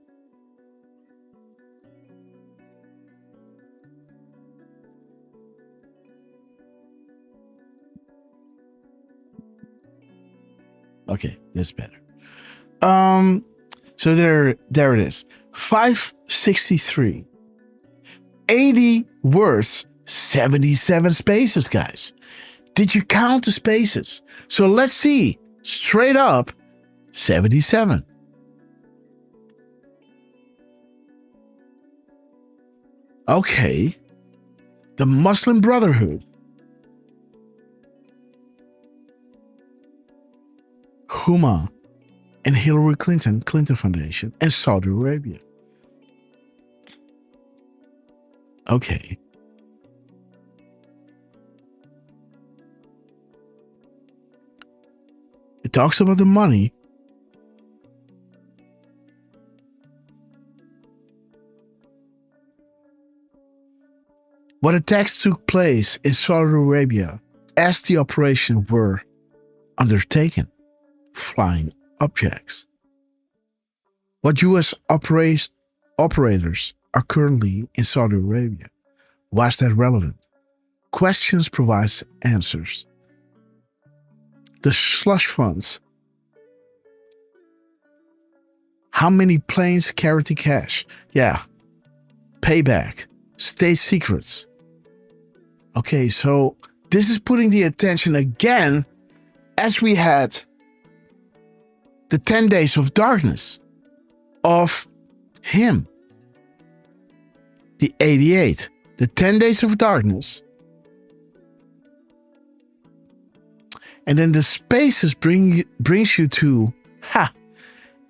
Okay, that's better. So there it is. 563. 80 words, 77 spaces, guys. Did you count the spaces? So let's see. Straight up, 77. Okay. The Muslim Brotherhood. Huma and Hillary Clinton Foundation, and Saudi Arabia. Okay. It talks about the money. What attacks took place in Saudi Arabia as the operation were undertaken? Flying objects. What U.S. operators are currently in Saudi Arabia? Why is that relevant? Questions provides answers. The slush funds. How many planes carry the cash? Yeah. Payback. State secrets. Okay, so this is putting the attention again as we had the 10 days of darkness of him. The 88. the 10 days of darkness, and then the spaces brings you to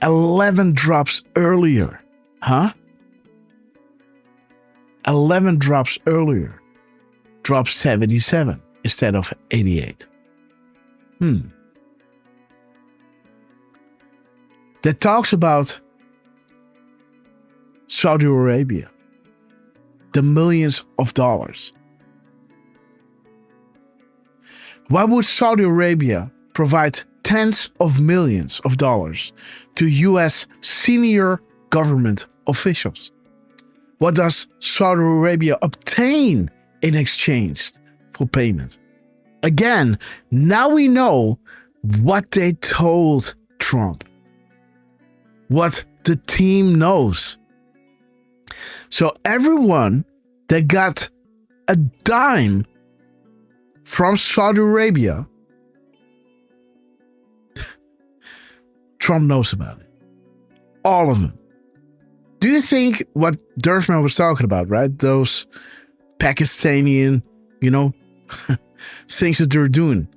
11 drops earlier. 11 drops earlier. Drop 77 instead of 88. That talks about Saudi Arabia. The millions of dollars. Why would Saudi Arabia provide tens of millions of dollars to US senior government officials? What does Saudi Arabia obtain in exchange for payment? Again, now we know what they told Trump. What the team knows. So everyone that got a dime from Saudi Arabia, Trump knows about it. All of them. Do you think what Derfman was talking about, right? Those Pakistani, things that they're doing.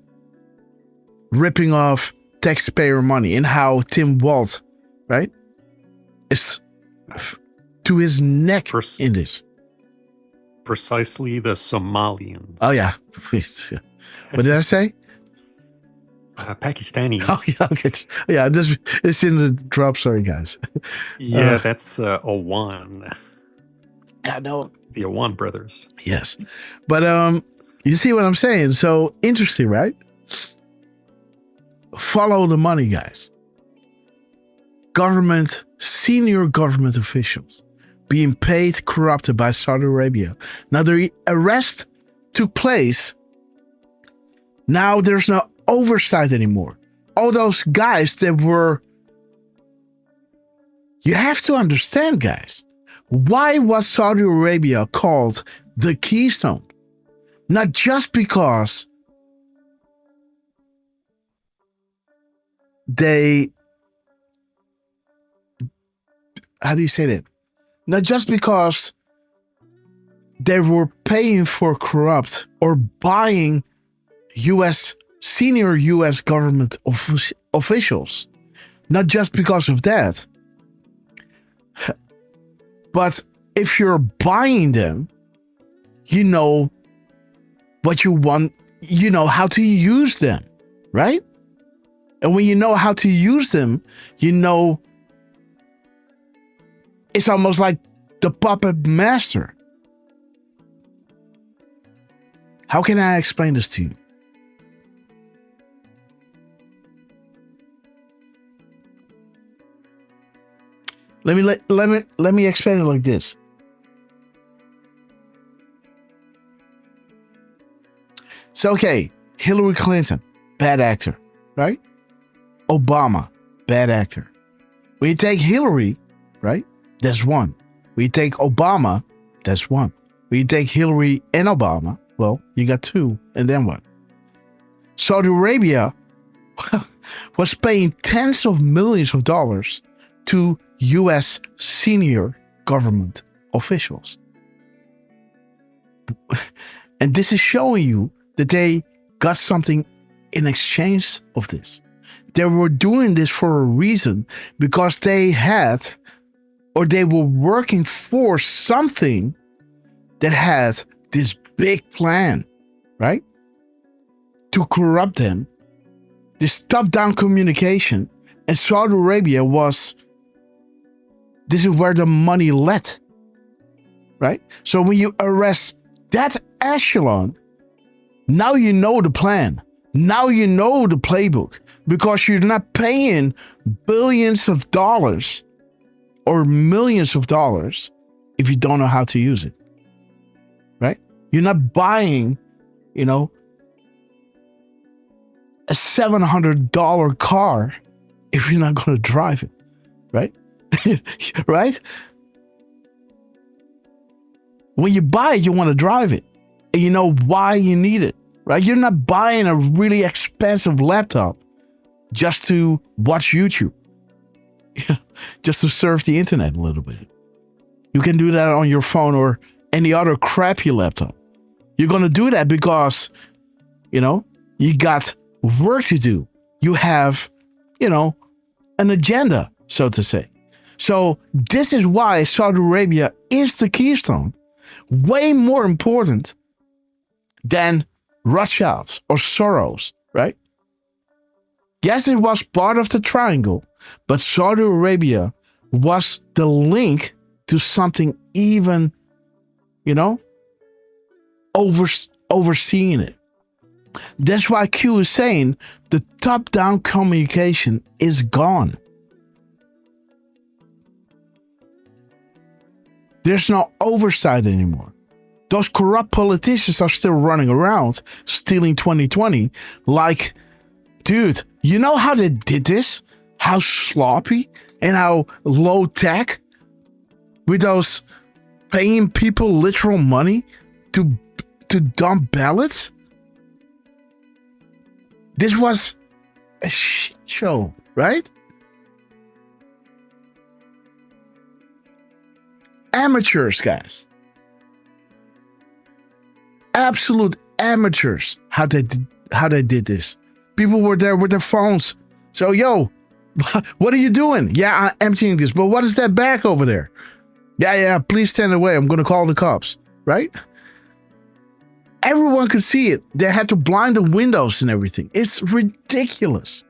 Ripping off taxpayer money, and how Tim Walz, right, is to his neck in this. Precisely the Somalians. Oh, yeah. What did I say? Pakistanis. Oh, yeah. Okay. Yeah, it's in the drop. Sorry, guys. Yeah, that's Owan. I know. The Owan brothers. Yes. But you see what I'm saying? So interesting, right? Follow the money, guys. Senior government officials being paid, corrupted by Saudi Arabia. Now the arrest took place. Now there's no oversight anymore. All those guys that were... You have to understand, guys. Why was Saudi Arabia called the Keystone? Not just because they... How do you say that? Not just because they were paying for corrupt or buying senior US government officials. Not just because of that. But if you're buying them, you know what you want, you know how to use them, right? And when you know how to use them, you know it's almost like the puppet master. How can I explain this to you? Let me explain it like this. So okay, Hillary Clinton, bad actor, right? Obama, bad actor. When you take Hillary, right? That's one. When you take Obama, that's one. When you take Hillary and Obama, well, you got two. And then what? Saudi Arabia was paying tens of millions of dollars to US senior government officials. And this is showing you that they got something in exchange of this. They were doing this for a reason, because they had, or they were working for something that had this big plan, right? To corrupt them. This top-down communication. And Saudi Arabia this is where the money led, right? So when you arrest that echelon, now you know the plan. Now you know the playbook, because you're not paying billions of dollars or millions of dollars if you don't know how to use it, right? You're not buying, a $700 car if you're not going to drive it, right? Right? When you buy it, you want to drive it. And you know why you need it, right? You're not buying a really expensive laptop just to watch YouTube. Just to surf the internet a little bit. You can do that on your phone or any other crappy laptop. You're going to do that because, you got work to do. You have, an agenda, so to say. So this is why Saudi Arabia is the keystone. Way more important than Rothschilds or Soros, right? Yes, it was part of the triangle, but Saudi Arabia was the link to something even, overseeing it. That's why Q is saying the top-down communication is gone. There's no oversight anymore. Those corrupt politicians are still running around stealing 2020 like, dude, you know how they did this? How sloppy and how low tech? With those paying people literal money to dump ballots? This was a shit show, right? Amateurs, guys. Absolute amateurs. How they did this. People were there with their phones. So, yo, what are you doing? Yeah, I'm emptying this. But what is that bag over there? Yeah, please stand away. I'm going to call the cops. Right? Everyone could see it. They had to blind the windows and everything. It's ridiculous.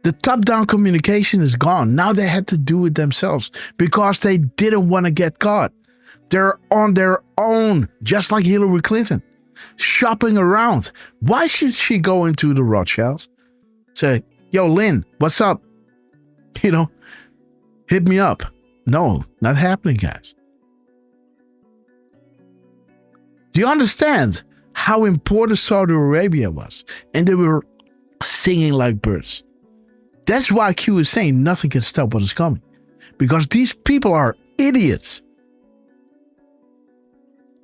The top-down communication is gone. Now they had to do it themselves because they didn't want to get caught. They're on their own, just like Hillary Clinton, shopping around. Why should she go into the Rothschilds? Say, yo, Lynn, what's up? Hit me up. No, not happening, guys. Do you understand how important Saudi Arabia was? And they were singing like birds. That's why Q is saying nothing can stop what is coming. Because these people are idiots.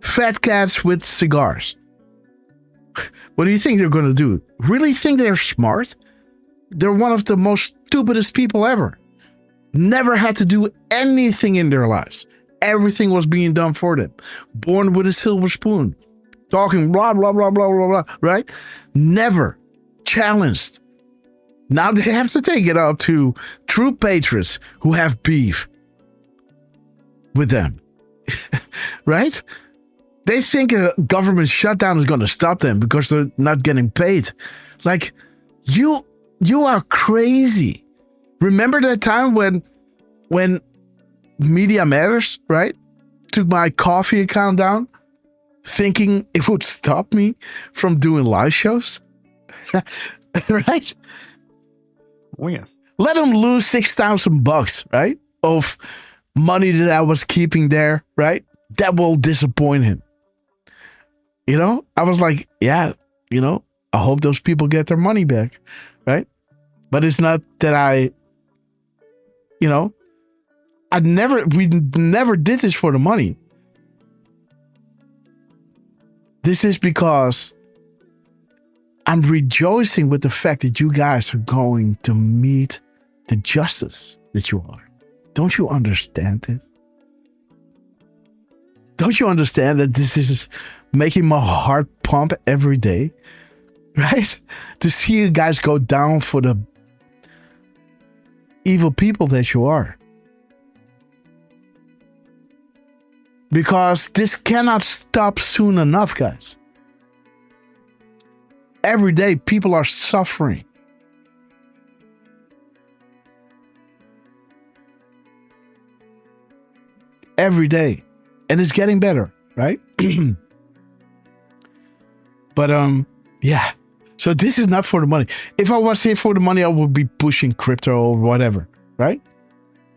Fat cats with cigars. What do you think they're going to do? Really think they're smart? They're one of the most stupidest people ever. Never had to do anything in their lives. Everything was being done for them. Born with a silver spoon. Talking blah, blah, blah, blah, blah, blah, right? Never challenged. Now they have to take it up to true patriots who have beef with them. Right? They think a government shutdown is going to stop them because they're not getting paid. Like, you are crazy. Remember that time when Media Matters, right, took my coffee account down, thinking it would stop me from doing live shows? Right? Oh, yeah. Let them lose $6,000, right, of money that I was keeping there, right? That will disappoint him. I was like, yeah, I hope those people get their money back, right? But it's not that we never did this for the money. This is because I'm rejoicing with the fact that you guys are going to meet the justice that you are. Don't you understand this? Don't you understand that this is making my heart pump every day? Right? To see you guys go down for the evil people that you are. Because this cannot stop soon enough, guys. Every day, people are suffering. Every day. And it's getting better, right? But, yeah. So this is not for the money. If I was here for the money, I would be pushing crypto or whatever, right?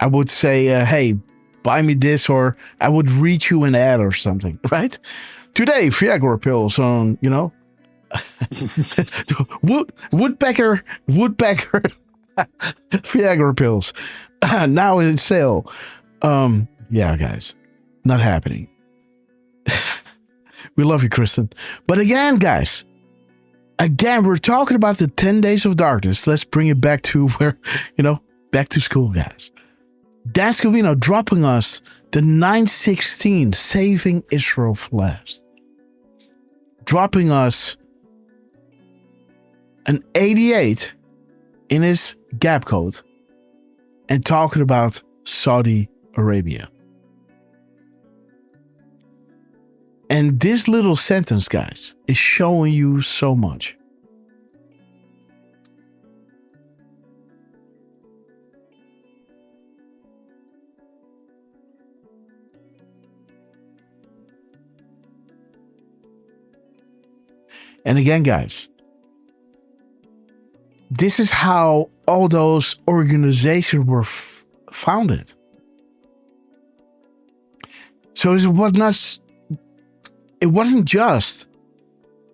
I would say, hey, buy me this, or I would read you an ad or something, right? Today, Viagra pills on, woodpecker Viagra pills now in sale. Yeah, guys, not happening. We love you, Kristen. But again, guys, we're talking about the 10 days of darkness. Let's bring it back to where, back to school, guys. Dan Scavino dropping us the 916 Saving Israel Flash. Dropping us an 88 in his gap code and talking about Saudi Arabia. And this little sentence, guys, is showing you so much. And again, guys, this is how all those organizations were founded. So it wasn't just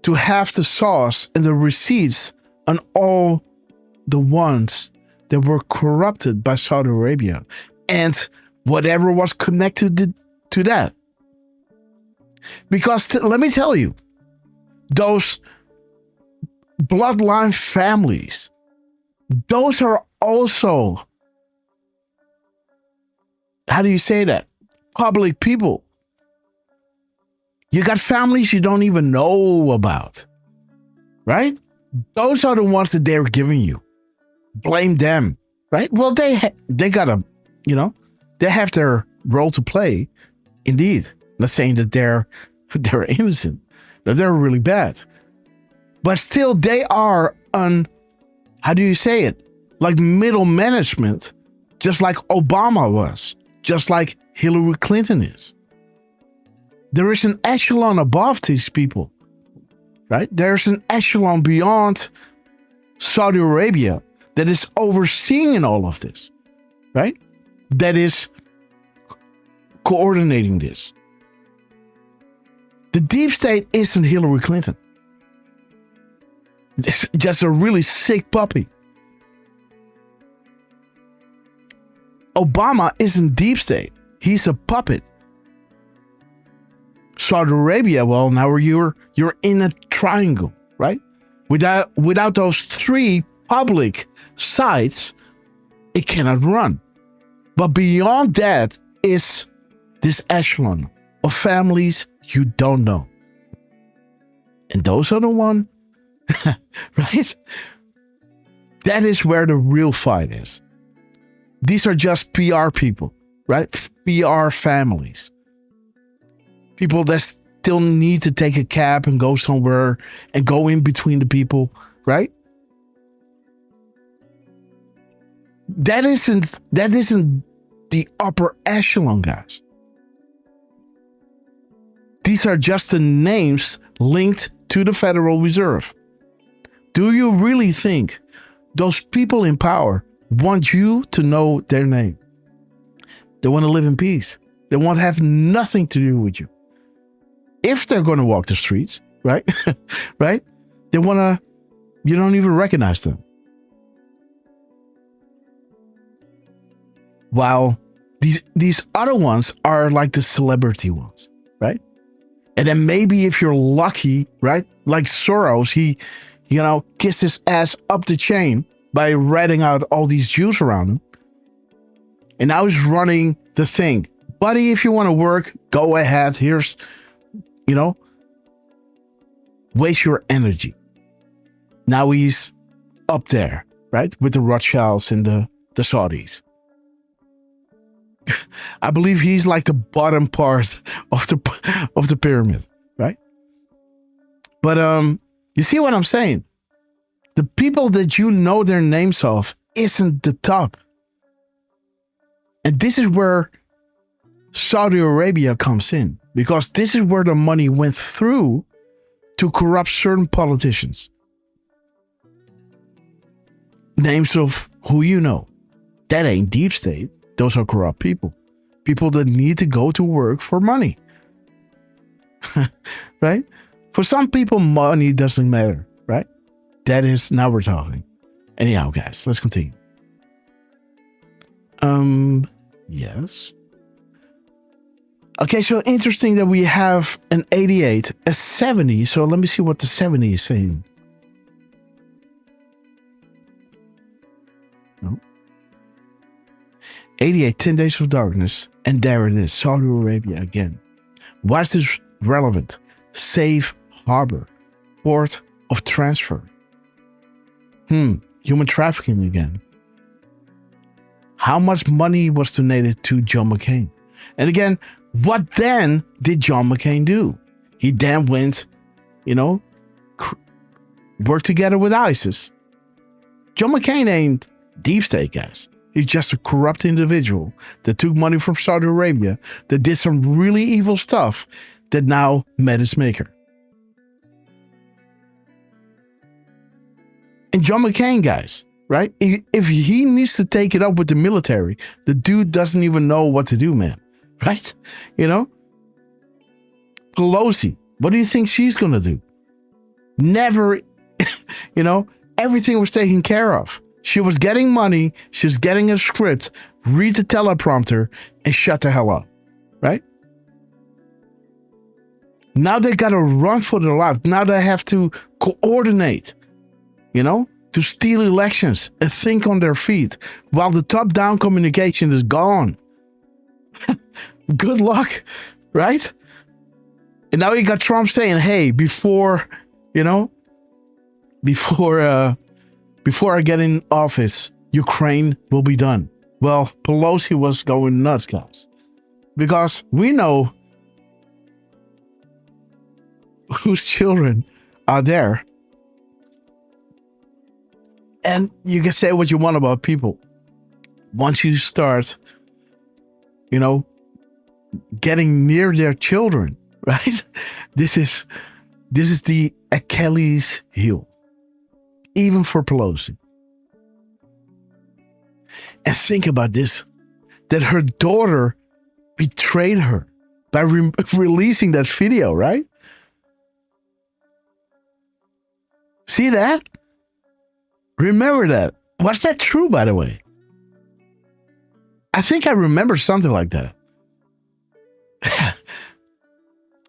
to have the sauce and the receipts on all the ones that were corrupted by Saudi Arabia and whatever was connected to that. Because let me tell you, those bloodline families, those are also, how do you say that? Public people. You got families you don't even know about, right? Those are the ones that they're giving you. Blame them, right? Well, they gotta, they have their role to play. Indeed, not saying that they're innocent. No, they're really bad. But still, they are on, how do you say it? Like middle management, just like Obama was, just like Hillary Clinton is. There is an echelon above these people, right? There's an echelon beyond Saudi Arabia that is overseeing all of this, right? That is coordinating this. The deep state isn't Hillary Clinton. It's just a really sick puppy. Obama isn't deep state. He's a puppet. Saudi Arabia, well, now you're in a triangle, right? Without those three public sites, it cannot run. But beyond that is this echelon of families you don't know. And those are the one, right? That is where the real fight is. These are just PR people, right? PR families. People that still need to take a cab and go somewhere and go in between the people, right? That isn't the upper echelon, guys. These are just the names linked to the Federal Reserve. Do you really think those people in power want you to know their name? They want to live in peace. They want to have nothing to do with you. If they're going to walk the streets, right? Right? They want to, you don't even recognize them. While these other ones are like the celebrity ones, right? And then maybe if you're lucky, right? Like Soros, he, kissed his ass up the chain by ratting out all these Jews around him. And now he's running the thing. Buddy, if you want to work, go ahead. Here's, waste your energy. Now he's up there, right? With the Rothschilds and the Saudis. I believe he's like the bottom part of the pyramid, right? But you see what I'm saying? The people that you know their names of isn't the top. And this is where Saudi Arabia comes in, because this is where the money went through to corrupt certain politicians. Names of who you know. That ain't deep state. Those are corrupt people. People that need to go to work for money. Right? For some people, money doesn't matter, right? That is, now we're talking. Anyhow, guys, let's continue. Yes. Okay, so interesting that we have an 88, a 70. So let me see what the 70 is saying. No. 88, 10 Days of Darkness, and there it is, Saudi Arabia again. Why is this relevant? Safe harbor, port of transfer. Human trafficking again. How much money was donated to John McCain? And again, what then did John McCain do? He then went, work together with ISIS. John McCain ain't deep state, guys. He's just a corrupt individual that took money from Saudi Arabia, that did some really evil stuff, that now met his maker. And John McCain, guys, right? If he needs to take it up with the military, the dude doesn't even know what to do, man. Right? Pelosi, what do you think she's going to do? Never, everything was taken care of. She was getting money. She was getting a script, read the teleprompter, and shut the hell up. Right? Now they got to run for their life. Now they have to coordinate, to steal elections and think on their feet while the top-down communication is gone. Good luck, right? And now you got Trump saying, hey, before I get in office, Ukraine will be done. Well, Pelosi was going nuts, guys, because we know whose children are there. And you can say what you want about people. Once you start, getting near their children, right? This is the Achilles heel, even for Pelosi. And think about this, that her daughter betrayed her by releasing that video, right? See that? Remember that. Was that true, by the way? I think I remember something like that.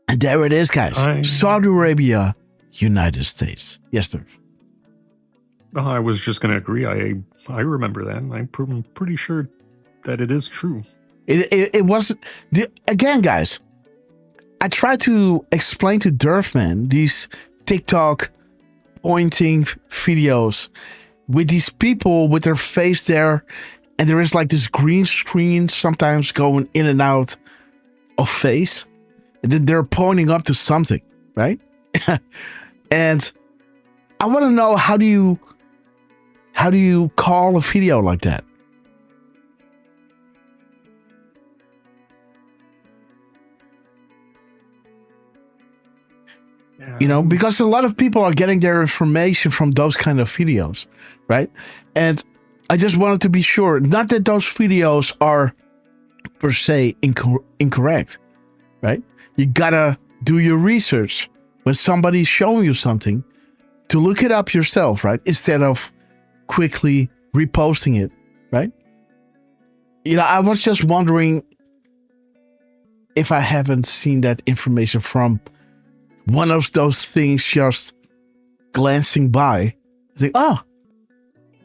And there it is, guys. Saudi Arabia, United States. Yes, sir. I was just going to agree. I remember that. I'm pretty sure that it is true. It was, again, guys, I tried to explain to Derf, man, these TikTok pointing videos with these people with their face there, and there is like this green screen sometimes going in and out of face, and then they're pointing up to something, right? And I want to know, how do you call a video like that? Yeah. Because a lot of people are getting their information from those kind of videos, right? And I just wanted to be sure, not that those videos are per se incorrect, right? You gotta do your research when somebody's showing you something, to look it up yourself, right? Instead of quickly reposting it, right? I was just wondering if I haven't seen that information from one of those things just glancing by. I think, oh,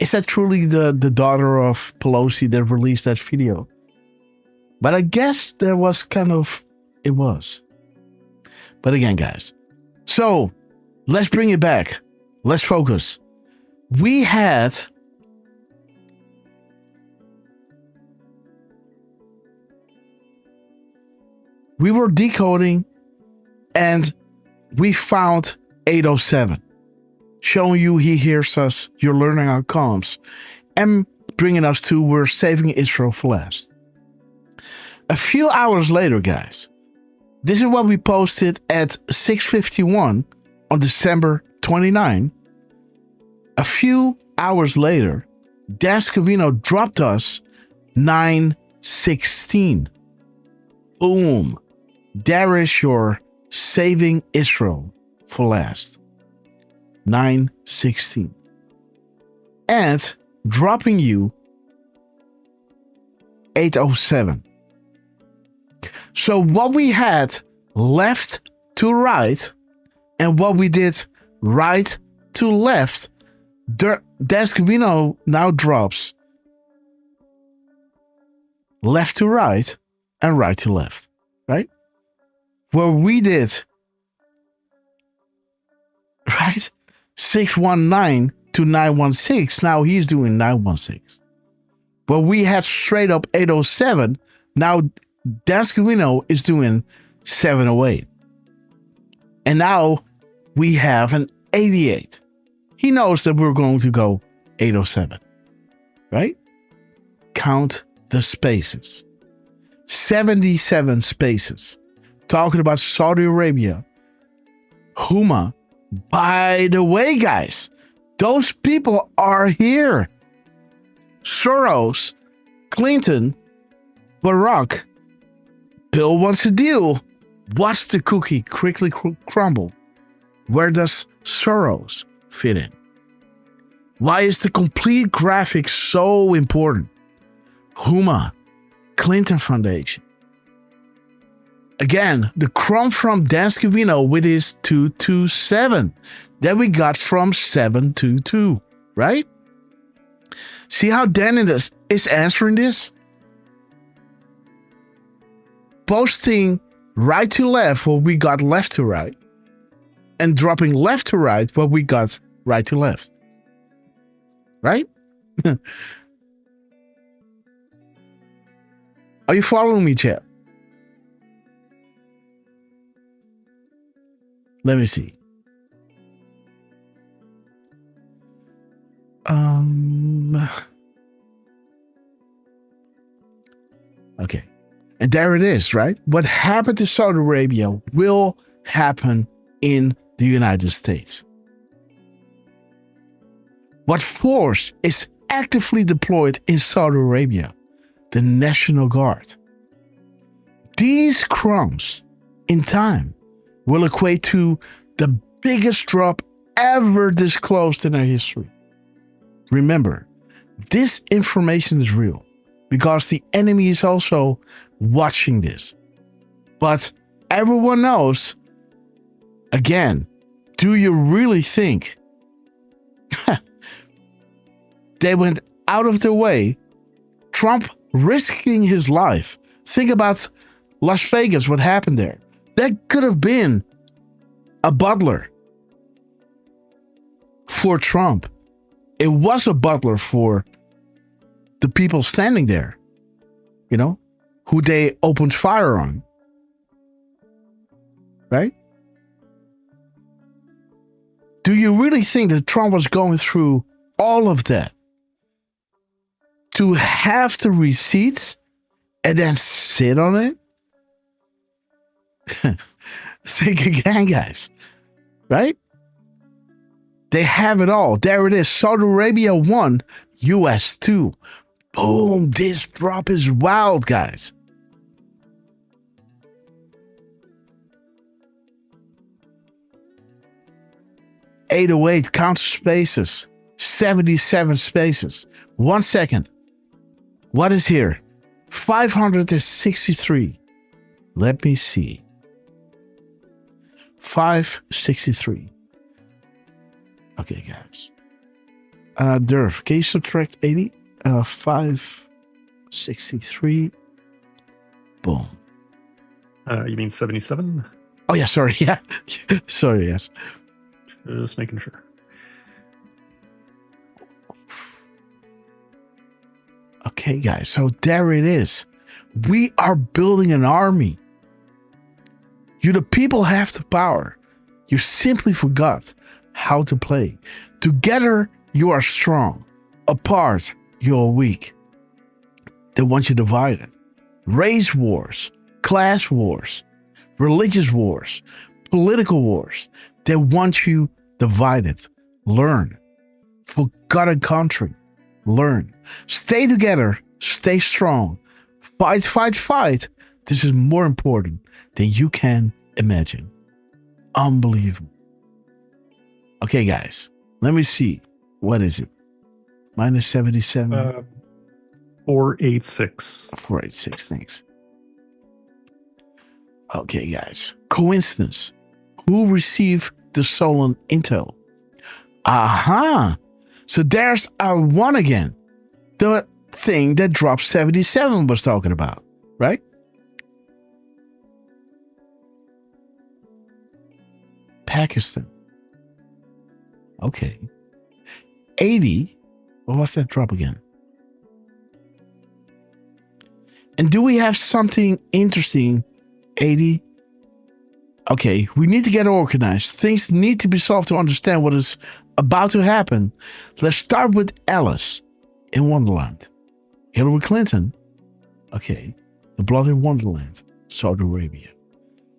is that truly the daughter of Pelosi that released that video? But I guess there was it was. But again, guys, so let's bring it back. Let's focus. We were decoding, and we found 807, showing you he hears us, you're learning our comms, and bringing us to we're saving Israel for last. A few hours later, guys, this is what we posted at 6:51 on December 29. A few hours later, Dan Scavino dropped us 9:16. Boom. There is your saving Israel for last. 9:16. And dropping you 8:07. So what we had left to right and what we did right to left, Dan Scavino now drops left to right, and right to left, right? Where we did, right, 619 to 916, now he's doing 916. Where we had straight up 807, now Dascovino is doing 708. And now we have an 88. He knows that we're going to go 807, right? Count the spaces. 77 spaces. Talking about Saudi Arabia. Huma. By the way, guys, those people are here. Soros, Clinton, Barack. Bill wants a deal. Watch the cookie quickly crumble. Where does Soros fit in? Why is the complete graphic so important? Huma, Clinton Foundation. Again, the crumb from Dascovino with his 227 that we got from 722, right? See how Dennis is answering this? Posting right to left what we got left to right, and dropping left to right what we got right to left. Right? Are you following me, chat? Let me see. Okay. And there it is, right? What happened to Saudi Arabia will happen in the United States. What force is actively deployed in Saudi Arabia? The National Guard. These crumbs in time will equate to the biggest drop ever disclosed in our history. Remember, this information is real because the enemy is also watching this. But everyone knows, again, do you really think they went out of their way? Trump risking his life. Think about Las Vegas, what happened there. That could have been a butler for Trump. It was a butler for the people standing there, you know, who they opened fire on. Right? Do you really think that Trump was going through all of that to have the receipts and then sit on it? Think again, guys. Right? They have it all. There it is. Saudi Arabia 1, US 2. Boom. This drop is wild, guys. $808 counter spaces. 77 spaces. 1 second. What is here? 563. Let me see. 563. Okay, guys. Derf, can you subtract 80? 563. Boom. You mean 77? Oh, yeah, sorry. Yeah. Sorry, yes. Just making sure. Okay, guys. So there it is. We are building an army. You, the people, have the power. You simply forgot how to play. Together, you are strong. Apart, you are weak. They want you divided. Race wars, class wars, religious wars, political wars. They want you divided. Learn. Forgotten country. Learn. Stay together. Stay strong. Fight, fight, fight. This is more important than you can imagine. Unbelievable. Okay, guys. Let me see. What is it? Minus 77. 486. 486. Thanks. Okay, guys. Coincidence. Who received the stolen intel? Aha. So there's our one again. The thing that Drop 77 was talking about, right? Pakistan. Okay. 80. What was that drop again? And do we have something interesting? 80. Okay, we need to get organized. Things need to be solved to understand what is about to happen. Let's start with Alice in Wonderland. Hillary Clinton. Okay, the Bloody Wonderland, Saudi Arabia.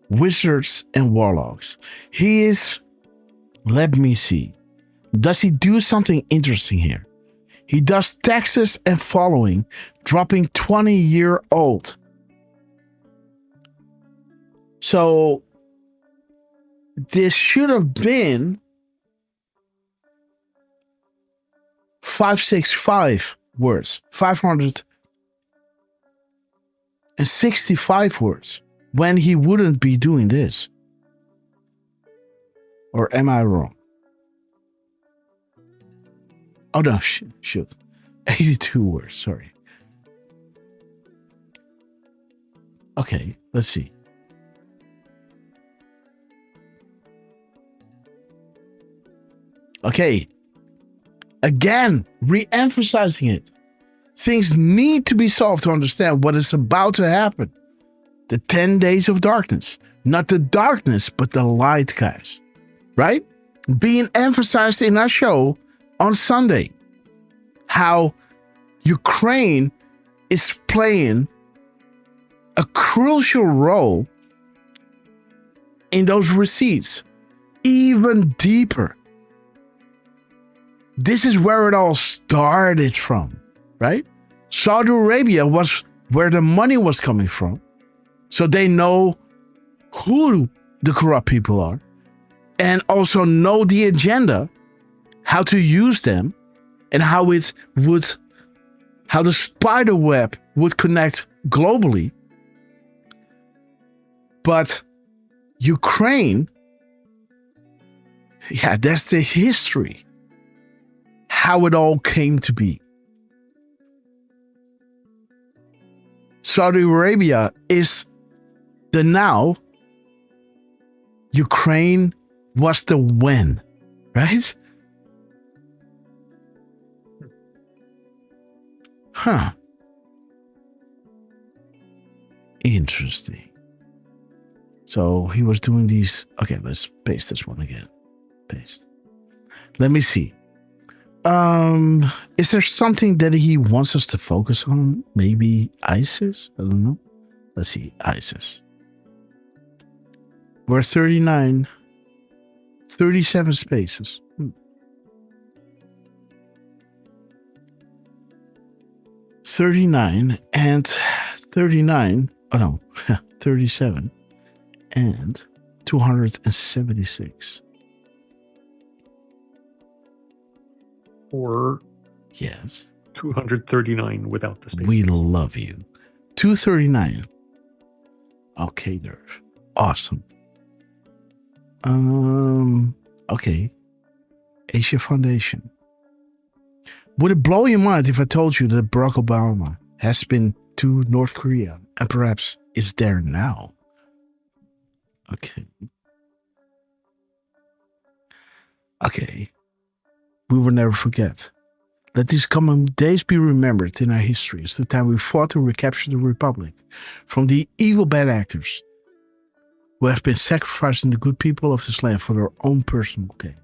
Wizards and Warlocks. He is, let me see. Does he do something interesting here? He does Texas and following, dropping 20-year-old. So this should have been 565 words, 565 words, when he wouldn't be doing this. Or am I wrong? Oh no, shit. 82 words, sorry. Okay, let's see. Okay. Again, re-emphasizing it. Things need to be solved to understand what is about to happen. The 10 days of darkness. Not the darkness, but the light, guys. Right? Being emphasized in our show on Sunday. How Ukraine is playing a crucial role in those receipts. Even deeper. This is where it all started from, right? Saudi Arabia was where the money was coming from. So they know who the corrupt people are and also know the agenda, how to use them, and how the spider web would connect globally. But Ukraine, yeah, that's the history. How it all came to be. Saudi Arabia is the now. Ukraine was the when, right? Huh. Interesting. So he was doing these. Okay, let's paste this one again. Paste. Let me see. Is there something that he wants us to focus on? Maybe ISIS? I don't know. Let's see. ISIS. We're 37 spaces. 39 and 39. Oh no, 37 and 276. Or yes, 239 without the space. We love you. 239. Okay, Derf. Awesome. Okay. Asia Foundation. Would it blow your mind if I told you that Barack Obama has been to North Korea and perhaps is there now? Okay. Okay. We will never forget. Let these coming days be remembered in our history as the time we fought to recapture the Republic from the evil bad actors who have been sacrificing the good people of this land for their own personal gain.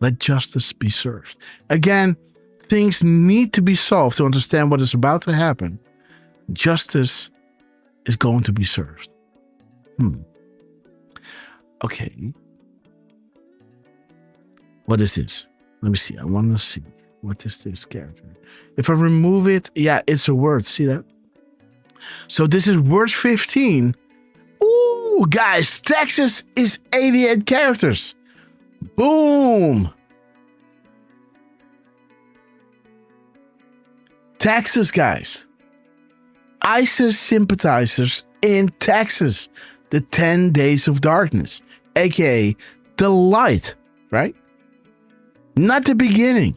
Let justice be served. Again, things need to be solved to understand what is about to happen. Justice is going to be served. Okay. What is this? Let me see. I want to see. What is this character? If I remove it, yeah, it's a word. See that? So this is word 15. Ooh, guys, Texas is 88 characters. Boom. Texas, guys. ISIS sympathizers in Texas. The 10 days of darkness, aka the light, right? Not the beginning.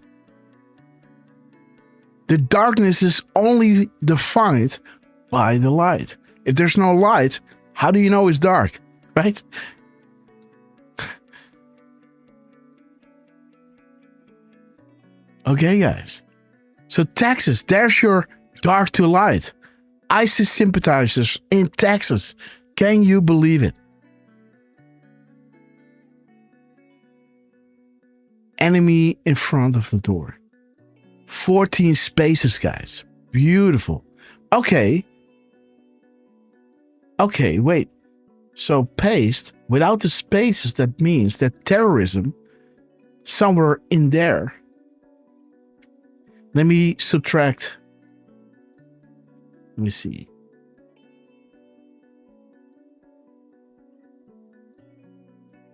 The darkness is only defined by the light. If there's no light, how do you know it's dark, right? Okay, guys. So Texas, there's your dark to light. ISIS sympathizers in Texas. Can you believe it? Enemy in front of the door. 14 spaces, guys. Beautiful. Okay. Okay, wait. So paste, without the spaces, that means that terrorism, somewhere in there. Let me subtract. Let me see.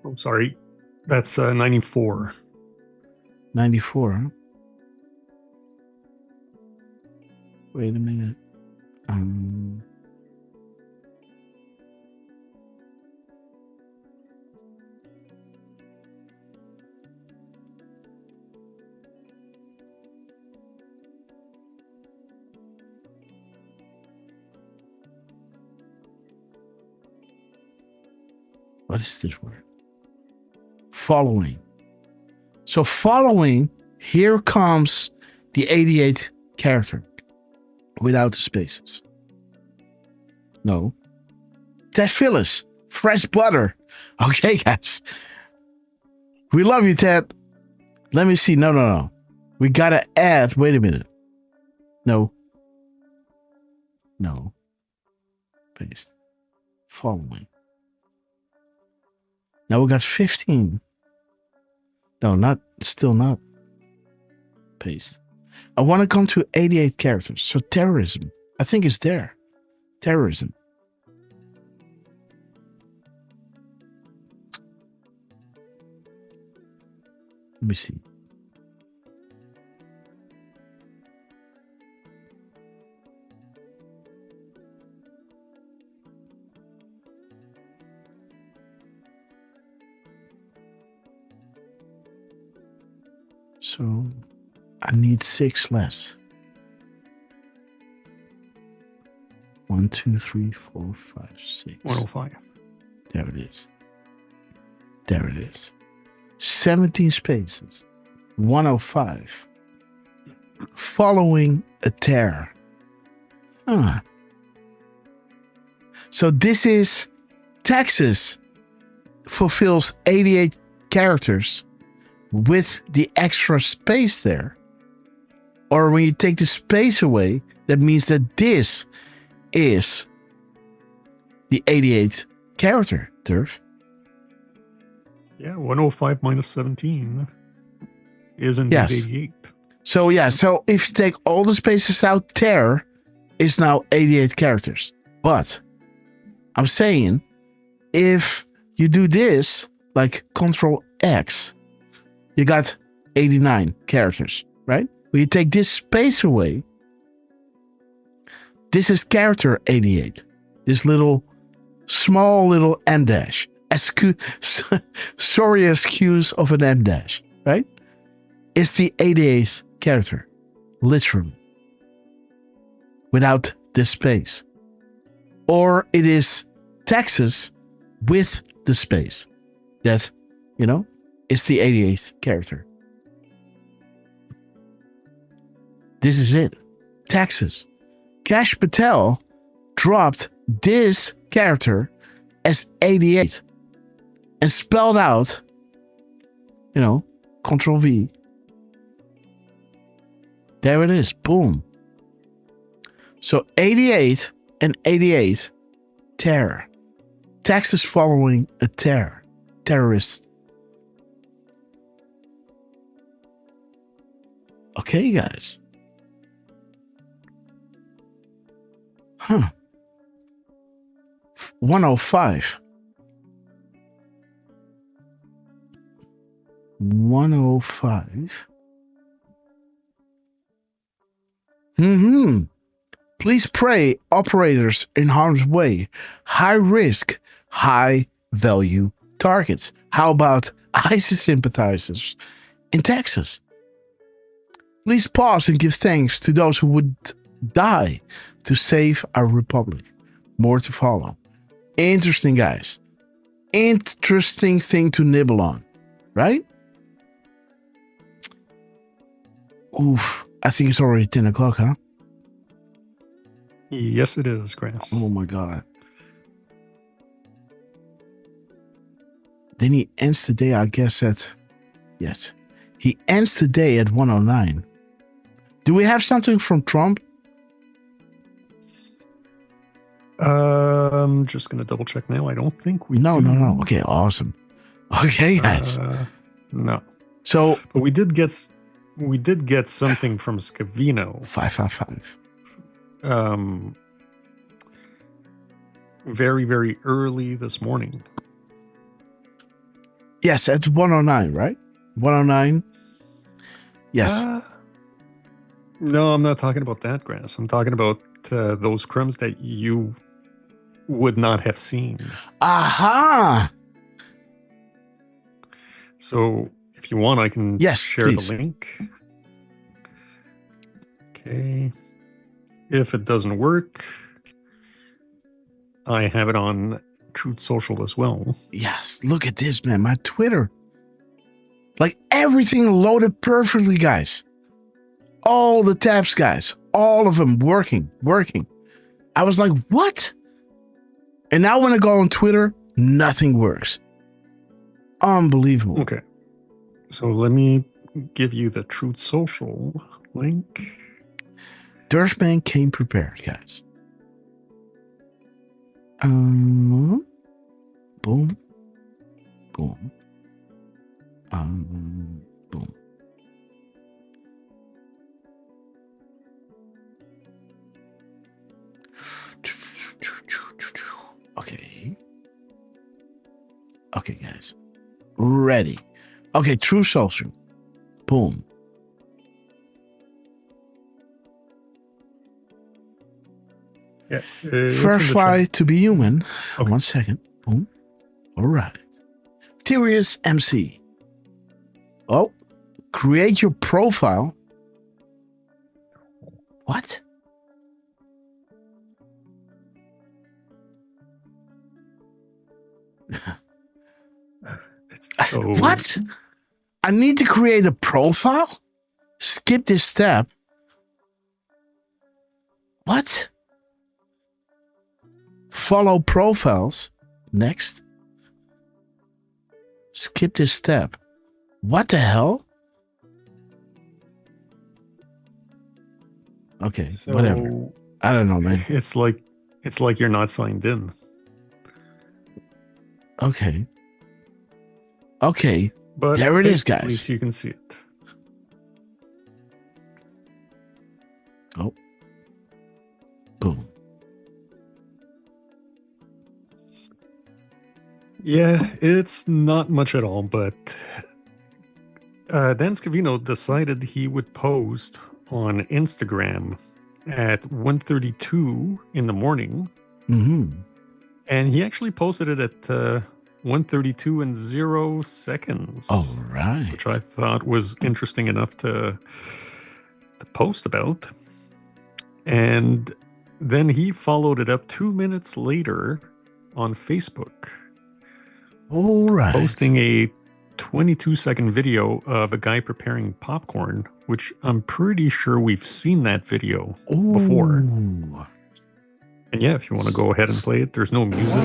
Oh, sorry. That's 94. 94, huh? Wait a minute. What is this word? Following. So following, here comes the 88 character without the spaces. No. Ted Phyllis, fresh butter. Okay, guys. We love you, Ted. Let me see. No. We gotta add. Wait a minute. No. Paste. Following. Now we got 15. No, still not. Paste. I want to come to 88 characters. So terrorism. I think it's there. Terrorism. Let me see. So I need 6 less. 1, 2, 3, 4, 5, 6. 105. There it is. There it is. 17 spaces. 105. Following a tear. Huh. So this is Texas fulfills 88 characters with the extra space there. Or when you take the space away, that means that this is the 88 character, Derf. Yeah, 105 minus 17 is indeed 88. So if you take all the spaces out, there is now 88 characters. But I'm saying, if you do this, like Control X, you got 89 characters, right? When you take this space away, this is character 88. This small little M dash. Sorry, excuse of an M dash, right? It's the 88th character, literally, without this space. Or it is Texas with the space. That, it's the 88th character. This is it. Texas. Kash Patel dropped this character as 88 and spelled out, Control V. There it is. Boom. So 88 and 88, terror. Texas following a terrorist. Okay, guys. Huh. 105. 105. Please pray, operators in harm's way. High risk, high value targets. How about ISIS sympathizers in Texas? Please pause and give thanks to those who would die to save our republic. More to follow. Interesting, guys. Interesting thing to nibble on, right? Oof. I think it's already 10 o'clock, huh? Yes, it is, Grass. Oh my God. Then he ends the day, I guess, at... Yes. He ends the day at 1:09. Do we have something from Trump? I'm just going to double check now. I don't think we No. do. Okay, awesome. Okay, guys. No. So... But we did get something from Scavino. 555. Very, very early this morning. Yes, it's 1:09, right? 1:09. Yes. No, I'm not talking about that, Grass. I'm talking about those crumbs that you would not have seen. Aha! So if you want, I can share please. the link. Okay. If it doesn't work, I have it on Truth Social as well. Yes, look at this, man. My Twitter. Like everything loaded perfectly, guys. All the tabs, guys. All of them working. I was like, what? And now when I go on Twitter, nothing works. Unbelievable. Okay. So let me give you the Truth Social link. Derfman came prepared, guys. Boom. Boom. Boom. Okay. Okay, guys. Ready. Okay, True Social. Boom. Yeah. First fly to be human. Okay. 1 second. Boom. All right. Serious MC. Oh, create your profile. What? What? I need to create a profile? Skip this step. What? Follow profiles. Next. Skip this step. What the hell? Okay, So, whatever. I don't know, man. It's like you're not signed in. Okay. Okay. But there it is, guys. At least you can see it. Oh. Boom. Yeah, it's not much at all, but Dan Scavino decided he would post on Instagram at 1:32 in the morning. Mm-hmm. And he actually posted it at 1:32 and 0 seconds. All right. Which I thought was interesting enough to post about. And then he followed it up 2 minutes later on Facebook. All right. Posting a 22-second video of a guy preparing popcorn, which I'm pretty sure we've seen that video before. And yeah, if you want to go ahead and play it, there's no music.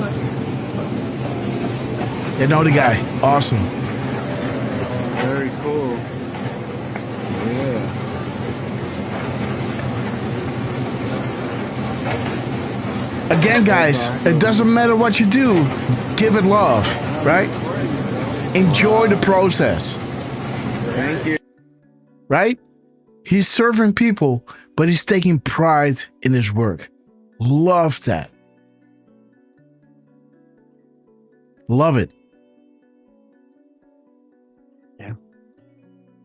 You know the guy. Awesome. Very cool. Yeah. Again, guys, it doesn't matter what you do. Give it love, right? Enjoy the process. Thank you. Right? He's serving people, but he's taking pride in his work. Love that. Love it. Yeah.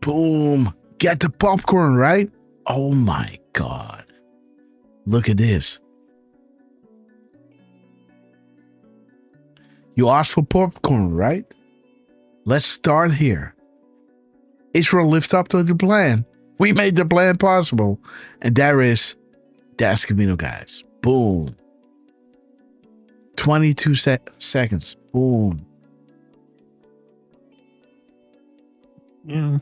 Boom. Get the popcorn, right? Oh my God. Look at this. You asked for popcorn, right? Let's start here. Israel lived up to the plan. We made the plan possible. And there is Das Camino, guys. Boom. 22 seconds. Boom. Yeah.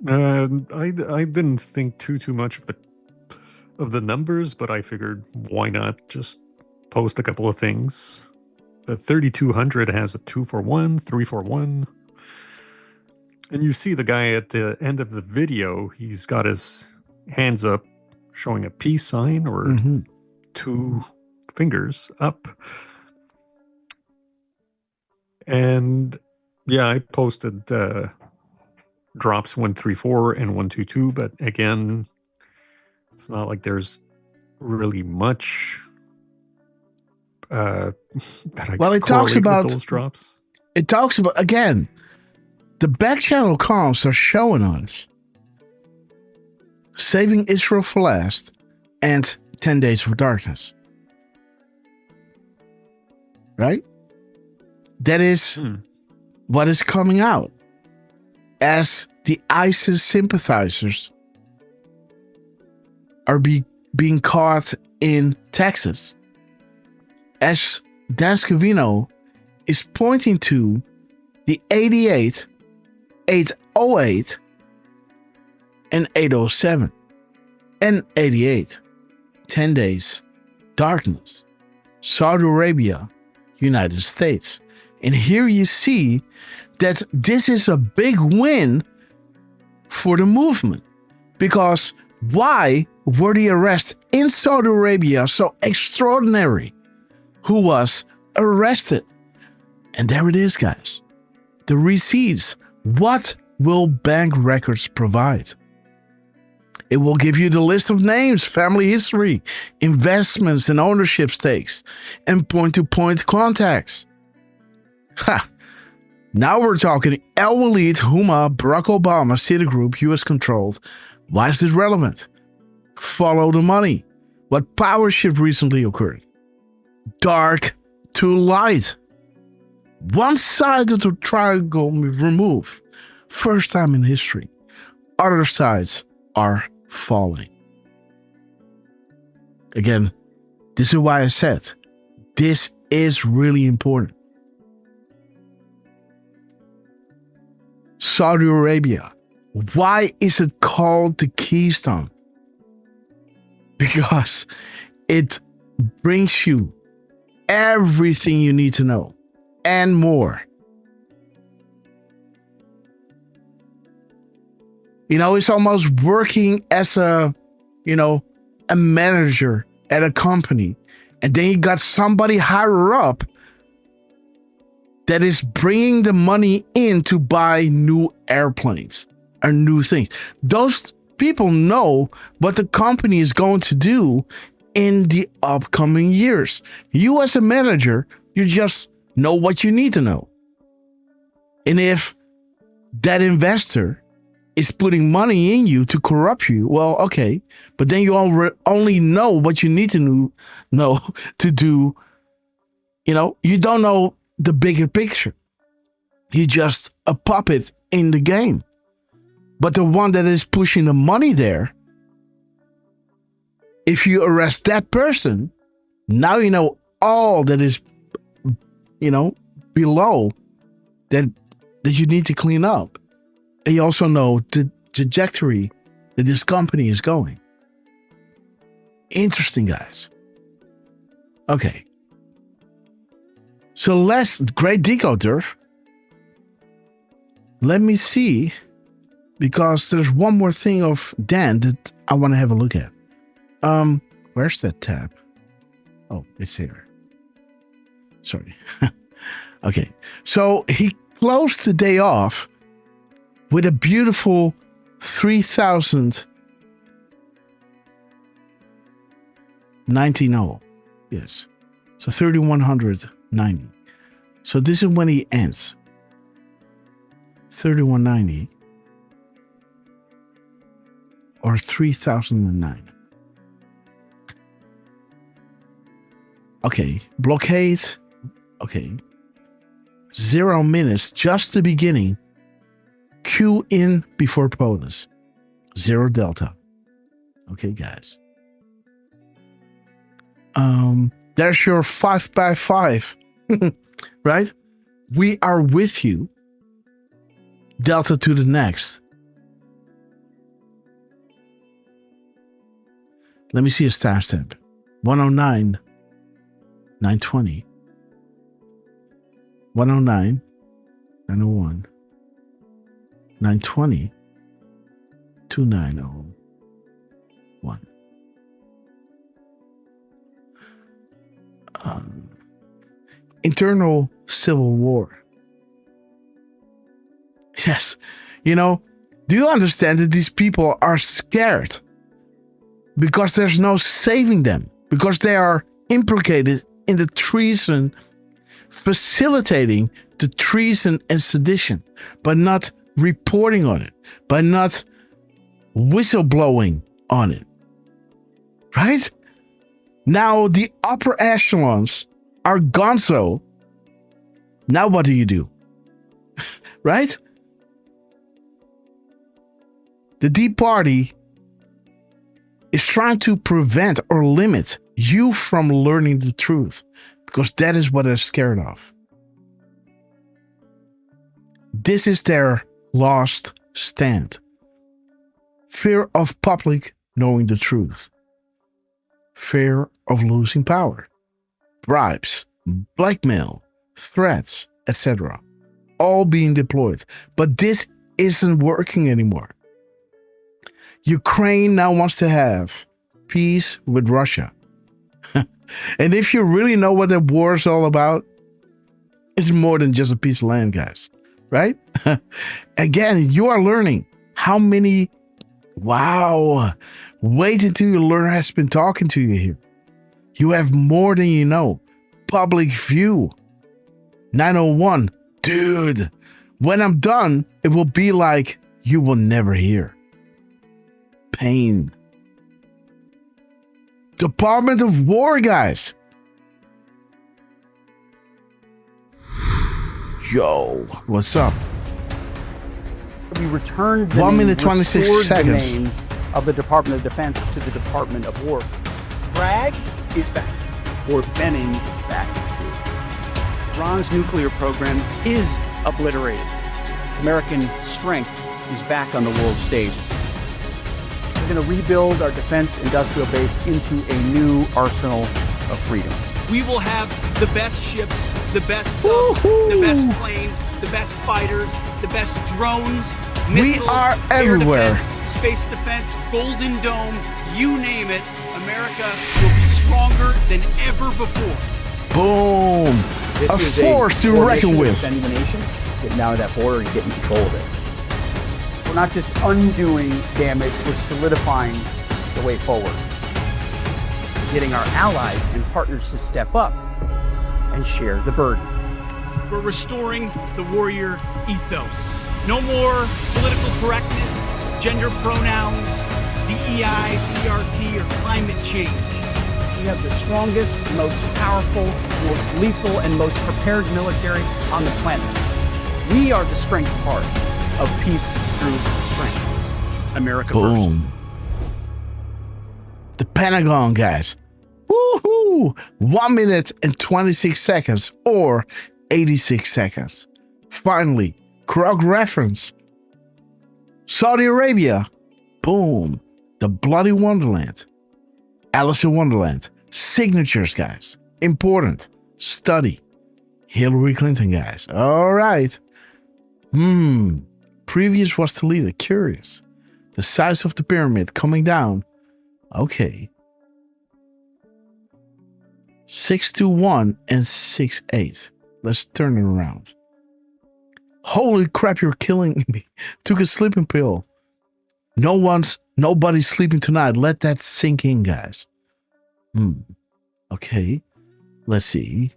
I didn't think too much of the numbers, but I figured why not just post a couple of things. The 3200 has a 241, 341. And you see the guy at the end of the video, he's got his hands up showing a peace sign or two fingers up. And yeah, I posted drops 134 and 122, but again, it's not like there's really much that I well, it talks about those drops. It talks about, again, the back channel comms are showing us Saving Israel for Last and 10 Days of Darkness. Right? That is what is coming out as the ISIS sympathizers are being caught in Texas. As Dan Scavino is pointing to the 88, 808, and 807, and 88, 10 Days, Darkness, Saudi Arabia, United States. And here you see that this is a big win for the movement. Because why were the arrests in Saudi Arabia so extraordinary? Who was arrested? And there it is, guys. The receipts. What will bank records provide? It will give you the list of names, family history, investments and ownership stakes, and point-to-point contacts. Ha! Now we're talking El Walid, Huma, Barack Obama, Citigroup, US controlled. Why is this relevant? Follow the money. What power shift recently occurred? Dark to light. One side of the triangle removed. First time in history. Other sides are falling. Again, this is why I said this is really important. Saudi Arabia. Why is it called the Keystone? Because it brings you everything you need to know and more. You know, it's almost working as a manager at a company. And then you got somebody higher up that is bringing the money in to buy new airplanes or new things. Those people know what the company is going to do in the upcoming years. You as a manager, you just know what you need to know. And if that investor is putting money in you to corrupt you, well, okay. But then you only know what you need to know to do. You don't know the bigger picture. You're just a puppet in the game. But the one that is pushing the money there, if you arrest that person, now you know all that is, below that you need to clean up. And you also know the trajectory that this company is going. Interesting, guys. Okay. So great Decode, Derf. Let me see, because there's one more thing of Dan that I want to have a look at. Where's that tab? Oh, it's here. Sorry. Okay. So he closed the day off with a beautiful 3,090. Yes. So 3,190. So this is when he ends. 3,190 or 3,009. Okay. Blockade. Okay. 0 minutes. Just the beginning. Q in before POTUS. 0 Delta. Okay, guys. There's your 5x5, right? We are with you. Delta to the next. Let me see a timestamp. 109, 920. 109, 901, 920, 2901. Internal civil war. Yes. You know, do you understand that these people are scared? Because there's no saving them. Because they are implicated in the treason, facilitating the treason and sedition, but not reporting on it, but not whistleblowing on it. Right? Now the upper echelons are gonzo. Now what do? Right? The Deep Party is trying to prevent or limit you from learning the truth, because that is what they're scared of. This is their last stand. Fear of public knowing the truth. Fear of losing power. Bribes, blackmail, threats, etc. All being deployed. But this isn't working anymore. Ukraine now wants to have peace with Russia. And if you really know what that war is all about, it's more than just a piece of land, guys. Right? Again, you are learning how many... Wow. Wait until your learner has been talking to you here. You have more than you know. Public view. 901. Dude, when I'm done, it will be like you will never hear. Pain. Department of War, guys. Yo, what's up? We returned the 1 name, minute 26 restored seconds. the name of the Department of Defense to the Department of War. Bragg is back. Fort Benning is back too. Iran's nuclear program is obliterated. American strength is back on the world stage. We're going to rebuild our defense industrial base into a new arsenal of freedom. We will have the best ships, the best subs, the best planes, the best fighters, the best drones, missiles, We are air everywhere. defense, space defense, Golden Dome, you name it. America will be stronger than ever before. Boom. This A is force to core reckon mission of with. Defending the nation, getting down to that border and getting control of it. We're not just undoing damage, we're solidifying the way forward. Getting our allies and partners to step up and share the burden. We're restoring the warrior ethos. No more political correctness, gender pronouns, DEI, CRT, or climate change. We have the strongest, most powerful, most lethal, and most prepared military on the planet. We are the strength part of peace through strength. America first. Boom. The Pentagon, guys. Woohoo! 1 minute and 26 seconds or 86 seconds. Finally, Krog reference. Saudi Arabia. Boom. The Bloody Wonderland. Alice in Wonderland. Signatures, guys. Important. Study. Hillary Clinton, guys. All right. Previous was the leader. Curious. The size of the pyramid coming down. Okay. 621 and 68. Let's turn it around. Holy crap, you're killing me. Took a sleeping pill. Nobody's sleeping tonight. Let that sink in, guys. Okay. Let's see.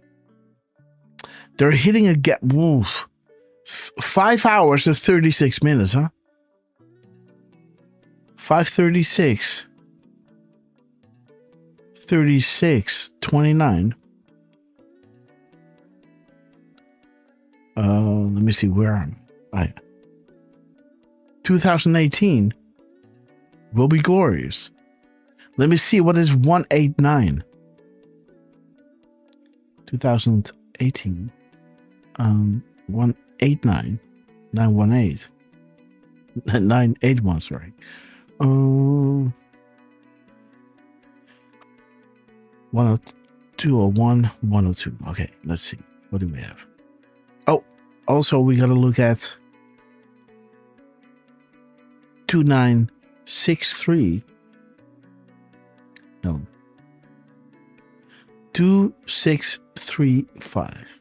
They're hitting a gap. 5 hours and 36 minutes, huh? 5:36. 36, 29. Let me see, where am I? 2018. will be glorious. Let me see, what is 189? 2018. 189. 918. 981, sorry. 102 or 102. Okay, let's see. What do we have? Oh, also we gotta look at 2963. No. 2635.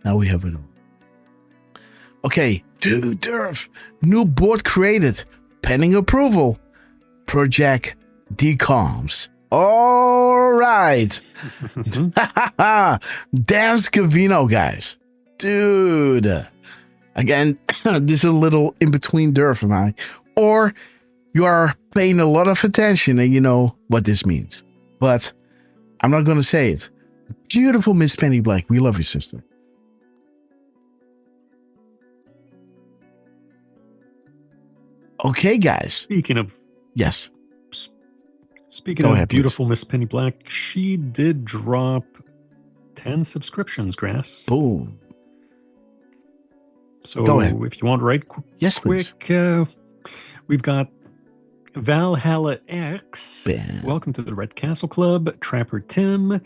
Now we have it all. Okay, dude, Derf. New board created. Pending approval. Project Decoms. All right. Dan Scavino, guys. Dude. Again, this is a little in between Derf and I. Or you are paying a lot of attention and you know what this means. But I'm not going to say it. Beautiful Miss Penny Black. We love you, sister. Okay, guys. Speaking of Go ahead, beautiful Miss Penny Black, she did drop 10 subscriptions, Grass. Boom. So Go ahead. if you want right yes, quick, we've got Valhalla X. Bam. Welcome to the Red Castle Club. Trapper Tim.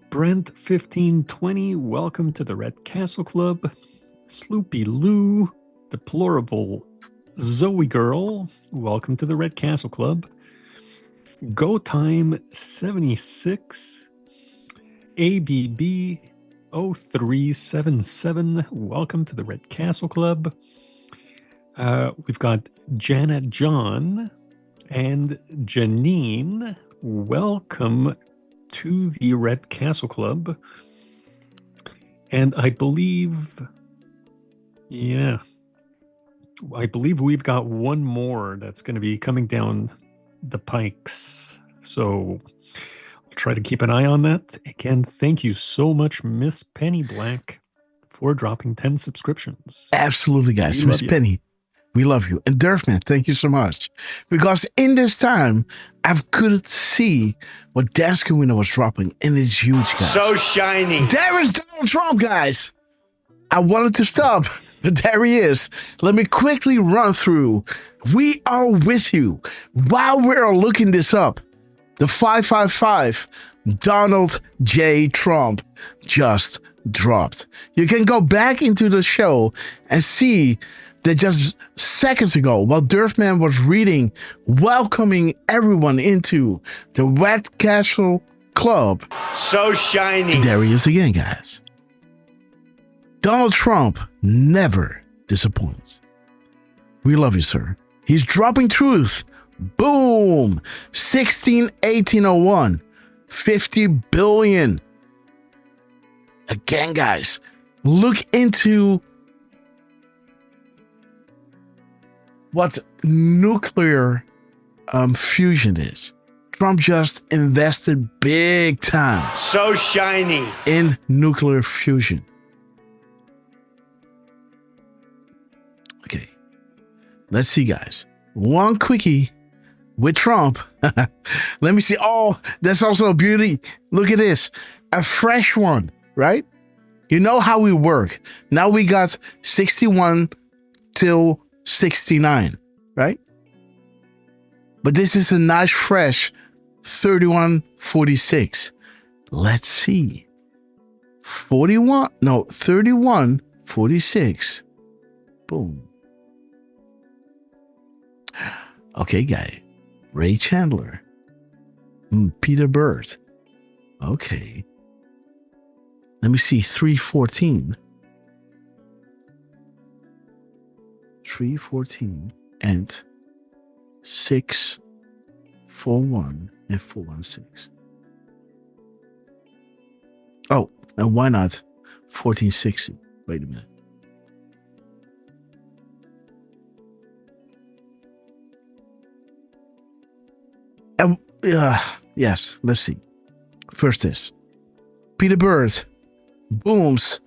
Brent 1520. Welcome to the Red Castle Club. Sloopy Lou. Deplorable Zoe Girl. Welcome to the Red Castle Club. Go Time 76. ABB 0377. Welcome to the Red Castle Club. We've got Janet John and Janine. Welcome to the Red Castle Club. And I believe we've got one more that's going to be coming down the pikes. So I'll try to keep an eye on that. Again, thank you so much, Miss Penny Black, for dropping 10 subscriptions. Absolutely, guys. Miss Penny, we love you. And Derfman, thank you so much. Because in this time, I couldn't see what Daskin was dropping, and it's huge, guys. So shiny. There is Donald Trump, guys. I wanted to stop, but there he is. Let me quickly run through. We are with you. While we're looking this up, the 555 Donald J. Trump just dropped. You can go back into the show and see that just seconds ago, while Derfman was reading, welcoming everyone into the Red Castle Club. So shiny. There he is again, guys. Donald Trump never disappoints. We love you, sir. He's dropping truth. Boom. 1801. 50 billion. Again, guys, look into what nuclear fusion is. Trump just invested big time. So shiny. In nuclear fusion. Okay. Let's see, guys. One quickie with Trump. Let me see. Oh, that's also a beauty. Look at this. A fresh one, right? You know how we work. Now we got 61 till 69, right? But this is a nice fresh 3146. Let's see. 3146. Boom. Okay, guy. Ray Chandler. Peter Bird. Okay. Let me see. 314. 314 and 641 and 416. Oh, and why not 1460? Wait a minute. And yes, let's see. First this. Peter Bird. Booms.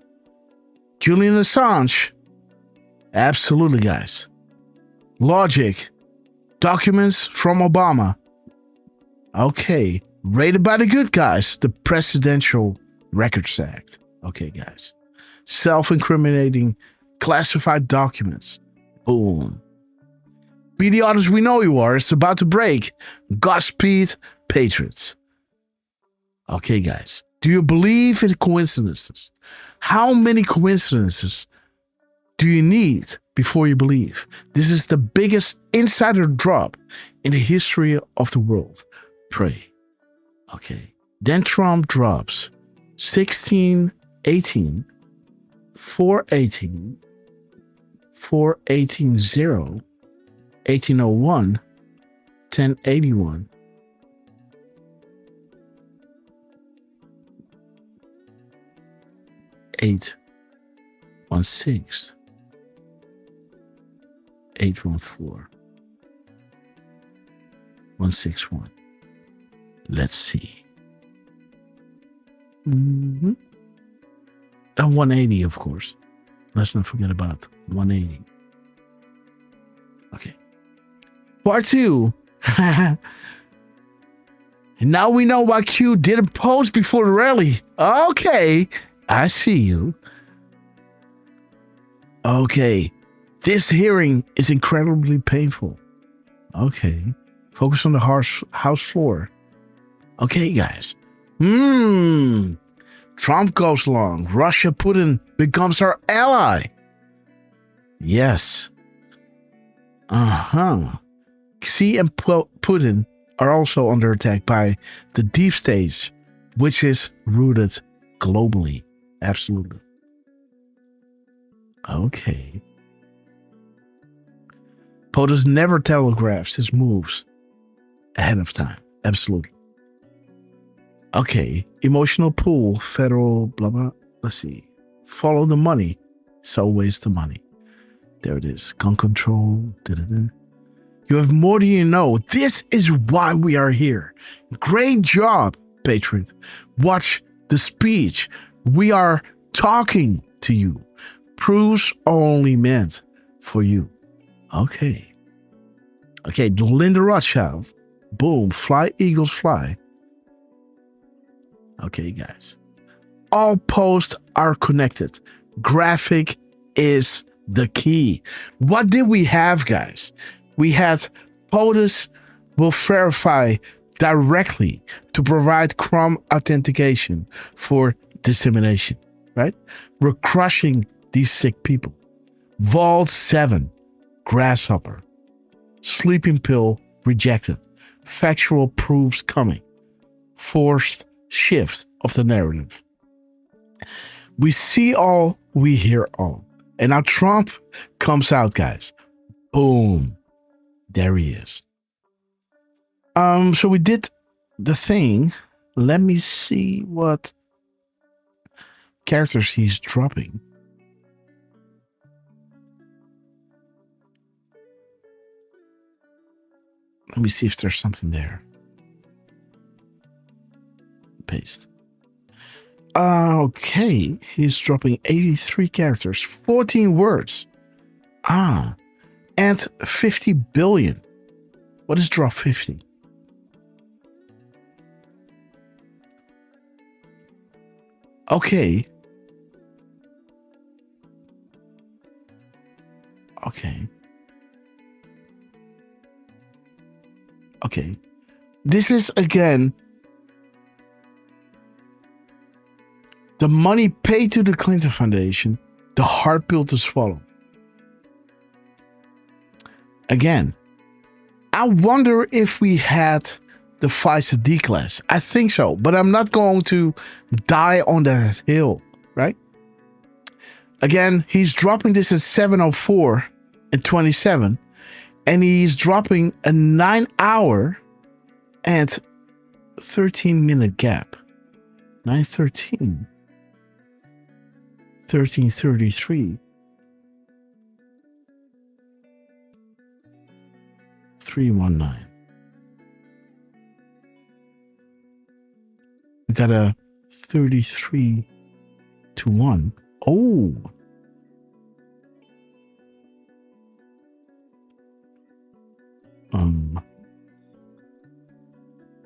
Julian Assange. Absolutely, guys. Logic. Documents from Obama. Okay. Rated by the good guys. The Presidential Records Act. Okay, guys. Self-incriminating classified documents. Boom. Be the artist we know you are. It's about to break. Godspeed, Patriots. Okay, guys. Do you believe in coincidences? How many coincidences do you need before you believe? This is the biggest insider drop in the history of the world. Pray. Okay. Then Trump drops 16, 18, 418, 418, 1801, 1081, 816, 814, 161. Let's see. And 180, of course. Let's not forget about 180. Okay. Part 2. And now we know why Q didn't post before the rally. Okay. I see you. Okay. This hearing is incredibly painful. Okay. Focus on the house floor. Okay, guys. Trump goes long. Russia, Putin becomes our ally. Yes. Xi and Putin are also under attack by the deep state, which is rooted globally. Absolutely. Okay. POTUS never telegraphs his moves ahead of time. Absolutely. Okay. Emotional pull, federal, blah, blah. Let's see. Follow the money. So waste the money. There it is. Gun control. You have more than you know. This is why we are here. Great job, Patriot. Watch the speech. We are talking to you. Proofs only meant for you. Okay. Okay, Linda Rothschild. Boom. Fly, Eagles, fly. Okay, guys. All posts are connected. Graphic is the key. What did we have, guys? We had POTUS will verify directly to provide Chrome authentication for dissemination, right? We're crushing these sick people. Vault 7, Grasshopper. Sleeping pill rejected. Factual proofs coming. Forced shift of the narrative. We see all, we hear all. And now Trump comes out, guys. Boom. There he is. So we did the thing. Let me see what characters he's dropping. Let me see if there's something there. Paste. Okay, he's dropping 83 characters, 14 words. And 50 billion. What is drop 50? Okay. Okay. Okay. This is again the money paid to the Clinton Foundation, the hard pill to swallow. Again, I wonder if we had the FISA D class. I think so, but I'm not going to die on that hill, right? Again, he's dropping this at 7:04 and 27, and he's dropping a 9-hour and 13-minute gap. 9:13, 13:33, 3:19. We got a 33 to 1. Oh.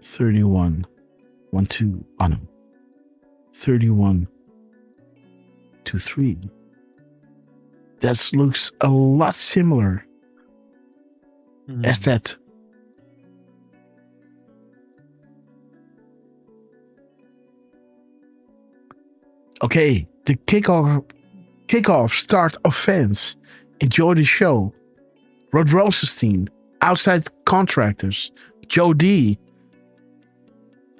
31, 1, 2, oh no. 31, 2, 3. That looks a lot similar as that. Okay, the kickoff start offense. Enjoy the show. Rod Rosenstein, outside contractors. Joe D.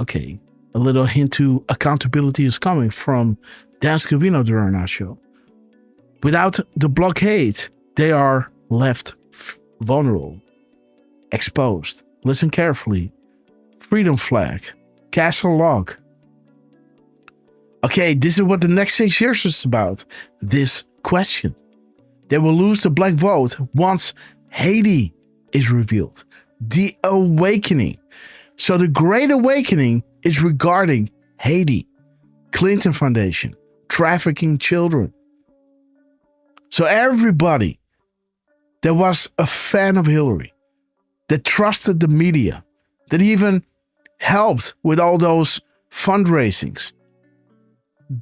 Okay, a little hint to accountability is coming from Dan Scavino during our show. Without the blockade, they are left vulnerable, exposed. Listen carefully. Freedom flag, castle log. Okay, this is what the next 6 years is about. This question. They will lose the black vote once Haiti is revealed. The awakening. So the Great Awakening is regarding Haiti, Clinton Foundation, trafficking children. So everybody that was a fan of Hillary, that trusted the media, that even helped with all those fundraisings,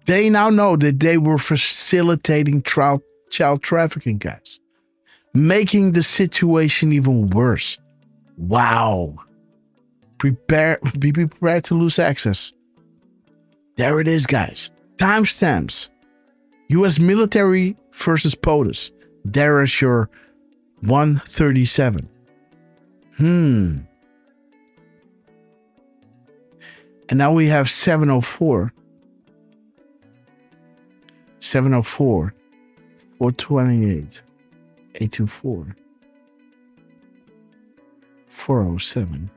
they now know that they were facilitating child trafficking, guys, making the situation even worse. Wow. Be prepared to lose access. There it is, guys. Timestamps. U.S. military versus POTUS. There is your 137. And now we have 704. 704. 428. 824. 407.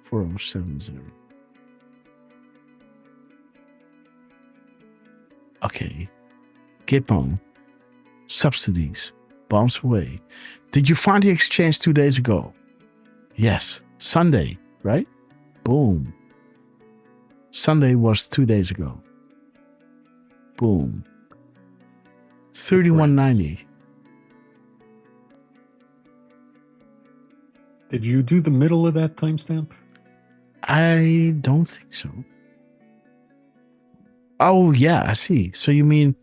4070. Okay. Gipon. Subsidies. Bombs away. Did you find the exchange 2 days ago? Yes. Sunday, right? Boom. Sunday was 2 days ago. Boom. 3190. Did you do the middle of that timestamp? I don't think so. Oh, yeah, I see. So you mean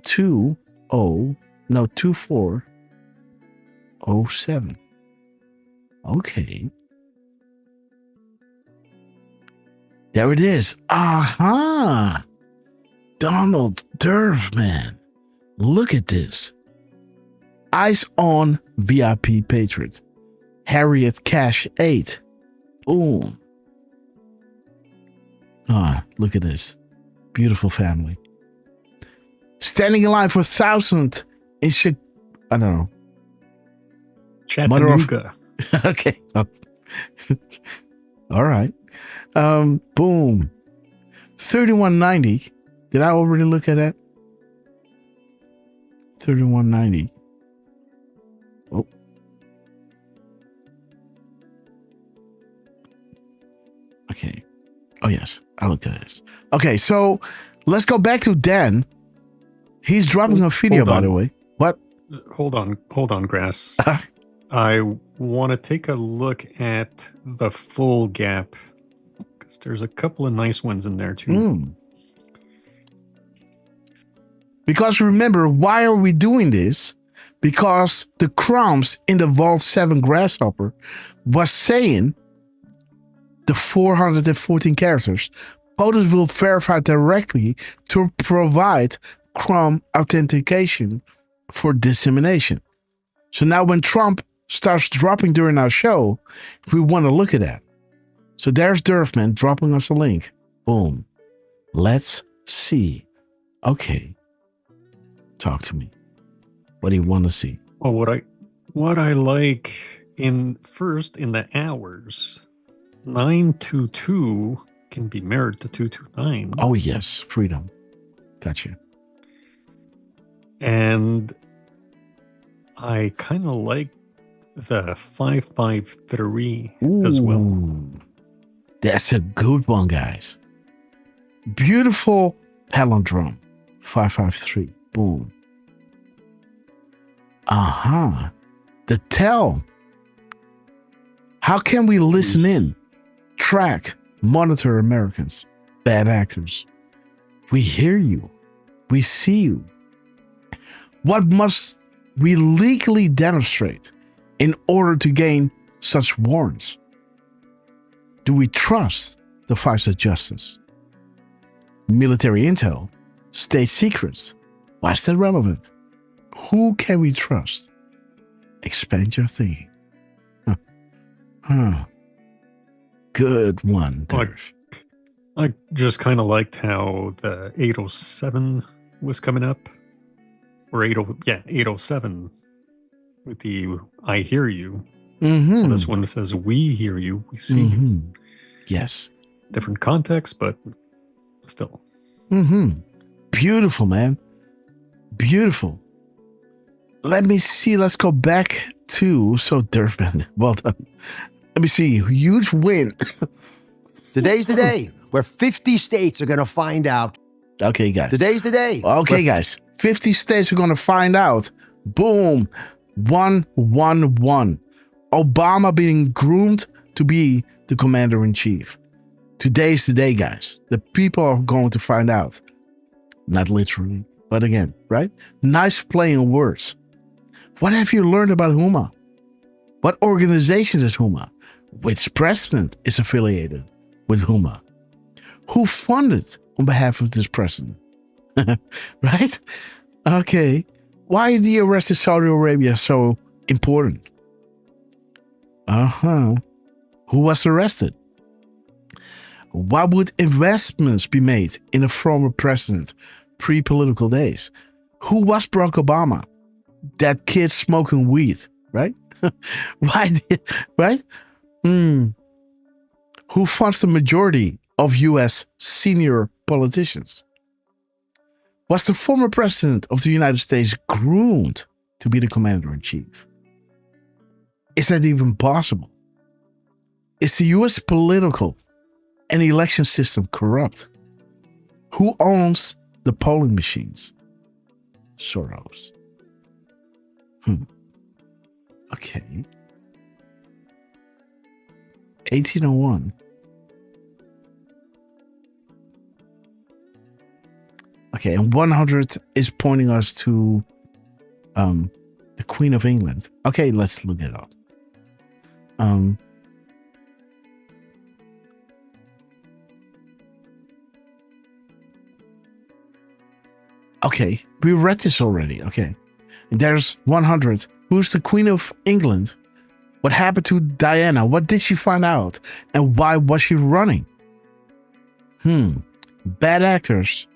2407. Okay. There it is. Aha! Donald Derf, man. Look at this. Eyes on VIP Patriot. Harriet Cash 8. Boom. Ah, look at this. Beautiful family. Standing in line for 1,000 in I don't know. Chattanooga. Okay. Oh. All right. Boom. 3190. Did I already look at that? 3190. Oh. Okay. Oh, yes. I looked at this. Okay, so let's go back to Dan. He's dropping a video, by the way. What? Hold on, Grass. I want to take a look at the full gap because there's a couple of nice ones in there too. Because remember, why are we doing this? Because the crumbs in the Vault 7 Grasshopper was saying the 414 characters. POTUS will verify directly to provide crumb authentication for dissemination. So now when Trump starts dropping during our show, we want to look at that. So there's Derfman dropping us a link. Boom. Let's see. Okay. Talk to me. What do you want to see? Well, what I like in the hours, 922 can be mirrored to 229. Oh yes, freedom. Gotcha. And I kind of like the 553 as well. That's a good one, guys. Beautiful palindrome. 553. Boom. The tell. How can we listen in? track, monitor Americans, bad actors. We hear you. We see you. What must we legally demonstrate in order to gain such warrants? Do we trust the files of justice? Military intel? State secrets? Why is that relevant? Who can we trust? Expand your thinking. Good one, Derf. I just kind of liked how the 807 was coming up. Or 807 with the I hear you. Mm-hmm. This one says we hear you, we see you. Yes. Different context, but still. Beautiful, man. Beautiful. Let me see. Let's go back to Derf. Well done. Let me see. Huge win. Today's the day where 50 states are going to find out. Okay, guys. Today's the day. Okay, guys. 50 states are going to find out. Boom. 1-1-1. Obama being groomed to be the commander-in-chief. Today's the day, guys. The people are going to find out. Not literally, but again, right? Nice play on words. What have you learned about Huma? What organization is Huma? Which president is affiliated with Huma? Who funded on behalf of this president? Right? Okay. Why is the arrest in Saudi Arabia so important? Who was arrested? Why would investments be made in a former president pre-political days? Who was Barack Obama? That kid smoking weed, right? Why? Right? Who funds the majority of U.S. senior politicians? Was the former president of the United States groomed to be the commander-in-chief? Is that even possible? Is the U.S. political and election system corrupt? Who owns the polling machines? Soros. Okay. 1801. Okay, and 100 is pointing us to the Queen of England. Okay, let's look it up. Okay, we read this already. Okay, and there's 100. Who's the Queen of England? What happened to Diana? What did she find out? And why was she running? Bad actors.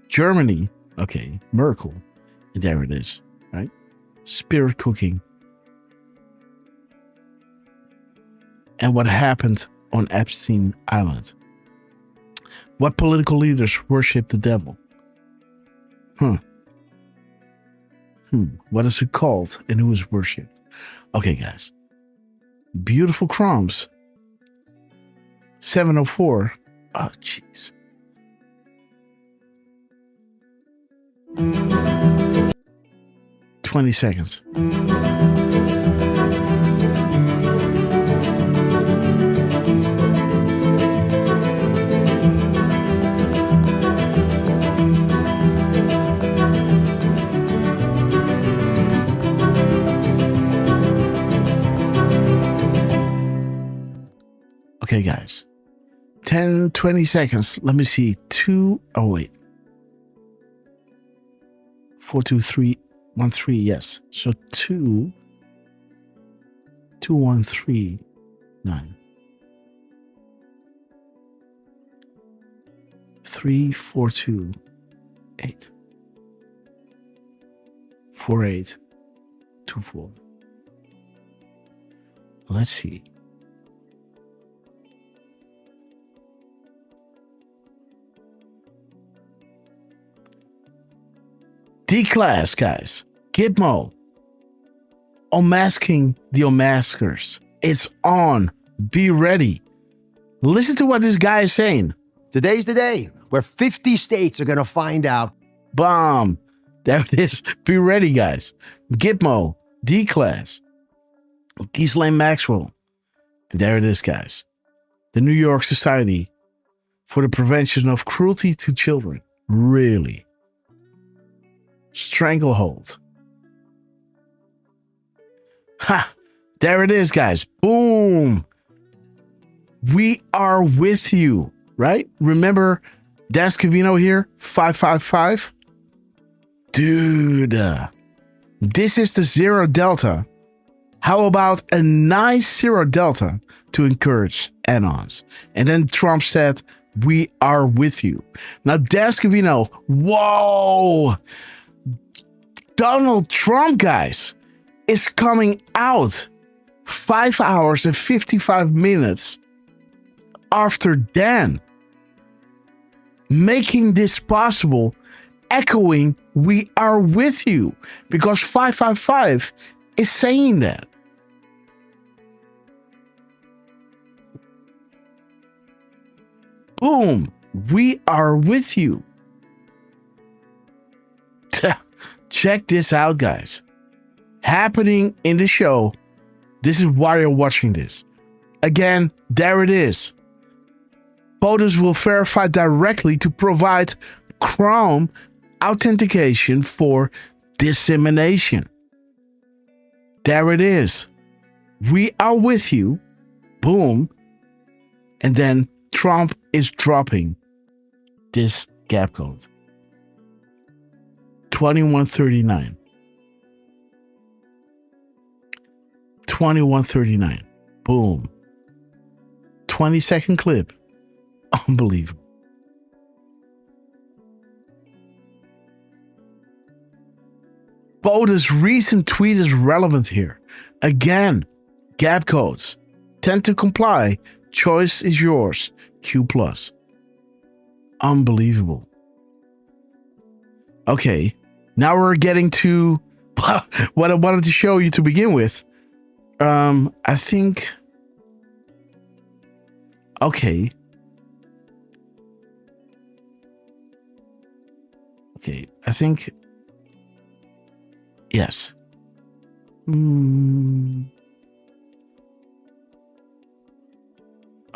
Germany. Okay, Merkel. And there it is, right? Spirit cooking. And what happened on Epstein Island? What political leaders worship the devil? What is it called and who is worshipped? Okay, guys. Beautiful crumbs. 704. Oh, jeez. $20 seconds. Okay, guys. 10, 20 seconds. Let me see. 4, 2, 3, 1, 3. Yes. So 2, 2, 1, 3, 9. 3, 4, 2, 8. 4, 8, 2, 4. Let's see. D-Class, guys. Gitmo. Unmasking the unmaskers. It's on. Be ready. Listen to what this guy is saying. Today's the day where 50 states are going to find out. Bomb. There it is. Be ready, guys. Gitmo. D-Class. Ghislaine Maxwell. And there it is, guys. the New York Society for the Prevention of Cruelty to Children. Really? Stranglehold. Ha! There it is, guys. Boom! We are with you, right? Remember Dan Scavino here? 555? Dude, this is the Zero Delta. How about a nice Zero Delta to encourage anons? And then Trump said, we are with you. Now, Dan Scavino, whoa! Donald Trump, guys, is coming out 5 hours and 55 minutes after Dan, making this possible, echoing, we are with you, because 555 is saying that. Boom, we are with you. Check this out, guys. Happening in the show. This is why you're watching this. Again, there it is. POTUS will verify directly to provide Chrome authentication for dissemination. There it is. We are with you. Boom. And then Trump is dropping this gap code. 2139. 2139. Boom. 20-second clip. Unbelievable. POTUS' recent tweet is relevant here. Again, gap codes. Tend to comply. Choice is yours. Q+. Unbelievable. Okay, now we're getting to what I wanted to show you to begin with. I think... Okay. Okay, I think... Yes.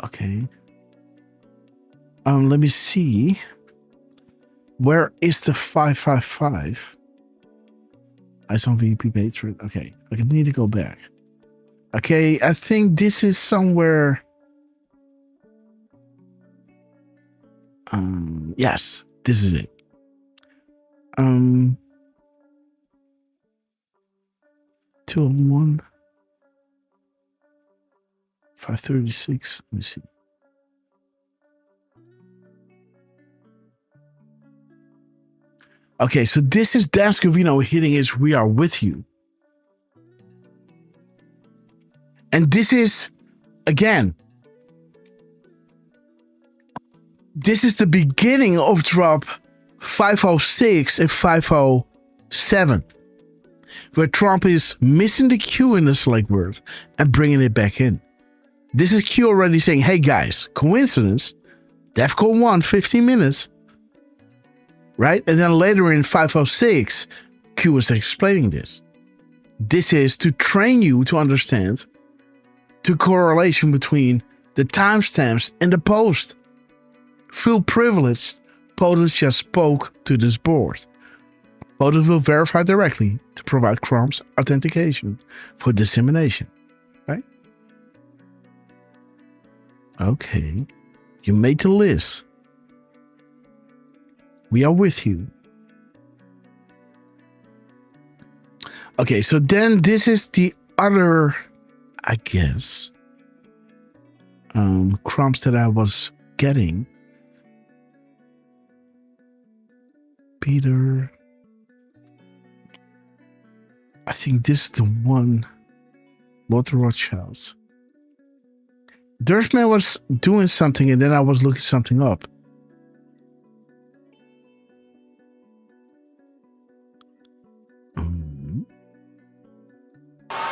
Okay. Let me see. Where is the 555? Eyes on VP Patriot. Okay, I need to go back. Okay, I think this is somewhere. Yes, this is it. 201 536. Let me see. Okay, so this is Dan Scavino hitting his "We Are With You." And this is, again, this is the beginning of drop 506 and 507, where Trump is missing the Q in the select word and bringing it back in. This is Q already saying, hey guys, coincidence, DEFCON 1, 15 minutes, right? And then later in 506, Q is explaining this. This is to train you to understand the correlation between the timestamps and the post. Feel privileged, POTUS just spoke to this board. POTUS will verify directly to provide Chrome's authentication for dissemination, right? Okay, you made the list. We are with you. Okay, so then this is the other, I guess, crumbs that I was getting. Peter, I think this is the one. Walter Rothschild's. Derfman was doing something, and then I was looking something up.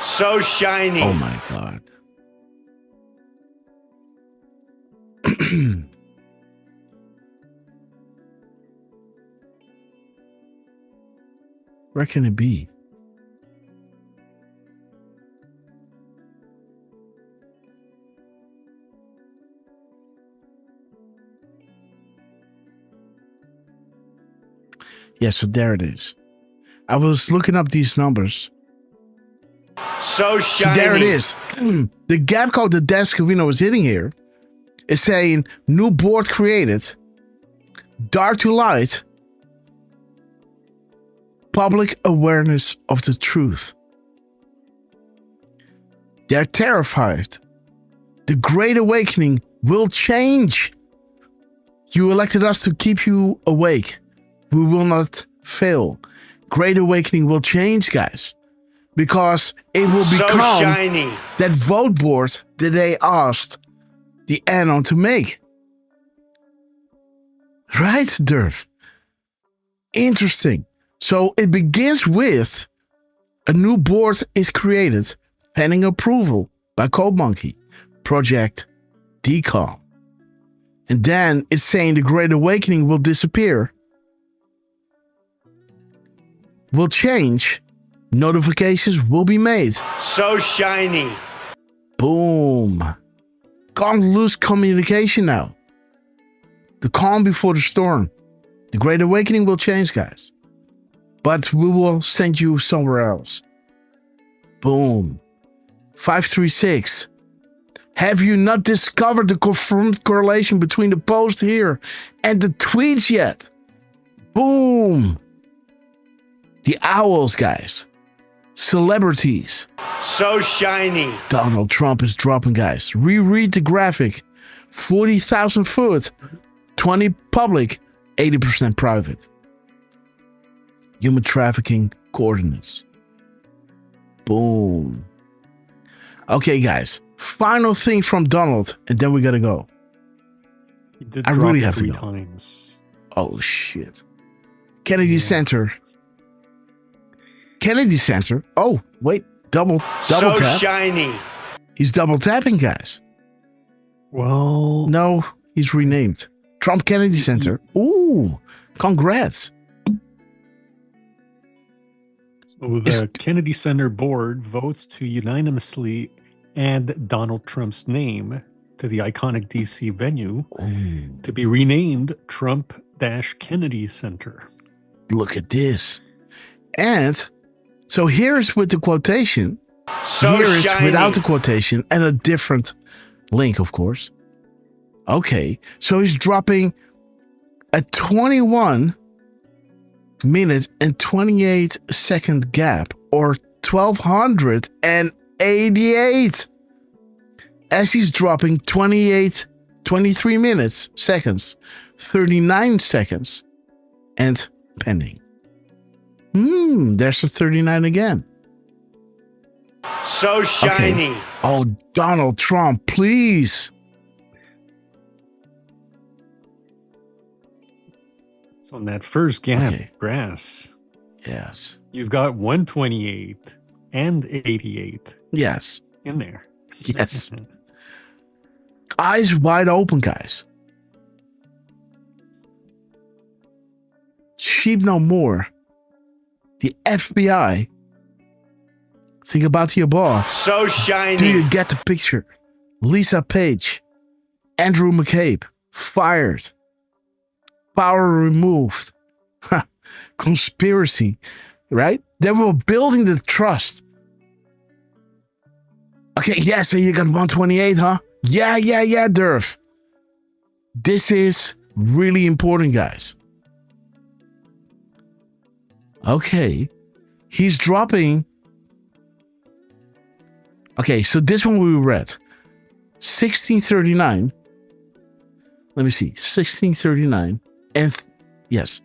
So shiny. Oh my God. Where can it be? Yeah, so there it is. I was looking up these numbers. So shiny. So there it is. The gap code that Dan Scavino was hitting here is saying new board created, dark to light, public awareness of the truth. They're terrified. The Great Awakening will change. You elected us to keep you awake. We will not fail. Great Awakening will change, guys. Because it will become shiny. That vote board that they asked the Anon to make. Right, Derf? Interesting. So it begins with a new board is created pending approval by CodeMonkey, Project Decode. And then it's saying the Great Awakening will disappear, will change, notifications will be made. So shiny. Boom. Can't lose communication now. The calm before the storm. The Great Awakening will change, guys. But we will send you somewhere else. Boom. 536. Have you not discovered the confirmed correlation between the post here and the tweets yet? Boom. The owls, guys. Celebrities. So shiny. Donald Trump is dropping, guys. Reread the graphic. 40,000 foot. 20 public. 80% private. Human trafficking coordinates. Boom. Okay, guys. Final thing from Donald, and then we gotta go. I really have to go. 3 times. Oh shit. Kennedy Center. Kennedy Center. Oh wait, double so tap. Shiny. He's double tapping, guys. Well, no, he's renamed Trump Kennedy Center. Ooh, congrats. So the Kennedy Center board votes to unanimously add Donald Trump's name to the iconic DC venue to be renamed Trump-Kennedy Center. Look at this. And so here's with the quotation. So here is shiny. without the quotation and a different link, of course. Okay, so he's dropping a 21 minute and 28 second gap, or 1288, as he's dropping 23 minutes, seconds, 39 seconds, and pending. There's a 39 again. So shiny. Okay. Oh, Donald Trump, please. So on that first gap, grass. Yes. You've got 128 and 88. Yes. In there. Yes. Eyes wide open, guys. Sheep no more. The FBI. Think about the above. So shiny. Do you get the picture? Lisa Page. Andrew McCabe. Fired. Power removed. Conspiracy. Right? They were building the trust. Okay, yeah, so you got 128, huh? Yeah, Derf. This is really important, guys. Okay. He's dropping. Okay, so this one we read. 1639. Let me see. 1639. And yes.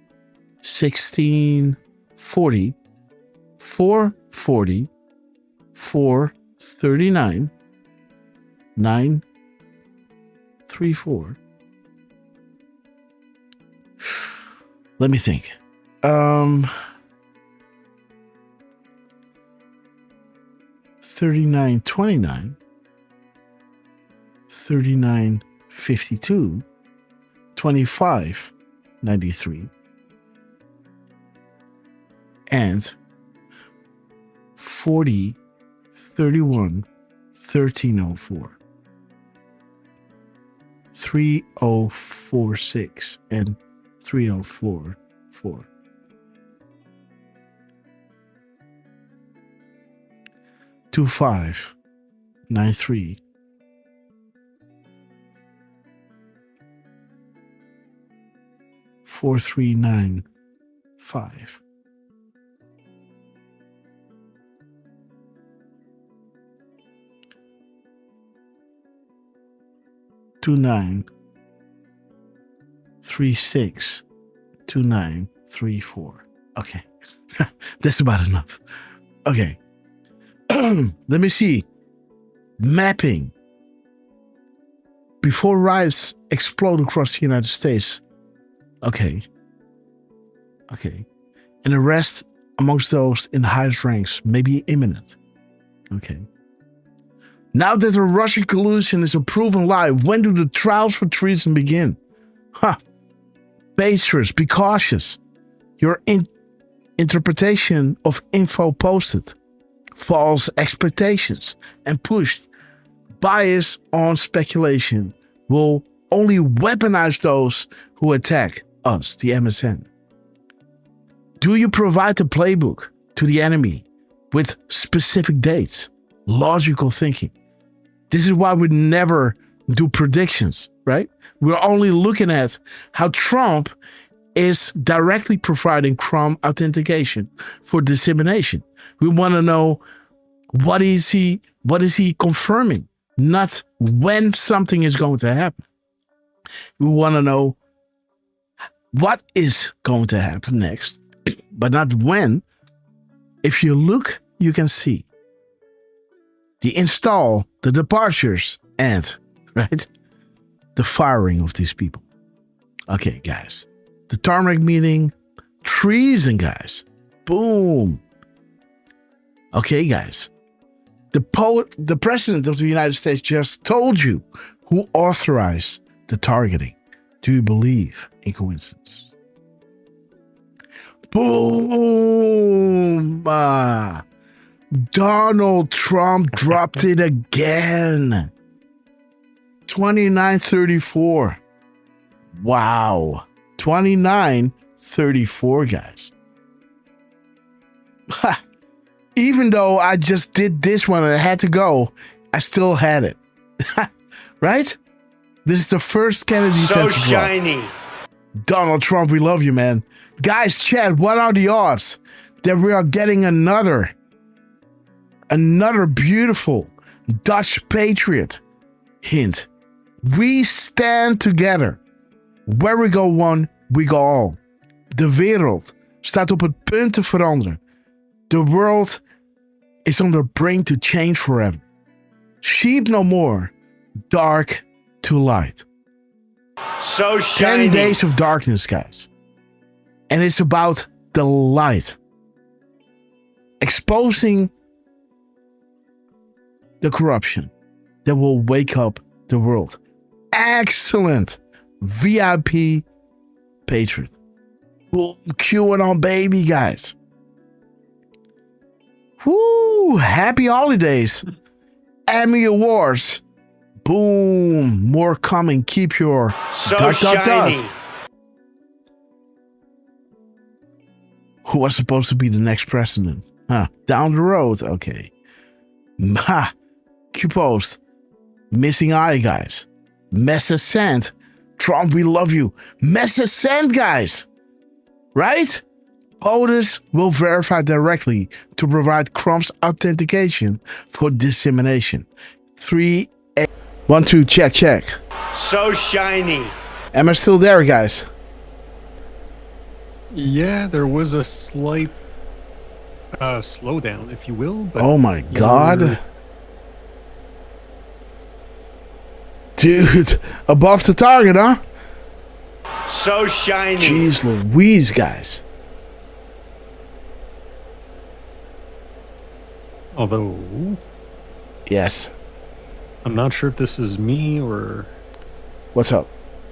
1640. 440. 439. 934. Let me think. 3929, 3952, 2593, and 4031 1304, 3046, and 3044. 2593. Four three nine five. Two 36 2934. Okay. That's about enough. Okay. Let me see. Mapping. Before riots explode across the United States. Okay. An arrest amongst those in the highest ranks may be imminent. Okay. Now that the Russian collusion is a proven lie, when do the trials for treason begin? Patriots, be cautious. Your interpretation of info posted, false expectations, and pushed bias on speculation will only weaponize those who attack us, the MSN. Do you provide the playbook to the enemy with specific dates, logical thinking? This is why we never do predictions, right? We're only looking at how Trump is directly providing Chrome authentication for dissemination. We want to know what is he confirming, not when something is going to happen. We want to know what is going to happen next, but not when. If you look, you can see the install, the departures, and, right, the firing of these people. Okay, guys. The tarmac meeting, treason, guys. Boom. Okay, guys. The president of the United States just told you who authorized the targeting. Do you believe in coincidence? Boom. Donald Trump dropped it again. 2934. Wow. 2934, guys. Even though I just did this one and I had to go, I still had it. Right? This is the first Kennedy So Center shiny. drop. Donald Trump, we love you, man. Guys, chat, what are the odds that we are getting another beautiful Dutch patriot hint? We stand together. Where we go one, we go all. De wereld staat op het punt te veranderen. The world is on the brink to change forever. Sheep no more, dark to light. So shiny. 10 days of darkness, guys. And it's about the light. Exposing the corruption that will wake up the world. Excellent. VIP Patriot. Boom, QAnon baby, guys. Woo! Happy holidays. Emmy Awards. Boom. More coming. Keep your So shiny. Who was supposed to be the next president? Down the road. Okay. Q-Post. Missing eye, guys. Message sent. Trump, we love you. Message sent, guys. Right? POTUS will verify directly to provide Trump's authentication for dissemination. 3, 8, 1, 2, check. So shiny. Am I still there, guys? Yeah, there was a slight slowdown, if you will. But oh my God. Dude, above the target, huh? So shiny. Jeez Louise, guys. Although... Yes. I'm not sure if this is me or... What's up?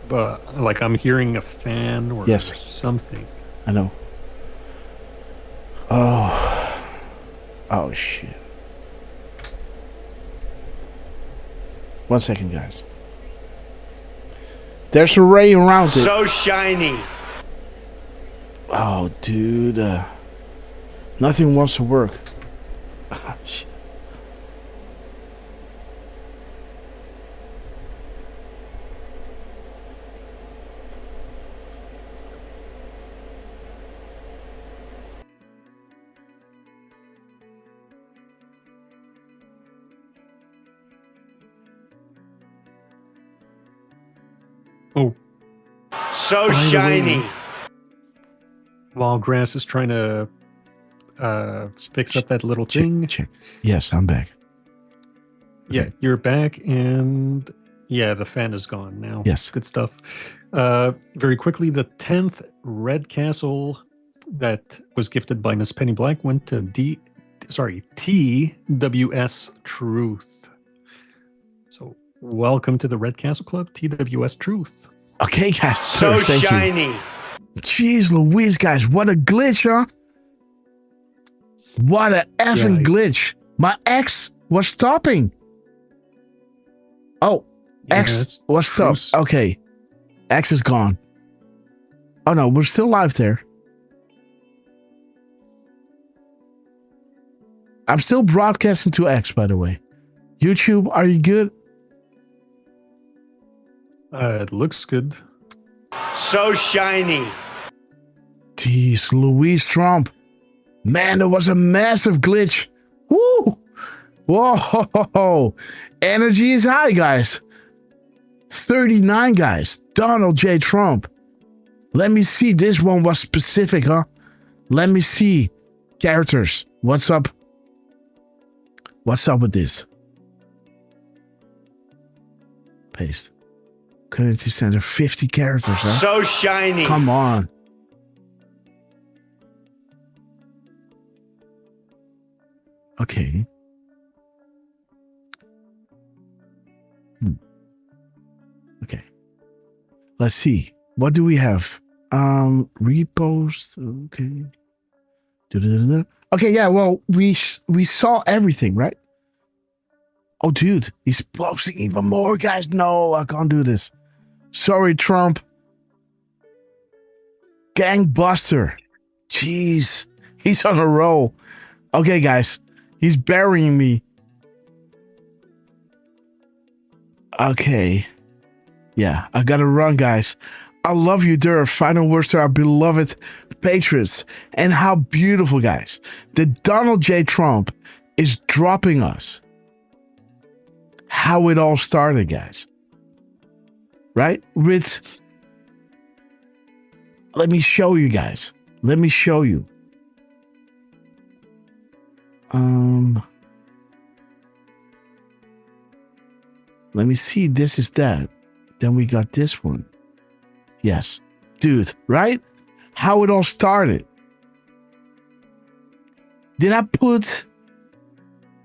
But, like, I'm hearing a fan or yes. something. I know. Oh, shit. 1 second, guys. There's a ray around it. So shiny. Oh, dude. Nothing wants to work. Oh, shit. Oh. So By the shiny. way, while Grass is trying to fix up that little thing. Check. Yes, I'm back. Yeah, you're back, and yeah, the fan is gone now. Yes. Good stuff. Very quickly, the 10th Red Castle that was gifted by Miss Penny Black went to TWS Truth. So welcome to the Red Castle Club, TWS Truth. Okay, guys. So thank you. shiny. Jeez Louise, guys. What a glitch, huh? What a effing glitch. My ex was stopping. Oh, X was stopped. Okay. X is gone. Oh, no. We're still live there. I'm still broadcasting to X, by the way. YouTube, are you good? It looks good. So shiny. Jeez, Louise Trump. Man, there was a massive glitch. Woo! Whoa! Energy is high, guys. 39, guys. Donald J. Trump. Let me see. This one was specific, huh? Let me see. Characters. What's up? What's up with this? Paste. Community center. 50 characters, huh? So shiny. Come on. Okay. Okay. Let's see. What do we have? Repost. Okay. Da-da-da-da. Okay, yeah, well, we saw everything, right? Oh, dude, he's posting even more, guys. No, I can't do this. Sorry, Trump. Gangbuster. Jeez. He's on a roll. Okay, guys. He's burying me. Okay. Yeah, I gotta run, guys. I love you, Derf. Final words to our beloved patriots. And how beautiful, guys, that Donald J. Trump is dropping us. How it all started, guys. Right? Let me show you, guys. Let me show you. Let me see. This is that. Then we got this one. Yes. Dude, right? How it all started. Did I put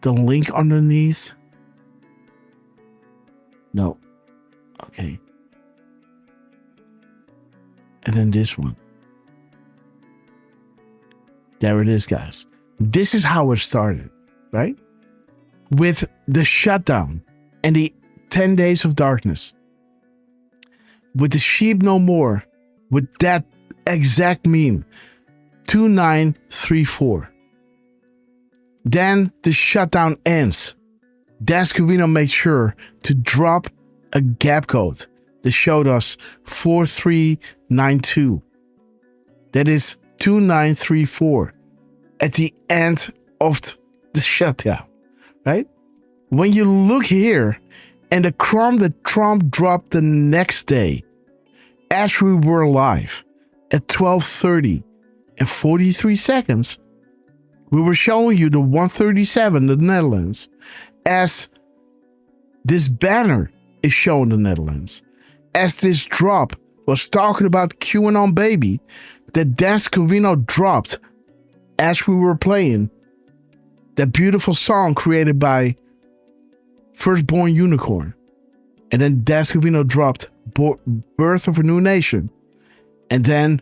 the link underneath? No. Okay. And then this one. There it is, guys. This is how it started, right? With the shutdown and the 10 days of darkness. With the sheep no more. With that exact meme. 2934. Then the shutdown ends. Dan Scavino made sure to drop a gap code that showed us 4392. That is 2934 at the end of the shutdown, right? When you look here, and the crumb that Trump dropped the next day, as we were live at 12:30 and 43 seconds, we were showing you the 137, the Netherlands, as this banner is showing the Netherlands, as this drop was talking about QAnon baby that Dan Scavino dropped as we were playing that beautiful song created by Firstborn Unicorn. And then Dan Scavino dropped Birth of a New Nation. And then,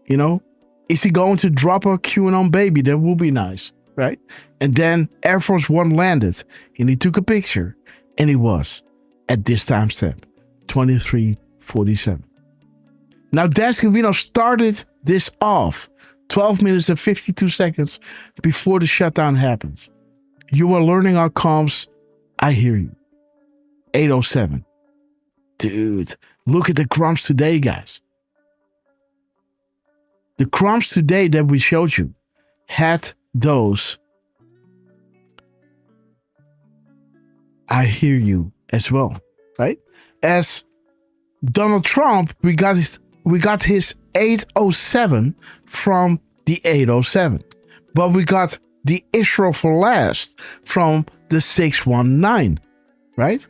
you know, is he going to drop a QAnon baby? That would be nice, right? And then Air Force One landed and he took a picture and he was at this timestamp, 23:47. Now, Dan Scavino started this off 12 minutes and 52 seconds before the shutdown happens. You are learning our comms. I hear you. 807. Dude, look at the crumbs today, guys. The crumbs today that we showed you had those. I hear you as well, right? As Donald Trump, we got his 807 from the 807. But we got the Israel for last from the 619, right?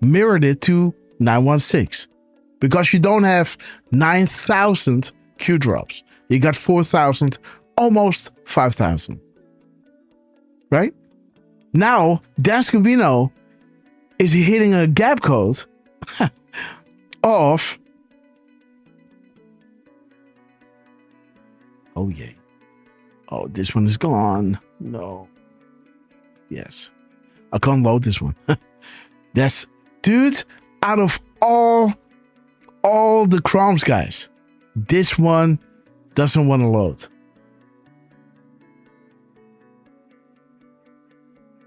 Mirrored it to 916. Because you don't have 9,000 Q drops. You got 4,000, almost 5,000. Right? Now, Dan Scavino is hitting a gap code of... Oh, yay. Oh, this one is gone. No. Yes. I can't load this one. That's... Dude, out of all the Chromes, guys, this one doesn't want to load.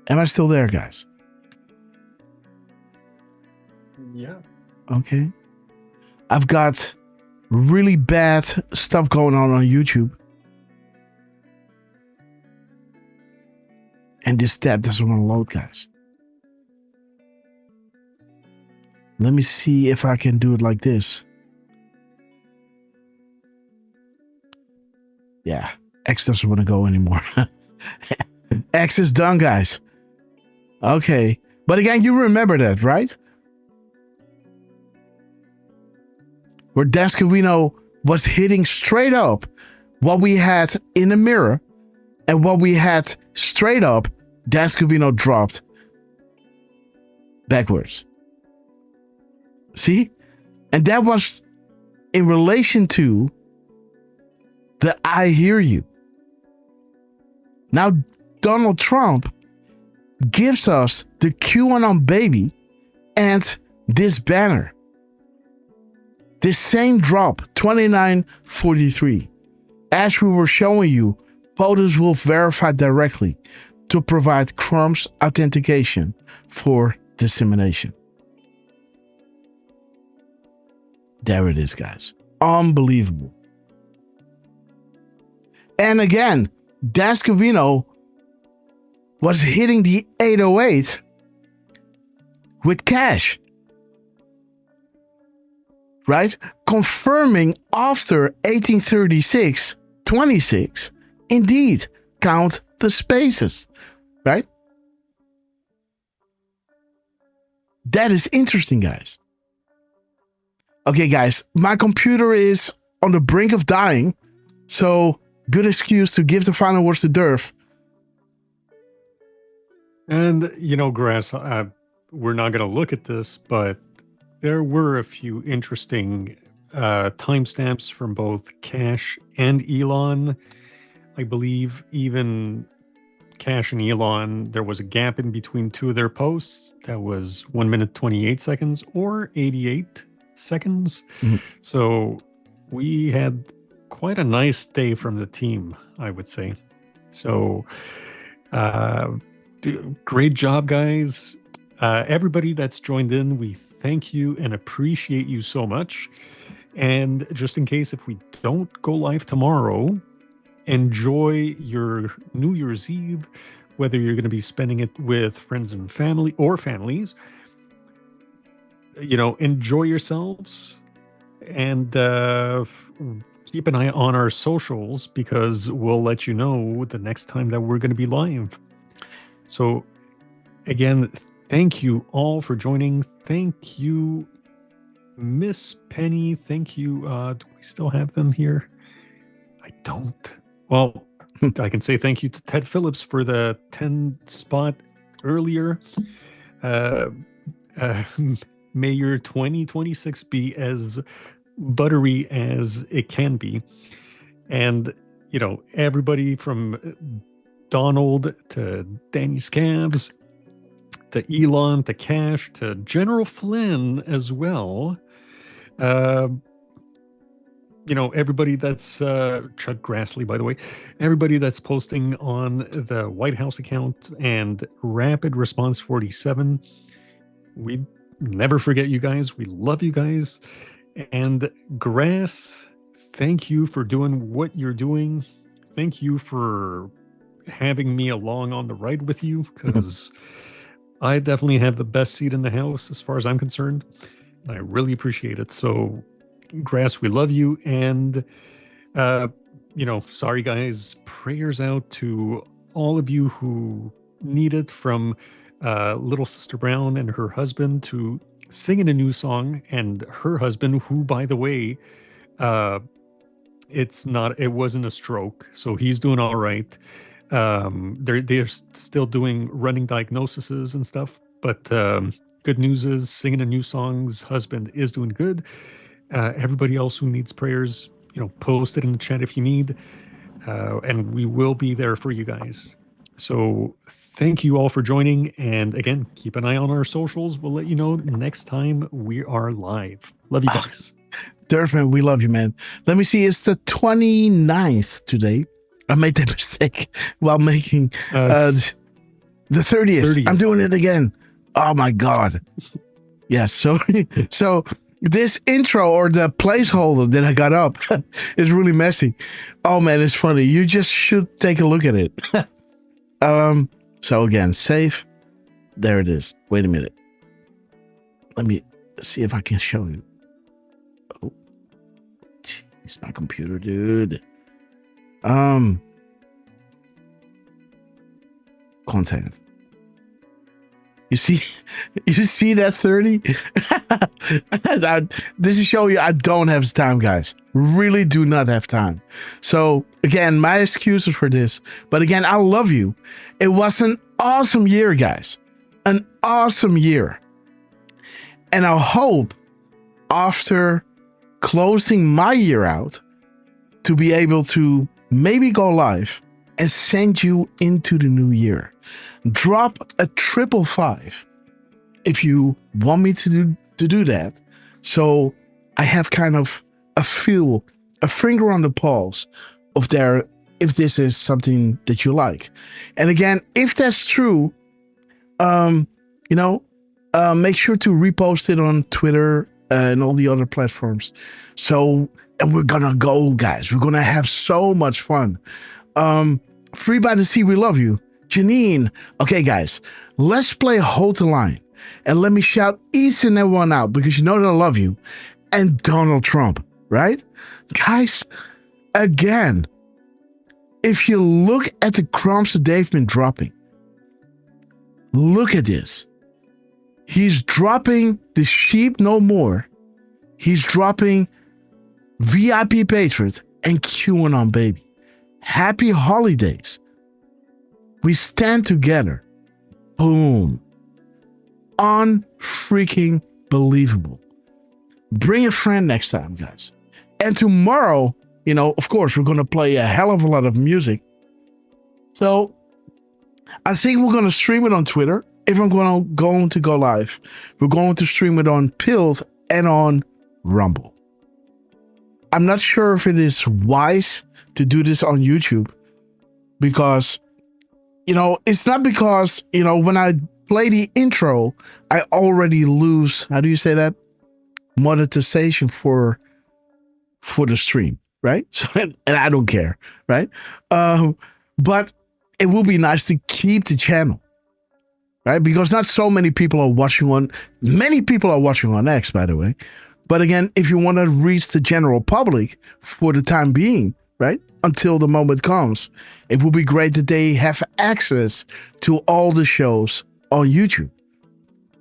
Am I still there, guys? Yeah. Okay. I've got really bad stuff going on YouTube. And this tab doesn't want to load, guys. Let me see if I can do it like this. Yeah, X doesn't want to go anymore. X is done, guys. Okay. But again, you remember that, right? Where Dan Scavino was hitting straight up what we had in the mirror, and what we had straight up, Dan Scavino dropped backwards. See? And that was in relation to the I hear you. Now, Donald Trump gives us the QAnon baby and this banner. This same drop, 2943. As we were showing you, POTUS will verify directly to provide Chrome's authentication for dissemination. There it is, guys. Unbelievable. And again, Dan Scavino was hitting the 808 with cash. Right? Confirming after 1836-26, indeed, count the spaces. Right? That is interesting, guys. Okay, guys, my computer is on the brink of dying, so good excuse to give the final words to Derf. And, Grass, we're not going to look at this, but there were a few interesting timestamps from both Cash and Elon. I believe even Cash and Elon, there was a gap in between two of their posts. That was 1 minute, 28 seconds or 88 seconds. Mm-hmm. So we had quite a nice day from the team, I would say. So great job, guys. Everybody that's joined in, we thank you and appreciate you so much. And just in case if we don't go live tomorrow, enjoy your New Year's Eve, whether you're going to be spending it with friends and family or families. Enjoy yourselves and keep an eye on our socials, because we'll let you know the next time that we're going to be live. So again, thank you all for joining. Thank you, Miss Penny. Thank you. Do we still have them here? I don't. Well, I can say thank you to Ted Phillips for the 10 spot earlier. May your 2026 be as buttery as it can be. And, everybody from Donald to Danny Scabs to Elon to Cash to General Flynn as well. Everybody that's Chuck Grassley, by the way, everybody that's posting on the White House account and Rapid Response 47. We never forget you guys. We love you guys. And Grass, thank you for doing what you're doing. Thank you for having me along on the ride with you, because I definitely have the best seat in the house as far as I'm concerned. I really appreciate it. So, Grass, we love you. And, sorry, guys, prayers out to all of you who need it, from Little Sister Brown and her husband to singing a new song, and her husband, who, by the way, it wasn't a stroke, so he's doing all right. They're still doing running diagnoses and stuff, but good news is singing a new song's husband is doing good. Everybody else who needs prayers, post it in the chat if you need, and we will be there for you guys. So thank you all for joining, and again, keep an eye on our socials. We'll let you know next time we are live. Love you guys. Derf, man, we love you, man. Let me see. It's the 29th today. I made that mistake while making the 30th. I'm doing it again. Oh, my God. Yes. So this intro, or the placeholder that I got up, is really messy. Oh, man, it's funny. You just should take a look at it. So again, save. There it is. Wait a minute. Let me see if I can show you. Oh, jeez, my computer, dude. Content. You see that 30? This is showing you I don't have time, guys. Really do not have time. So again, my excuses for this. But again, I love you. It was an awesome year, guys. An awesome year. And I hope after closing my year out to be able to maybe go live and send you into the new year. Drop a 555 if you want me to do that. So I have kind of a finger on the pulse of if this is something that you like. And again, if that's true, make sure to repost it on Twitter and all the other platforms. And we're gonna go, guys. We're gonna have so much fun. Free by the Sea, we love you. Janine. Okay, guys, let's play Hold the Line. And let me shout each and every one out, because you know that I love you. And Donald Trump, right? Guys, again, if you look at the crumbs that they've been dropping, look at this. He's dropping the sheep no more. He's dropping VIP Patriot and QAnon baby. Happy holidays. We stand together. Boom. Unfreaking believable. Bring a friend next time, guys. And tomorrow, of course, we're going to play a hell of a lot of music. So I think we're going to stream it on Twitter. If I'm going to go live, we're going to stream it on Pilled and on Rumble. I'm not sure if it is wise to do this on YouTube, because it's not because, when I play the intro, I already lose, how do you say that? Monetization for the stream, right? So, and I don't care, right? But it will be nice to keep the channel, right? Because not so many people are watching many people are watching on X, by the way. But again, if you want to reach the general public for the time being, right? Until the moment comes, it would be great that they have access to all the shows on YouTube.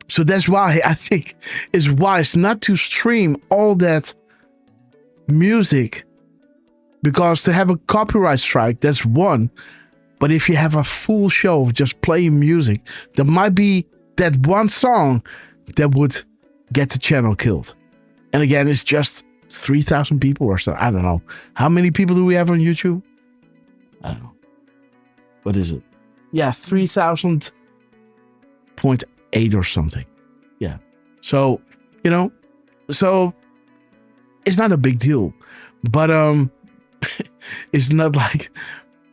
So that's why I think it's wise not to stream all that music, because to have a copyright strike, that's one. But if you have a full show of just playing music, there might be that one song that would get the channel killed. And again, it's just 3,000 people or so. I don't know. How many people do we have on YouTube? I don't know. What is it? Yeah, 3,000.8 or something. Yeah. So, so it's not a big deal. But it's not like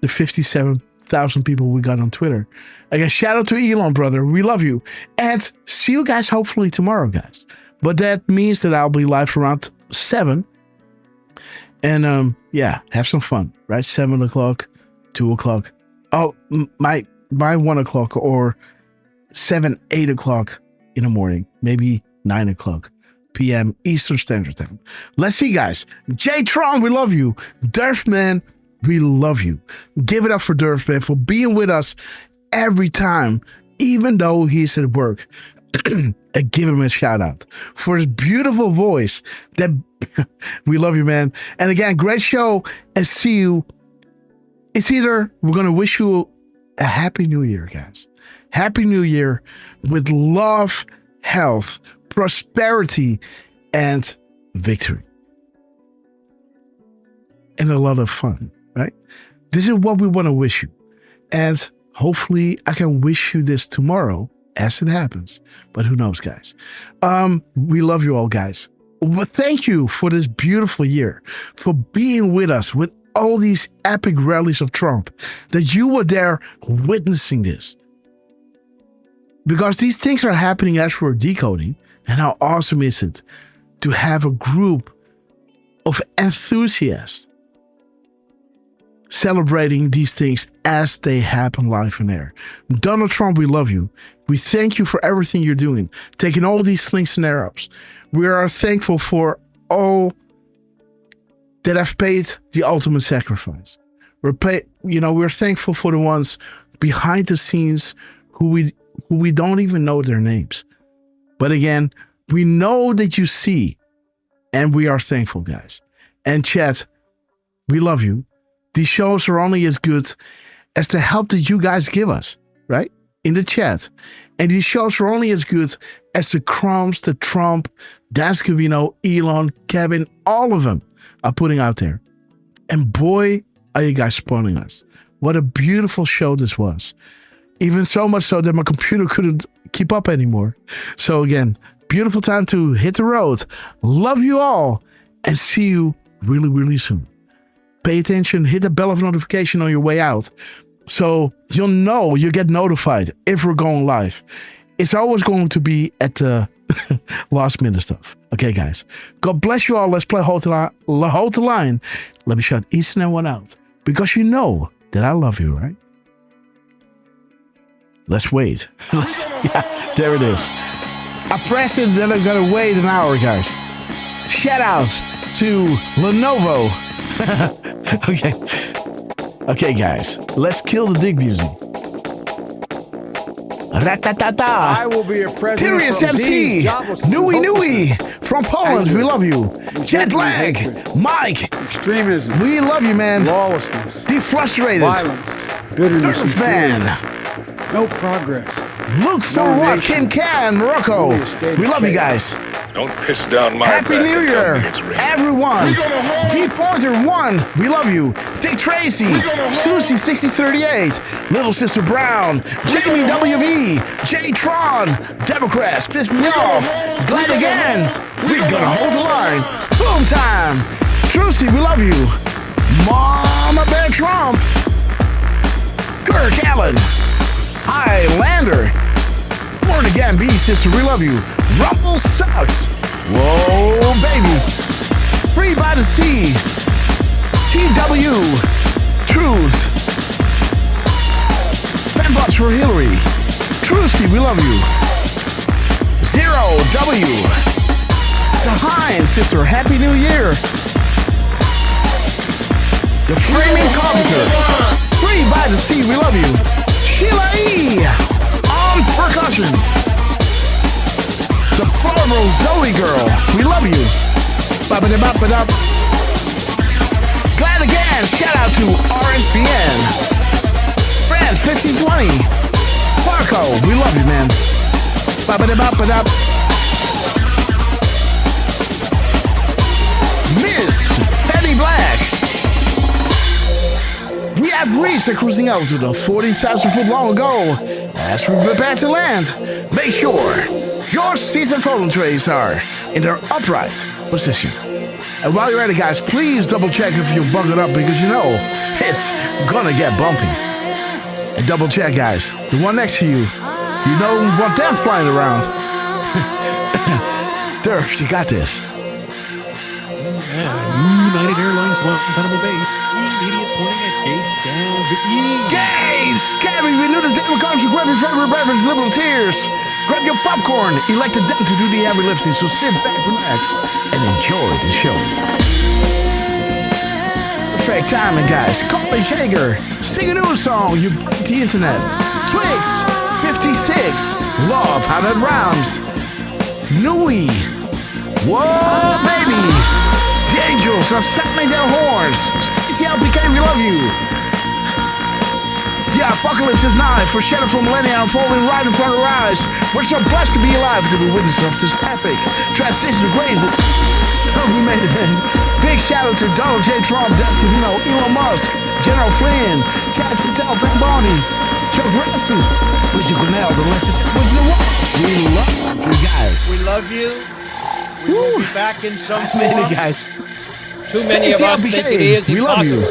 the 57,000 people we got on Twitter. Again, shout out to Elon, brother. We love you. And see you guys hopefully tomorrow, guys. But that means that I'll be live around 7. And have some fun, right? 7 o'clock, 2 o'clock. Oh, my 1 o'clock, or 8 o'clock in the morning, maybe 9 o'clock. p.m. Eastern Standard Time. Let's see, guys. J. Tron, we love you. Derf, man, we love you. Give it up for Derf, man, for being with us every time, even though he's at work. And give him a shout out for his beautiful voice. That we love you, man. And again, great show, and see you. It's either we're going to wish you a happy new year, guys. Happy new year with love, health, prosperity, and victory. And a lot of fun, right? This is what we want to wish you. And hopefully I can wish you this tomorrow as it happens. But who knows, guys? We love you all, guys. But thank you for this beautiful year, for being with us with all these epic rallies of Trump, that you were there witnessing this. Because these things are happening as we're decoding. And how awesome is it to have a group of enthusiasts celebrating these things as they happen live in air. Donald Trump, we love you. We thank you for everything you're doing, taking all these slings and arrows. We are thankful for all that have paid the ultimate sacrifice. We're thankful for the ones behind the scenes who we don't even know their names. But again, we know that you see, and we are thankful, guys. And chat, we love you. These shows are only as good as the help that you guys give us, right? In the chat. And these shows are only as good as the crumbs that Trump, Dan Scavino, Elon, Kevin, all of them are putting out there. And boy, are you guys spoiling us. What a beautiful show this was. Even so much so that my computer couldn't keep up anymore. So again, beautiful time to hit the road. Love you all and see you really, really soon. Pay attention, hit the bell of notification on your way out, so you'll know, you get notified if we're going live. It's always going to be at the last minute stuff. Okay, guys. God bless you all. Let's play Hold the Line. Let me shout each and every one out, because you know that I love you, right? Let's wait. Yeah, there it is. I pressed it, then I'm going to wait an hour, guys. Shout out to Lenovo. Okay, guys. Let's kill the dig music. I will be a president. Serious from MC. Nui from Poland. We love you. Jet lag. Mike. Extremism. We love you, man. Lawlessness. Defrustrated. Violence. Bitterness. Derf, man. No progress. Look for what can, Morocco. We love you guys. Don't piss down my Happy back New and tell Year, me it's real. everyone. V-Pointer1, we love you. Dick Tracy, Susie 6038, Little Sister Brown, Jamie WV, J Tron, Democrats, piss me off. Glad again. We're gonna hold the line. Boom time. Trucy, we love you. Mama Bear Trump, Kirk Allen, Highlander, Born Again B Sister, we love you. Rumble sucks. Whoa, baby. Free by the Sea. TW. Truth. 10 bucks for Hillary. Trucy, we love you. Zero W. The Hine Sister, Happy New Year. The Framing Carpenter. Free by the Sea, we love you. Sheila E. On percussion. The Floral Zoe Girl, we love you. Bop-a-da-bop-a-dop. Glad again, shout out to RSPN. Brand 1520. Marco, we love you, man. Bop-a-da-bop-a-dop. Miss Penny Black. We have reached the cruising altitude of 40,000 foot long ago. As we prepare to land, make sure your seats and phone trays are in their upright position. And while you're at it, guys, please double check if you're bungered up, because you know it's gonna get bumpy. And double check, guys, the one next to you, you don't want them flying around. Derf, you got this. United Airlines Guantanamo Bay. Immediate pointing at gates down the E. Gates! Cabby, we knew this day would come to grab your favorite beverage, liberal tears. Grab your popcorn. Elected them to do the heavy lifting, so sit back, relax, and enjoy the show. Perfect timing, guys. Colin Hager, sing a new song. You break the internet. Twix, 56. Love how that rhymes. Nui. Whoa, baby. The Angels are sounding their horns. Stay became we love you. The apocalypse is nigh, foreshadowed from millennia unfolding right in front of our eyes. We're so blessed to be alive to be witness of this epic transition to great. We made it, man. Big shout out to Donald J. Trump, Elon Musk, General Flynn, Catch Patel, Ben Barney, Chuck Ransom, Richard Cornell, the list of what you know what? We love you guys. We love you. We will be back in some form. Guys. Too many of us think it is we love you.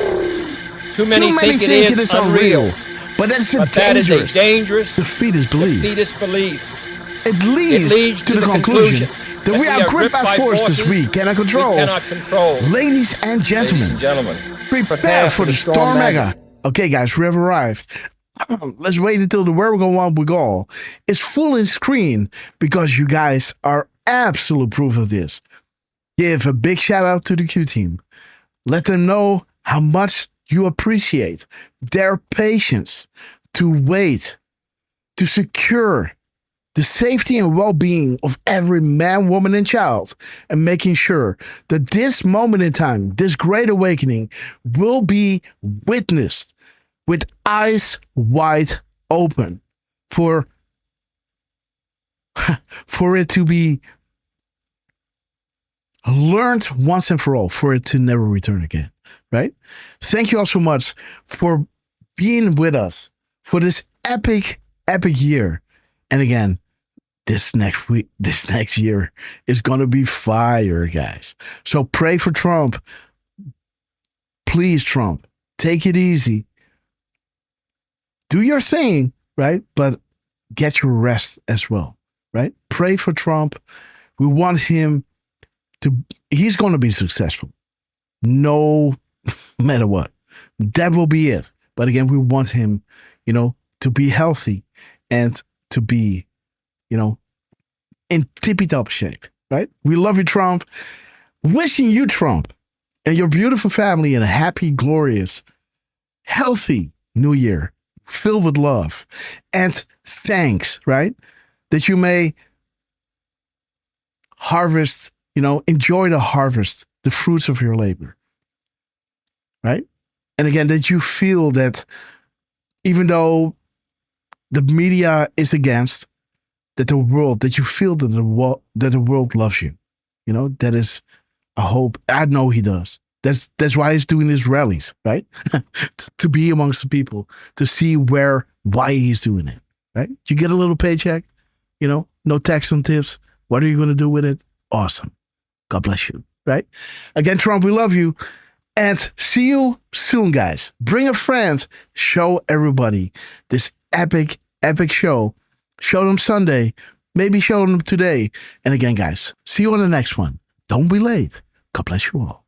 Too many think it is unreal. But that's that is a dangerous defeatist belief. It leads to the conclusion that we are gripped by forces we cannot control. Ladies and gentlemen, prepare for the Storm Mega. Okay, guys, we have arrived. Let's wait until the Where We're Going We Go is full in screen because you guys are absolute proof of this. Give a big shout out to the Q team. Let them know how much you appreciate their patience to wait, to secure the safety and well-being of every man, woman, and child, and making sure that this moment in time, this great awakening, will be witnessed with eyes wide open for it to be learned once and for all, for it to never return again, right? Thank you all so much for being with us for this epic year. And again, this next year is going to be fire, guys. So pray for Trump. Please, Trump, take it easy. Do your thing, right? But get your rest as well, right? Pray for Trump. We want him he's going to be successful. No matter what. That will be it. But again, we want him, to be healthy and to be, in tippy-top shape, right? We love you, Trump. Wishing you, Trump, and your beautiful family a happy, glorious, healthy new year, filled with love. And thanks, right? That you may harvest, enjoy the harvest, the fruits of your labor, right? And again, that you feel that even though the media is against, that you feel that the world loves you. That is a hope. I know he does. That's why he's doing these rallies, right? To be amongst the people, to see why he's doing it, right? You get a little paycheck, no tax on tips. What are you going to do with it? Awesome. God bless you, right? Again, Trump, we love you. And see you soon, guys. Bring a friend. Show everybody this epic show. Show them Sunday. Maybe show them today. And again, guys, see you on the next one. Don't be late. God bless you all.